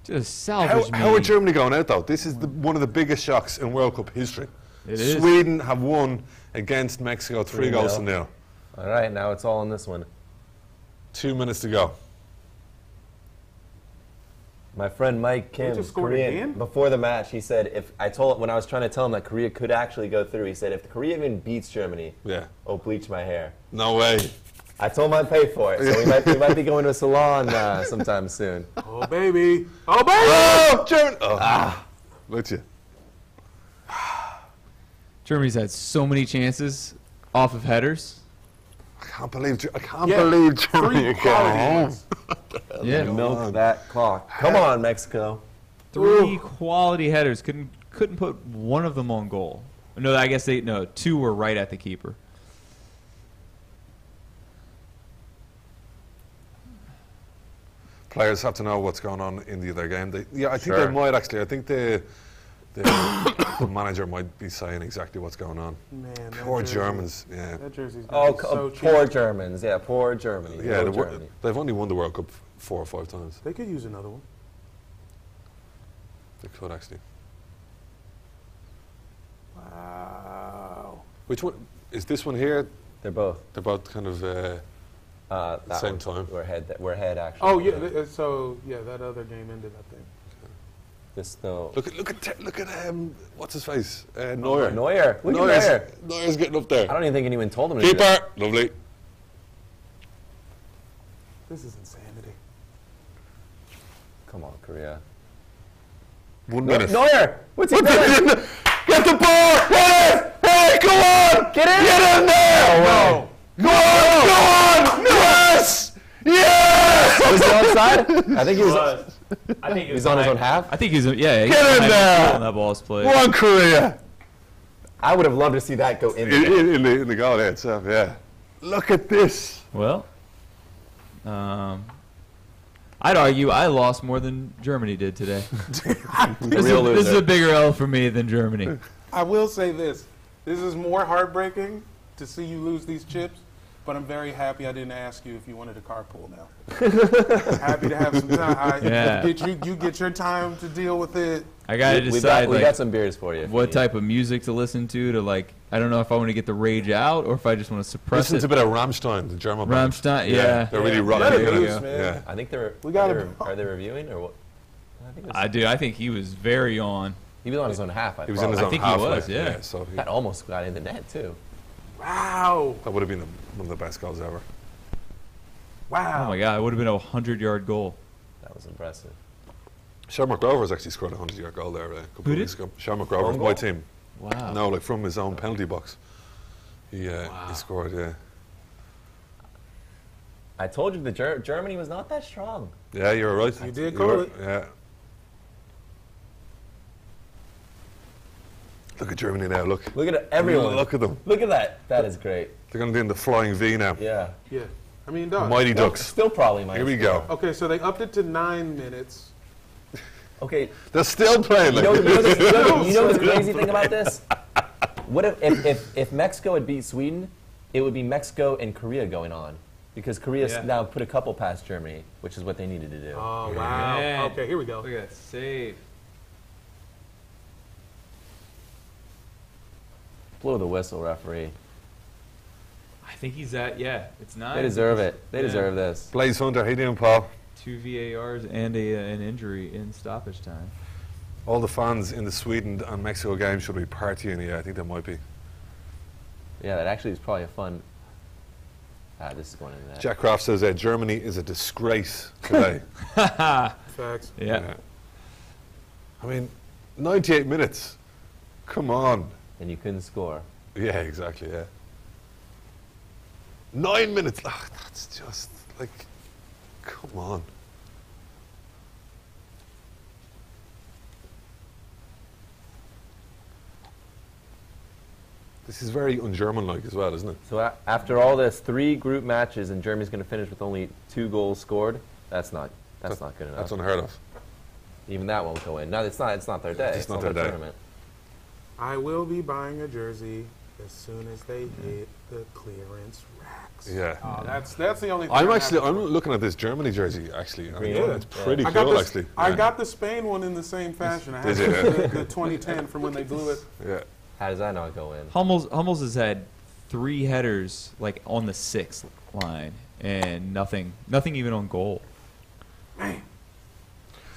Just salvage me. How are Germany going out, though? This is one of the biggest shocks in World Cup history. It is. Sweden have won against Mexico 3 goals to 0. All right, now it's all in this one. 2 minutes to go. My friend Mike Kim, just scored Korean, again? before the match, he said, when I was trying to tell him that Korea could actually go through, he said, if Korea even beats Germany, Yeah. oh, bleach my hair. No way. I told him I'd pay for it, so we might be going to a salon sometime soon. Oh baby! Oh baby! Oh, Germany! Oh. Look at you. Germany's had so many chances off of headers. I can't believe Yeah. Germany Three are quality going home. ones. Yeah, Milk that clock. Come on, Mexico. 3 quality headers. Couldn't put one of them on goal. No, I guess 2 were right at the keeper. Players have to know what's going on in the other game. I think Sure. they might actually. I think the manager might be saying exactly what's going on. Man, that Poor jersey- Germans. Yeah. That jersey's Oh, gonna be so cheap. poor Germans. Yeah, poor Germany. Yeah, Poor Germany. they've only won the World Cup 4 or 5 times. They could use another one. They could actually. Wow. Which one? is this one here? They're both. They're both kind of That same one. time. We're ahead actually. Oh yeah. So yeah, that other game ended, I think. This though. Look at what's his face? Neuer. Neuer. Look at Neuer. Neuer's getting up there. I don't even think anyone told him to do that. Keeper, lovely. This is insanity. Come on, Korea. 1 minute. Neuer! What's he doing? Get the ball! Hey, go on! Get in! Get in there! No. Go on! Yes! Yes! Was he onside? I think he was. I think He's on his own half. I think he's Get in there! On that ball's played. Go on, Korea! I would have loved to see that go in. In the goal itself, yeah. Look at this. Well, I'd argue I lost more than Germany did today. This is a bigger L for me than Germany. I will say this. This is more heartbreaking to see you lose these chips, but I'm very happy I didn't ask you if you wanted a carpool now. Happy to have some time. Yeah. You get your time to deal with it. I gotta decide We got some beers for you. what type of music to listen to like. I don't know if I want to get the rage out or if I just want to suppress Listen it. to a bit of Rammstein, the German band. Rammstein, yeah. They're really Yeah, rocking. let it They're loose, gonna- man. Yeah. I think they're. We gotta Are they reviewing or what? I think it was, I do. I think he was very on. he was on his own half. He was in his own think he half. was, like, yeah. So That almost got in the net too. Wow. that would have been one of the best goals ever. Wow. Oh my God! It would have been a 100-yard goal. That was impressive. Shamrock Rovers actually scored a 100-yard goal there a couple of weeks ago. Shamrock Rovers, Own my goal? team. Wow. No, like from his own penalty box. He scored, yeah. I told you the Germany was not that strong. Yeah, you're right. You did You call were- it. Yeah. Look at Germany now, look. Look at everyone. Look at them. Look at that. That is great. They're going to do the flying V now. Yeah. Yeah. I mean, dog. Mighty Ducks. Still probably my. Here we go. Okay, so they upped it to 9 minutes. Okay. They're still playing. You Like, know the crazy thing about this? What if Mexico had beat Sweden, it would be Mexico and Korea going on. Because Korea Yeah. now put a couple past Germany, which is what they needed to do. Oh, wow. Man. Okay, here we go. Look at that save. Blow the whistle, referee. I think he's at, it's 9. They deserve it. They Yeah. deserve this. Blaze Hunter, how you doing, Paul? 2 VARs and an injury in stoppage time. All the fans in the Sweden and Mexico game should be partying. Yeah, I think they might be. Yeah, that actually is probably a fun. This is going into that. Jack Croft says Germany is a disgrace today. Facts. Yeah. I mean, 98 minutes. Come on. And you couldn't score. Yeah, exactly, yeah. 9 minutes. Ugh, that's just like, come on. This is very un-German-like as well, isn't it? So after all this, 3 group matches, and Germany's going to finish with only 2 goals scored. That's not good enough. That's unheard of. Even that won't go in. No, it's not their day. It's not their day. tournament. I will be buying a jersey as soon as they hit the clearance racks. Yeah. Oh, that's the only thing. I'm looking at this Germany jersey, actually. I mean, Yeah. it's pretty I got cool, the, actually. I Yeah. got the Spain one in the same fashion. I had Did you? the 2010 from when they blew it. Yeah. How does that not go in? Hummels has had 3 headers like on the 6th line and nothing even on goal. Man,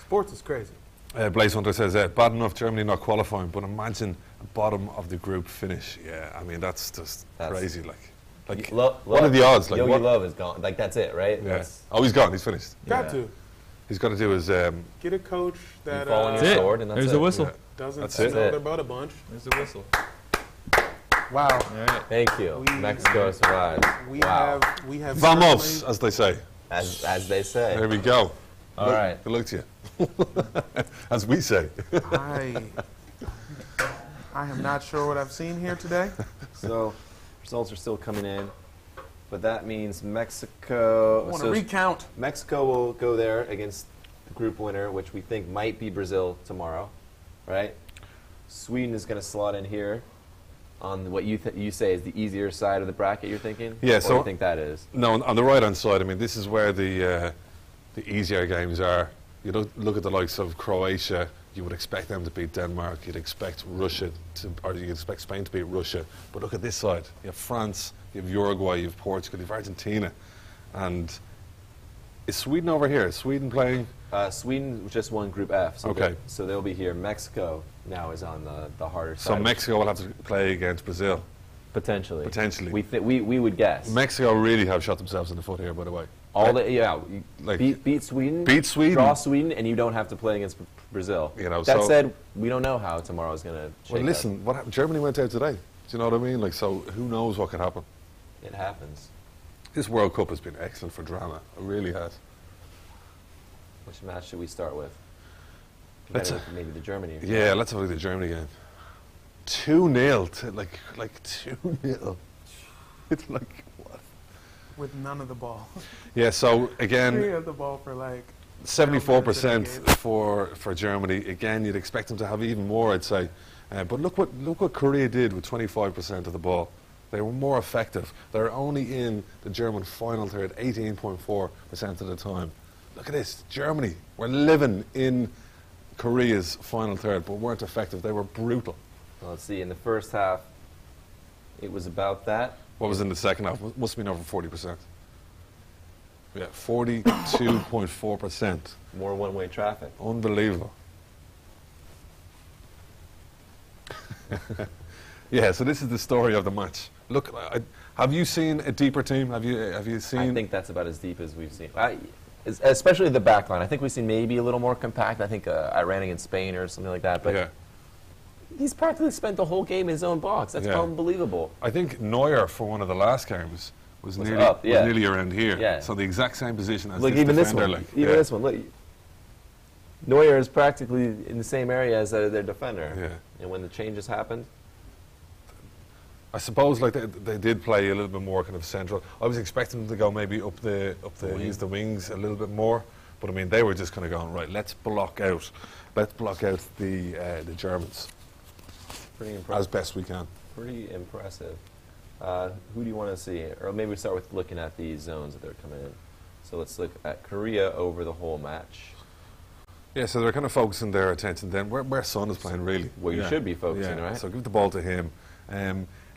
sports is crazy. Blaze Hunter says, bad enough Germany not qualifying, but imagine a bottom of the group finish. Yeah, I mean, that's just crazy. Like what are the odds? Like, Yogi what? Love is gone. Like, that's it, right? Yeah. That's, Oh, he's gone. He's finished. Got Yeah. to He's got to do his. get a coach that fall on That's your it. sword, and that's There's it. the whistle. Yeah. doesn't That's smell it. their butt a bunch. There's the whistle. Wow. All right. Thank you. We- Mexico survives. We Wow. have Vamos, certainly- as they say. As they say. There we go. All right. Good luck to you. As we say. I am not sure what I've seen here today. So, results are still coming in, but that means Mexico. I want to recount. Mexico will go there against the group winner, which we think might be Brazil tomorrow, right? Sweden is going to slot in here on what you say is the easier side of the bracket. You're thinking? Yeah, What do so- you think that is? No, on the right-hand side, I mean, this is where the easier games are. You look at the likes of Croatia, you would expect them to beat Denmark, you'd expect Russia or you'd expect Spain to beat Russia. But look at this side. You have France, you have Uruguay, you have Portugal, you have Argentina. And is Sweden over here? Is Sweden playing? Sweden just won Group F. So Okay. so they'll be here. Mexico now is on the harder So side. Mexico will have to play against Brazil. Potentially. Potentially. We would guess. Mexico really have shot themselves in the foot here, by the way. All the you Like, beat Sweden. beat Sweden. Draw Sweden, and you don't have to play against Brazil. You know, that so- said, we don't know how tomorrow's going to shake Well, listen, what happened? Germany went out today. Do you know what I mean? Like, so who knows what could happen? It happens. This World Cup has been excellent for drama. It really has. Which match should we start with? Let's- Maybe the Germany. Yeah, let's have a look at the Germany game. 2-0 to like 2-0. It's like what? With none of the ball. Yeah. So Three again, of the ball for like 74% 12 minutes for Germany. Again, you'd expect them to have even more, I'd say. But look what Korea did with 25% of the ball. They were more effective. They're only in the German final third 18.4% of the time. Look at this, Germany. We're living in Korea's final third, but weren't effective. They were brutal. Well, let's see. In the first half, it was about that. What was in the second half? Must have been over 40%. Yeah, 42.4%. More one-way traffic. Unbelievable. Yeah, so this is the story of the match. Look, have you seen a deeper team? Have you seen? I think that's about as deep as we've seen. Especially the back line. I think we've seen maybe a little more compact. I think Iran against Spain or something like that. But yeah. he's practically spent the whole game in his own box. That's Yeah. unbelievable. I think Neuer for one of the last games was nearly up, yeah. was nearly around here. Yeah. So the exact same position as Look, this even this defender. one. Like, Even yeah. this one. Look, Neuer is practically in the same area as their defender. Yeah. And when the changes happened, I suppose like they did play a little bit more kind of central. I was expecting them to go maybe up the wing. use the wings a little bit more, but I mean they were just kind of going right. Let's block out the Germans pretty impressive. as best we can. Pretty impressive. Who do you want to see? Or maybe we start with looking at the zones that they're coming in. So let's look at Korea over the whole match. Yeah, so they're kind of focusing their attention then where Son is playing really. Well, you Yeah. should be focusing, Yeah, right? so give the ball to him.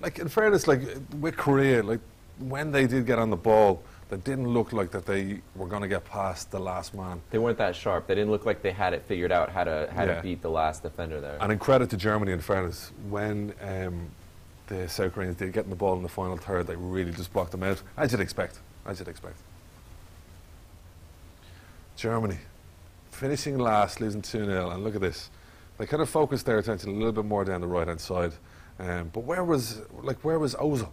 Like in fairness, like with Korea, like when they did get on the ball, that didn't look like that they were going to get past the last man. They weren't that sharp. They didn't look like they had it figured out how to Yeah. beat the last defender there. And in credit to Germany, in fairness, when the South Koreans did get in the ball in the final third, they really just blocked them out, as you'd expect. Germany, finishing last, losing 2-0, and look at this. They kind of focused their attention a little bit more down the right-hand side. But where was Ozil?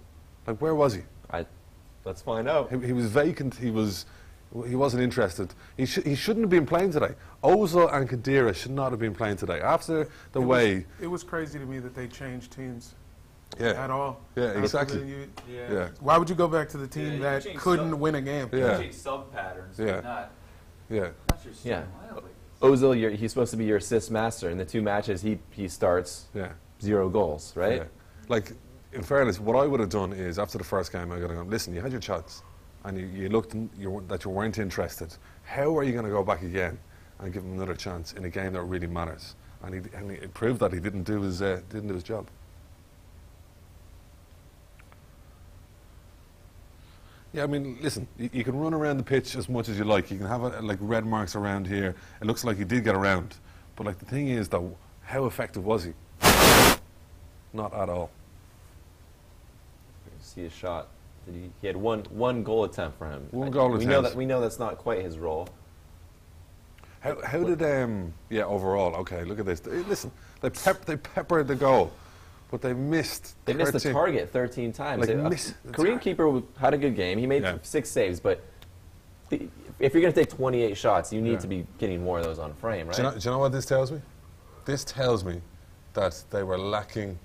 Like, where was he? Let's find out. He was vacant. He wasn't interested. He shouldn't have been playing today. Ozil and Khedira should not have been playing today. After the way... It was crazy to me that they changed teams Yeah. at all. Yeah, exactly. Yeah. Why would you go back to the team you that change couldn't some- win a game? Yeah. Change sub patterns, Yeah. but not Yeah. your Yeah. wildly. Ozil, he's supposed to be your assist master. In the two matches, he starts Yeah. 0 goals, right? Yeah. Like, in fairness, what I would have done is, after the first game, I would have gone, listen, you had your chance, and you looked that you weren't interested. How are you going to go back again and give him another chance in a game that really matters? And he proved that he didn't do his job. Yeah, I mean, listen, you can run around the pitch as much as you like. You can have like red marks around here. It looks like he did get around. But like the thing is, though, how effective was he? Not at all. See his shot. He had one goal attempt for him. One goal we know attempt. we know that's not quite his role. How did overall, okay, look at this. Listen, they peppered the goal, but they missed. They missed the 13 target 13 times. Like, The miss the Korean target. keeper had a good game. He made Yeah. 6 saves, but if you're going to take 28 shots, you need Yeah. to be getting more of those on frame, right? Do you know what this tells me? This tells me that they were lacking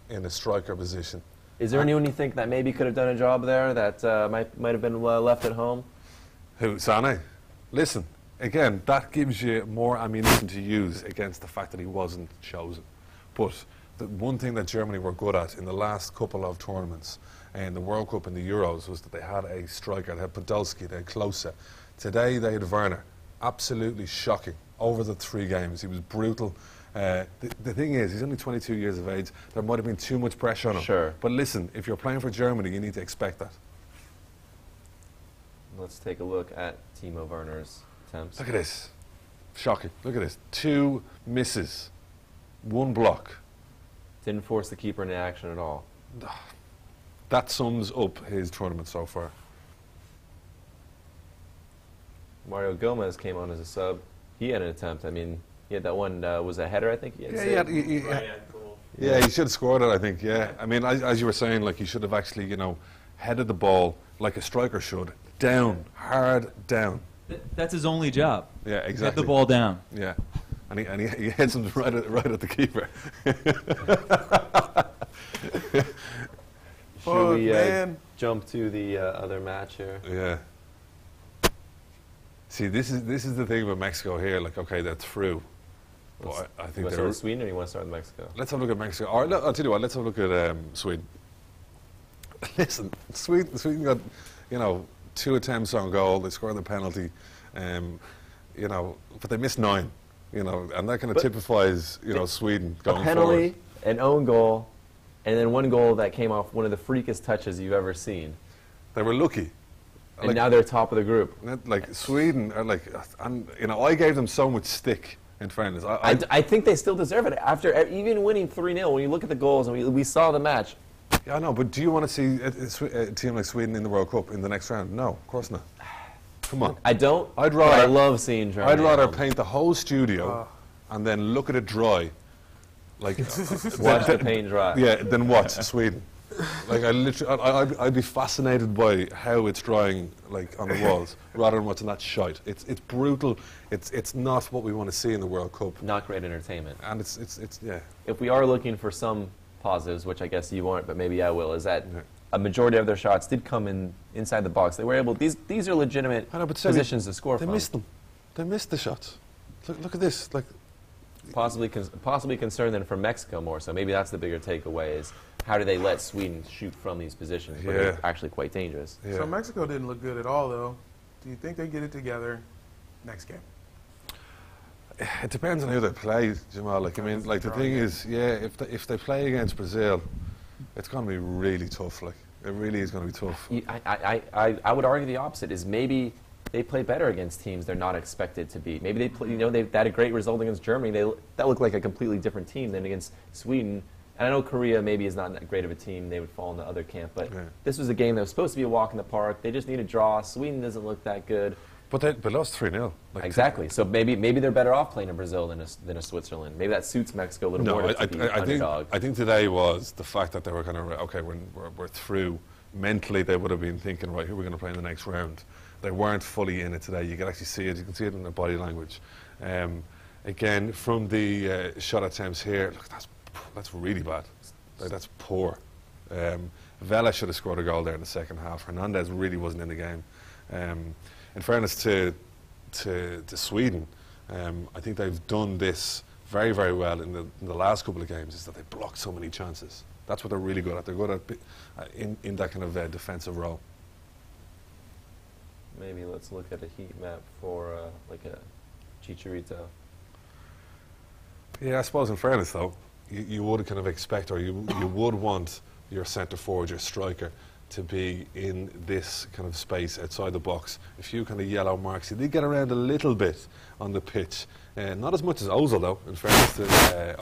in a striker position. Is there anyone you think that maybe could have done a job there that might have been left at home? Who, Sané? Listen, again, that gives you more ammunition to use against the fact that he wasn't chosen. But the one thing that Germany were good at in the last couple of tournaments, in the World Cup and the Euros, was that they had a striker. They had Podolski, they had Klose. Today they had Werner. Absolutely shocking. over the 3 games. He was brutal. The thing is, he's only 22 years of age. There might have been too much pressure on him. Sure. But listen, if you're playing for Germany, you need to expect that. Let's take a look at Timo Werner's attempts. Look at this. Shocking. Look at this. 2 misses. 1 block. Didn't force the keeper into action at all. That sums up his tournament so far. Mario Gomez came on as a sub. He had an attempt. I mean, he had that one, was a header, I think? He had Yeah, he should have scored it, I think, yeah. I mean, as you were saying, like, he should have actually, you know, headed the ball like a striker should. Down, hard down. That's his only job. Yeah, exactly. Get the ball down. Yeah. And he heads him right at the keeper. Should we jump to the other match here? Yeah. See, this is the thing about Mexico here. Like, okay, they're through. But I think you want to start with Sweden, or you want to start with Mexico? Let's have a look at Mexico. Or, no, I'll tell you what. Let's have a look at Sweden. Listen, Sweden got, you know, 2 attempts on goal. They scored the penalty, you know, but they missed 9. You know, and that kind of typifies, you know, Sweden going a penalty, forward. An own goal, and then 1 goal that came off one of the freakest touches you've ever seen. They were lucky. And like, now they're top of the group. Like Sweden are like, and you know, I gave them so much stick. In fairness, I think they still deserve it after even winning 3-0. When you look at the goals, and we saw the match. Yeah, I know, but do you want to see a team like Sweden in the World Cup in the next round? No, of course not. Come on. I don't. I'd rather. But I love seeing Germany. I'd rather paint the whole studio and then look at it dry, like watch the paint dry. Yeah, then watch Sweden. Like I'd be fascinated by how it's drying, like on the walls, rather than watching that shite. It's brutal. It's not what we want to see in the World Cup. Not great entertainment. And it's yeah. If we are looking for some positives, which I guess you aren't, but maybe I will, is that a majority of their shots did come inside the box. They were able. These are legitimate positions to score from. They missed them. They missed the shots. Look at this. Like possibly concerned then for Mexico more. So maybe that's the bigger takeaway is. How do they let Sweden shoot from these positions where they're actually quite dangerous? Yeah. So Mexico didn't look good at all, though. Do you think they get it together next game? It depends on who they play, Jamal. Like, I mean, like the thing is, if they play against Brazil, it's going to be really tough. Like, it really is going to be tough. I would argue the opposite. Is maybe they play better against teams they're not expected to beat. Maybe they play, you know, they had a great result against Germany. That looked like a completely different team than against Sweden. And I know Korea maybe is not that great of a team. They would fall in the other camp. But this was a game that was supposed to be a walk in the park. They just need a draw. Sweden doesn't look that good. But they lost 3-0. Like exactly. So maybe they're better off playing in Brazil than a Switzerland. Maybe that suits Mexico a little more to be underdog. I think today was the fact that they were kind of, okay, we're through. Mentally, they would have been thinking, right, who are we going to play in the next round? They weren't fully in it today. You can actually see it. You can see it in their body language. Again, from the shot attempts here, look, that's really bad. Like, that's poor. Vela should have scored a goal there in the second half. Hernandez really wasn't in the game. In fairness to Sweden, I think they've done this very, very well in the last couple of games, is that they blocked so many chances. That's what they're really good at. They're good at in that kind of defensive role. Maybe let's look at a heat map for like a Chicharito. Yeah, I suppose in fairness though, you would kind of expect, or you would want your centre forward, your striker, to be in this kind of space outside the box. A few kind of yellow marks. He did get around a little bit on the pitch. Not as much as Ozil though, in fairness to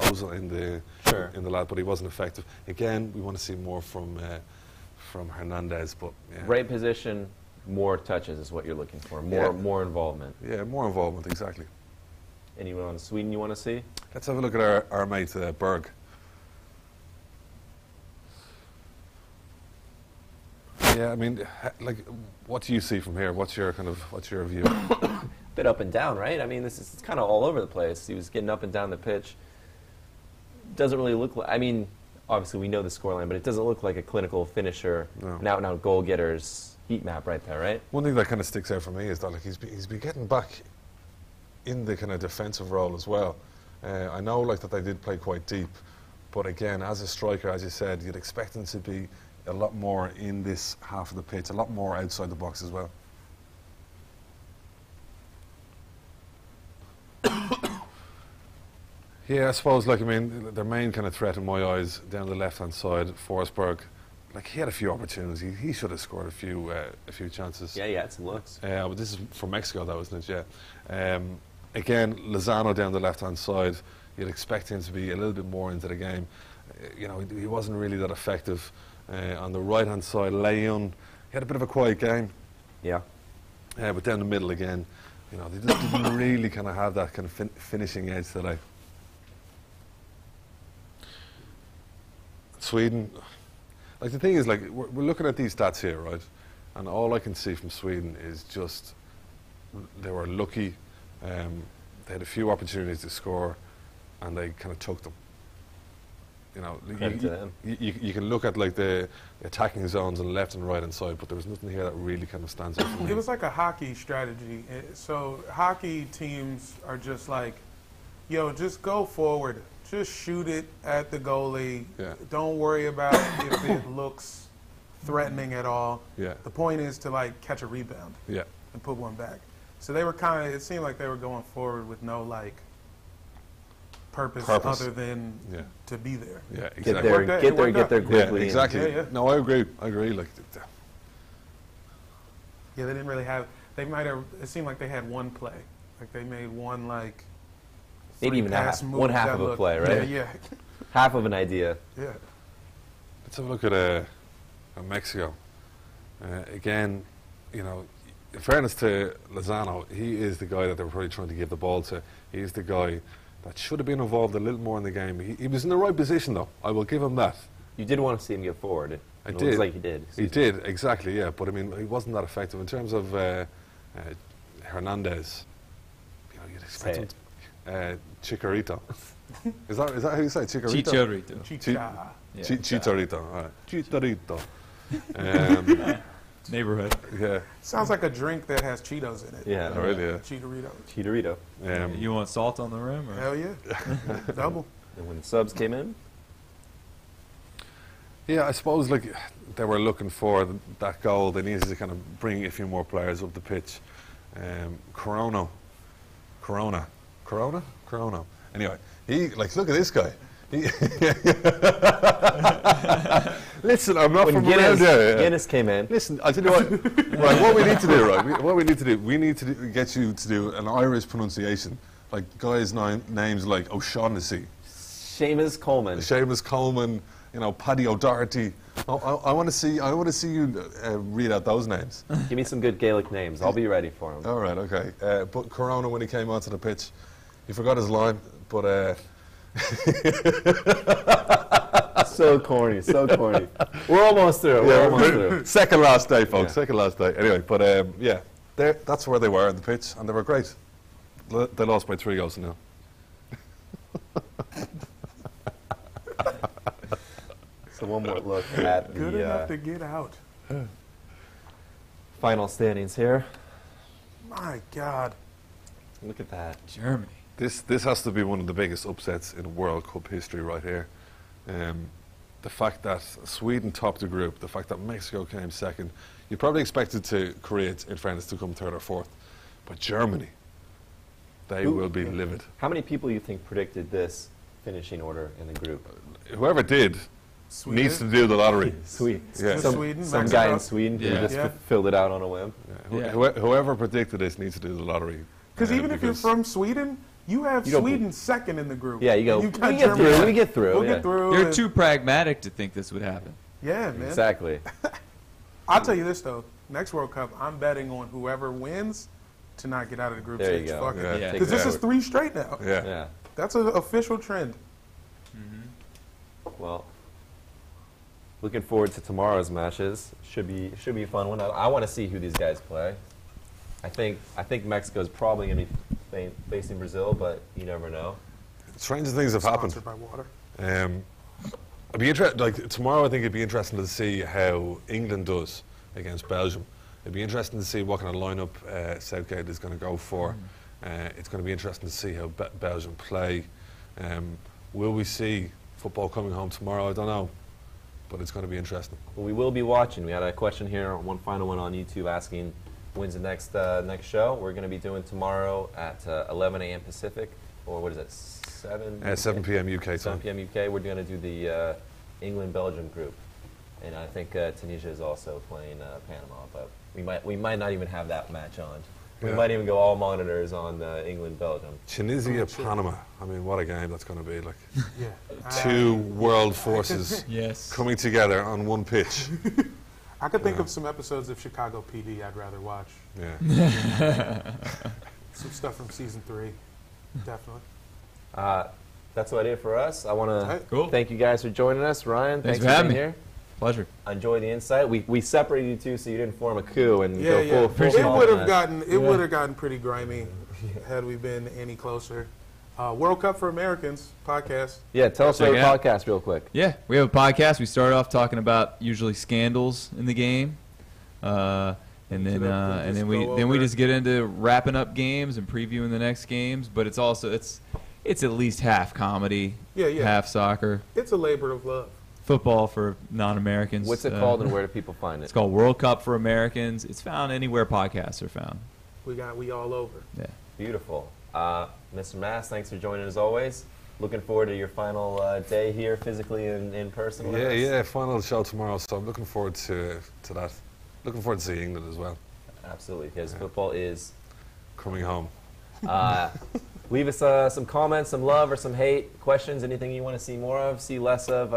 Ozil in the lad, but he wasn't effective. Again, we want to see more from Hernandez, but right position, more touches is what you're looking for. More involvement. Yeah, more involvement, exactly. Anyone on Sweden you want to see? Let's have a look at our mate Berg. Yeah, I mean, like, what do you see from here? What's your view? Bit up and down, right? I mean, it's kind of all over the place. He was getting up and down the pitch. Doesn't really look like. I mean, obviously we know the scoreline, but it doesn't look like a clinical finisher, an out-and-out goal-getter's heat map right there, right? One thing that kind of sticks out for me is that like he's been getting back in the kind of defensive role as well. I know like that they did play quite deep, but again, as a striker, as you said, you'd expect him to be a lot more in this half of the pitch, a lot more outside the box as well. Yeah, I suppose, like, I mean, their main kind of threat in my eyes down the left-hand side, Forsberg, like, he had a few opportunities. He should have scored a few chances. Yeah, he had some looks. But this is from Mexico, though, isn't it? Yeah. Again, Lozano down the left-hand side, you'd expect him to be a little bit more into the game. You know, he wasn't really that effective. On the right-hand side, Leon, he had a bit of a quiet game. Yeah. But down the middle again, you know, they just didn't really kind of have that kind of finishing edge today. Sweden, like, the thing is, like, we're looking at these stats here, right? And all I can see from Sweden is just they were lucky. They had a few opportunities to score, and they kind of took them. You know, you can look at, like, the attacking zones on the left and right hand side, but there was nothing here that really kind of stands out for me. It was like a hockey strategy. So hockey teams are just like, yo, just go forward. Just shoot it at the goalie. Yeah. Don't worry about if it looks threatening at all. Yeah. The point is to, like, catch a rebound Yeah. and put one back. So they were kind of, it seemed like they were going forward with no, like, purpose. Other than to be there. Yeah, exactly. Get there quickly. Yeah, exactly. Yeah. No, I agree. Like, Yeah, they didn't really have, they might have, it seemed like they had one play. Like, they made one, like, Maybe even one half of a play, right? Yeah. Half of an idea. Yeah. let's have a look at Mexico. Again, you know, in fairness to Lozano, he is the guy that they were probably trying to give the ball to. He's the guy that should have been involved a little more in the game. He was in the right position, though. I will give him that. You did want to see him get forward. I did. It looks like he did. He did, exactly, yeah. But, I mean, he wasn't that effective. In terms of Hernandez, you know, you'd expect him to, Chicharito. Is that how you say it? Chicharito? Chicharito, all right. Chicharito. Neighborhood. Yeah. Sounds like a drink that has Cheetos in it. Yeah. Oh, really, yeah. Cheetorito. Cheetorito. You want salt on the rim? Or? Hell yeah. Double. And when the subs came in? Yeah, I suppose, like, they were looking for that goal. They needed to kind of bring a few more players up the pitch. Corona. Anyway, he, like, look at this guy. Listen, I'm not from around here. Guinness came in. Listen, I'll tell you what. Right, what we need to do, right? What we need to do, we need to get you to do an Irish pronunciation, like guys' names like O'Shaughnessy, Seamus Coleman. You know, Paddy O'Doherty. I want to see you read out those names. Give me some good Gaelic names. I'll be ready for them. All right, okay. But Corona, when he came onto the pitch, he forgot his line, but. So corny. We're almost through. Second last day, folks. Yeah. Second last day. Anyway, but yeah, that's where they were on the pitch, and they were great. They lost by 3-0. So one more look at Good enough to get out. Final standings here. My God. Look at that. Germany. This has to be one of the biggest upsets in World Cup history right here. The fact that Sweden topped the group, the fact that Mexico came second. You probably expected Korea, in fairness, to come third or fourth. But Germany, they will be livid. How many people you think predicted this finishing order in the group? Whoever did needs to do the lottery. Sweden. Yeah. Some guy in Sweden who just filled it out on a whim. Yeah. Whoever predicted this needs to do the lottery. Because even if you're from Sweden, you have Sweden second in the group. Yeah, you go, we get through. We'll get through. You're too pragmatic to think this would happen. Yeah, man. Exactly. I'll tell you this, though. Next World Cup, I'm betting on whoever wins to not get out of the group There you stage. go. Fuck it. Yeah. Because this is 3 straight now. Yeah. That's an official trend. Well, looking forward to tomorrow's matches. Should be a fun one. I want to see who these guys play. I think Mexico's probably going to be facing Brazil, but you never know. Strange things have happened. Sponsored by water. I'd be like tomorrow. I think it'd be interesting to see how England does against Belgium. It'd be interesting to see what kind of lineup Southgate is going to go for. It's going to be interesting to see how Belgium play. Will we see football coming home tomorrow? I don't know, but it's going to be interesting. Well, we will be watching. We had a question here, one final one on YouTube, asking wins the next show. We're going to be doing tomorrow at 11 a.m. Pacific, or what is it, 7 p.m. UK time. 7 p.m. UK. We're going to do the England-Belgium group, and I think Tunisia is also playing Panama. But we might not even have that match on. We might even go all monitors on England-Belgium. Tunisia, Panama. I mean, what a game that's going to be. Like Yeah. two world forces coming together on one pitch. I could think of some episodes of Chicago PD I'd rather watch. Yeah. Some stuff from season 3, definitely. That's what it is for us. I want to Cool. thank you guys for joining us. Ryan, Thanks thanks for for having being me. here. Pleasure. Enjoy the insight. We separated you two so you didn't form a coup and Yeah, go full It small would have mess. gotten pretty grimy had we been any closer. World Cup for Americans podcast. Yeah, tell us Check about the it out. podcast real quick. Yeah, we have a podcast. We start off talking about usually scandals in the game, and then we just get into wrapping up games and previewing the next games. But it's also it's at least half comedy, half soccer, It's a labor of love. football for non-Americans. What's it called and where do people find it? It's called World Cup for Americans. It's found anywhere podcasts are found. We all over. Yeah. Beautiful. Mr. Mass, thanks for joining as always. Looking forward to your final day here physically in person with us. Yeah, final show tomorrow, so I'm looking forward to that. Looking forward to seeing England as well. Absolutely, because football is Coming home. leave us some comments, some love or some hate, questions, anything you want to see more of, see less of.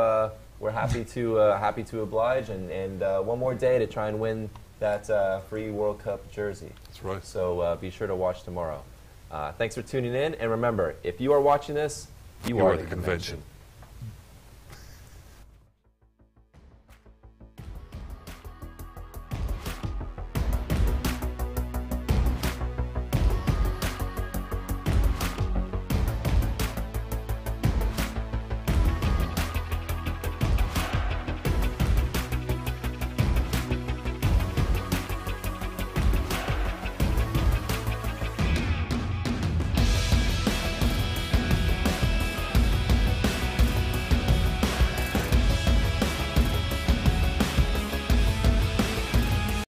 We're happy to oblige, and one more day to try and win that free World Cup jersey. That's right. So be sure to watch tomorrow. Thanks for tuning in, and remember, if you are watching this, you are the convention.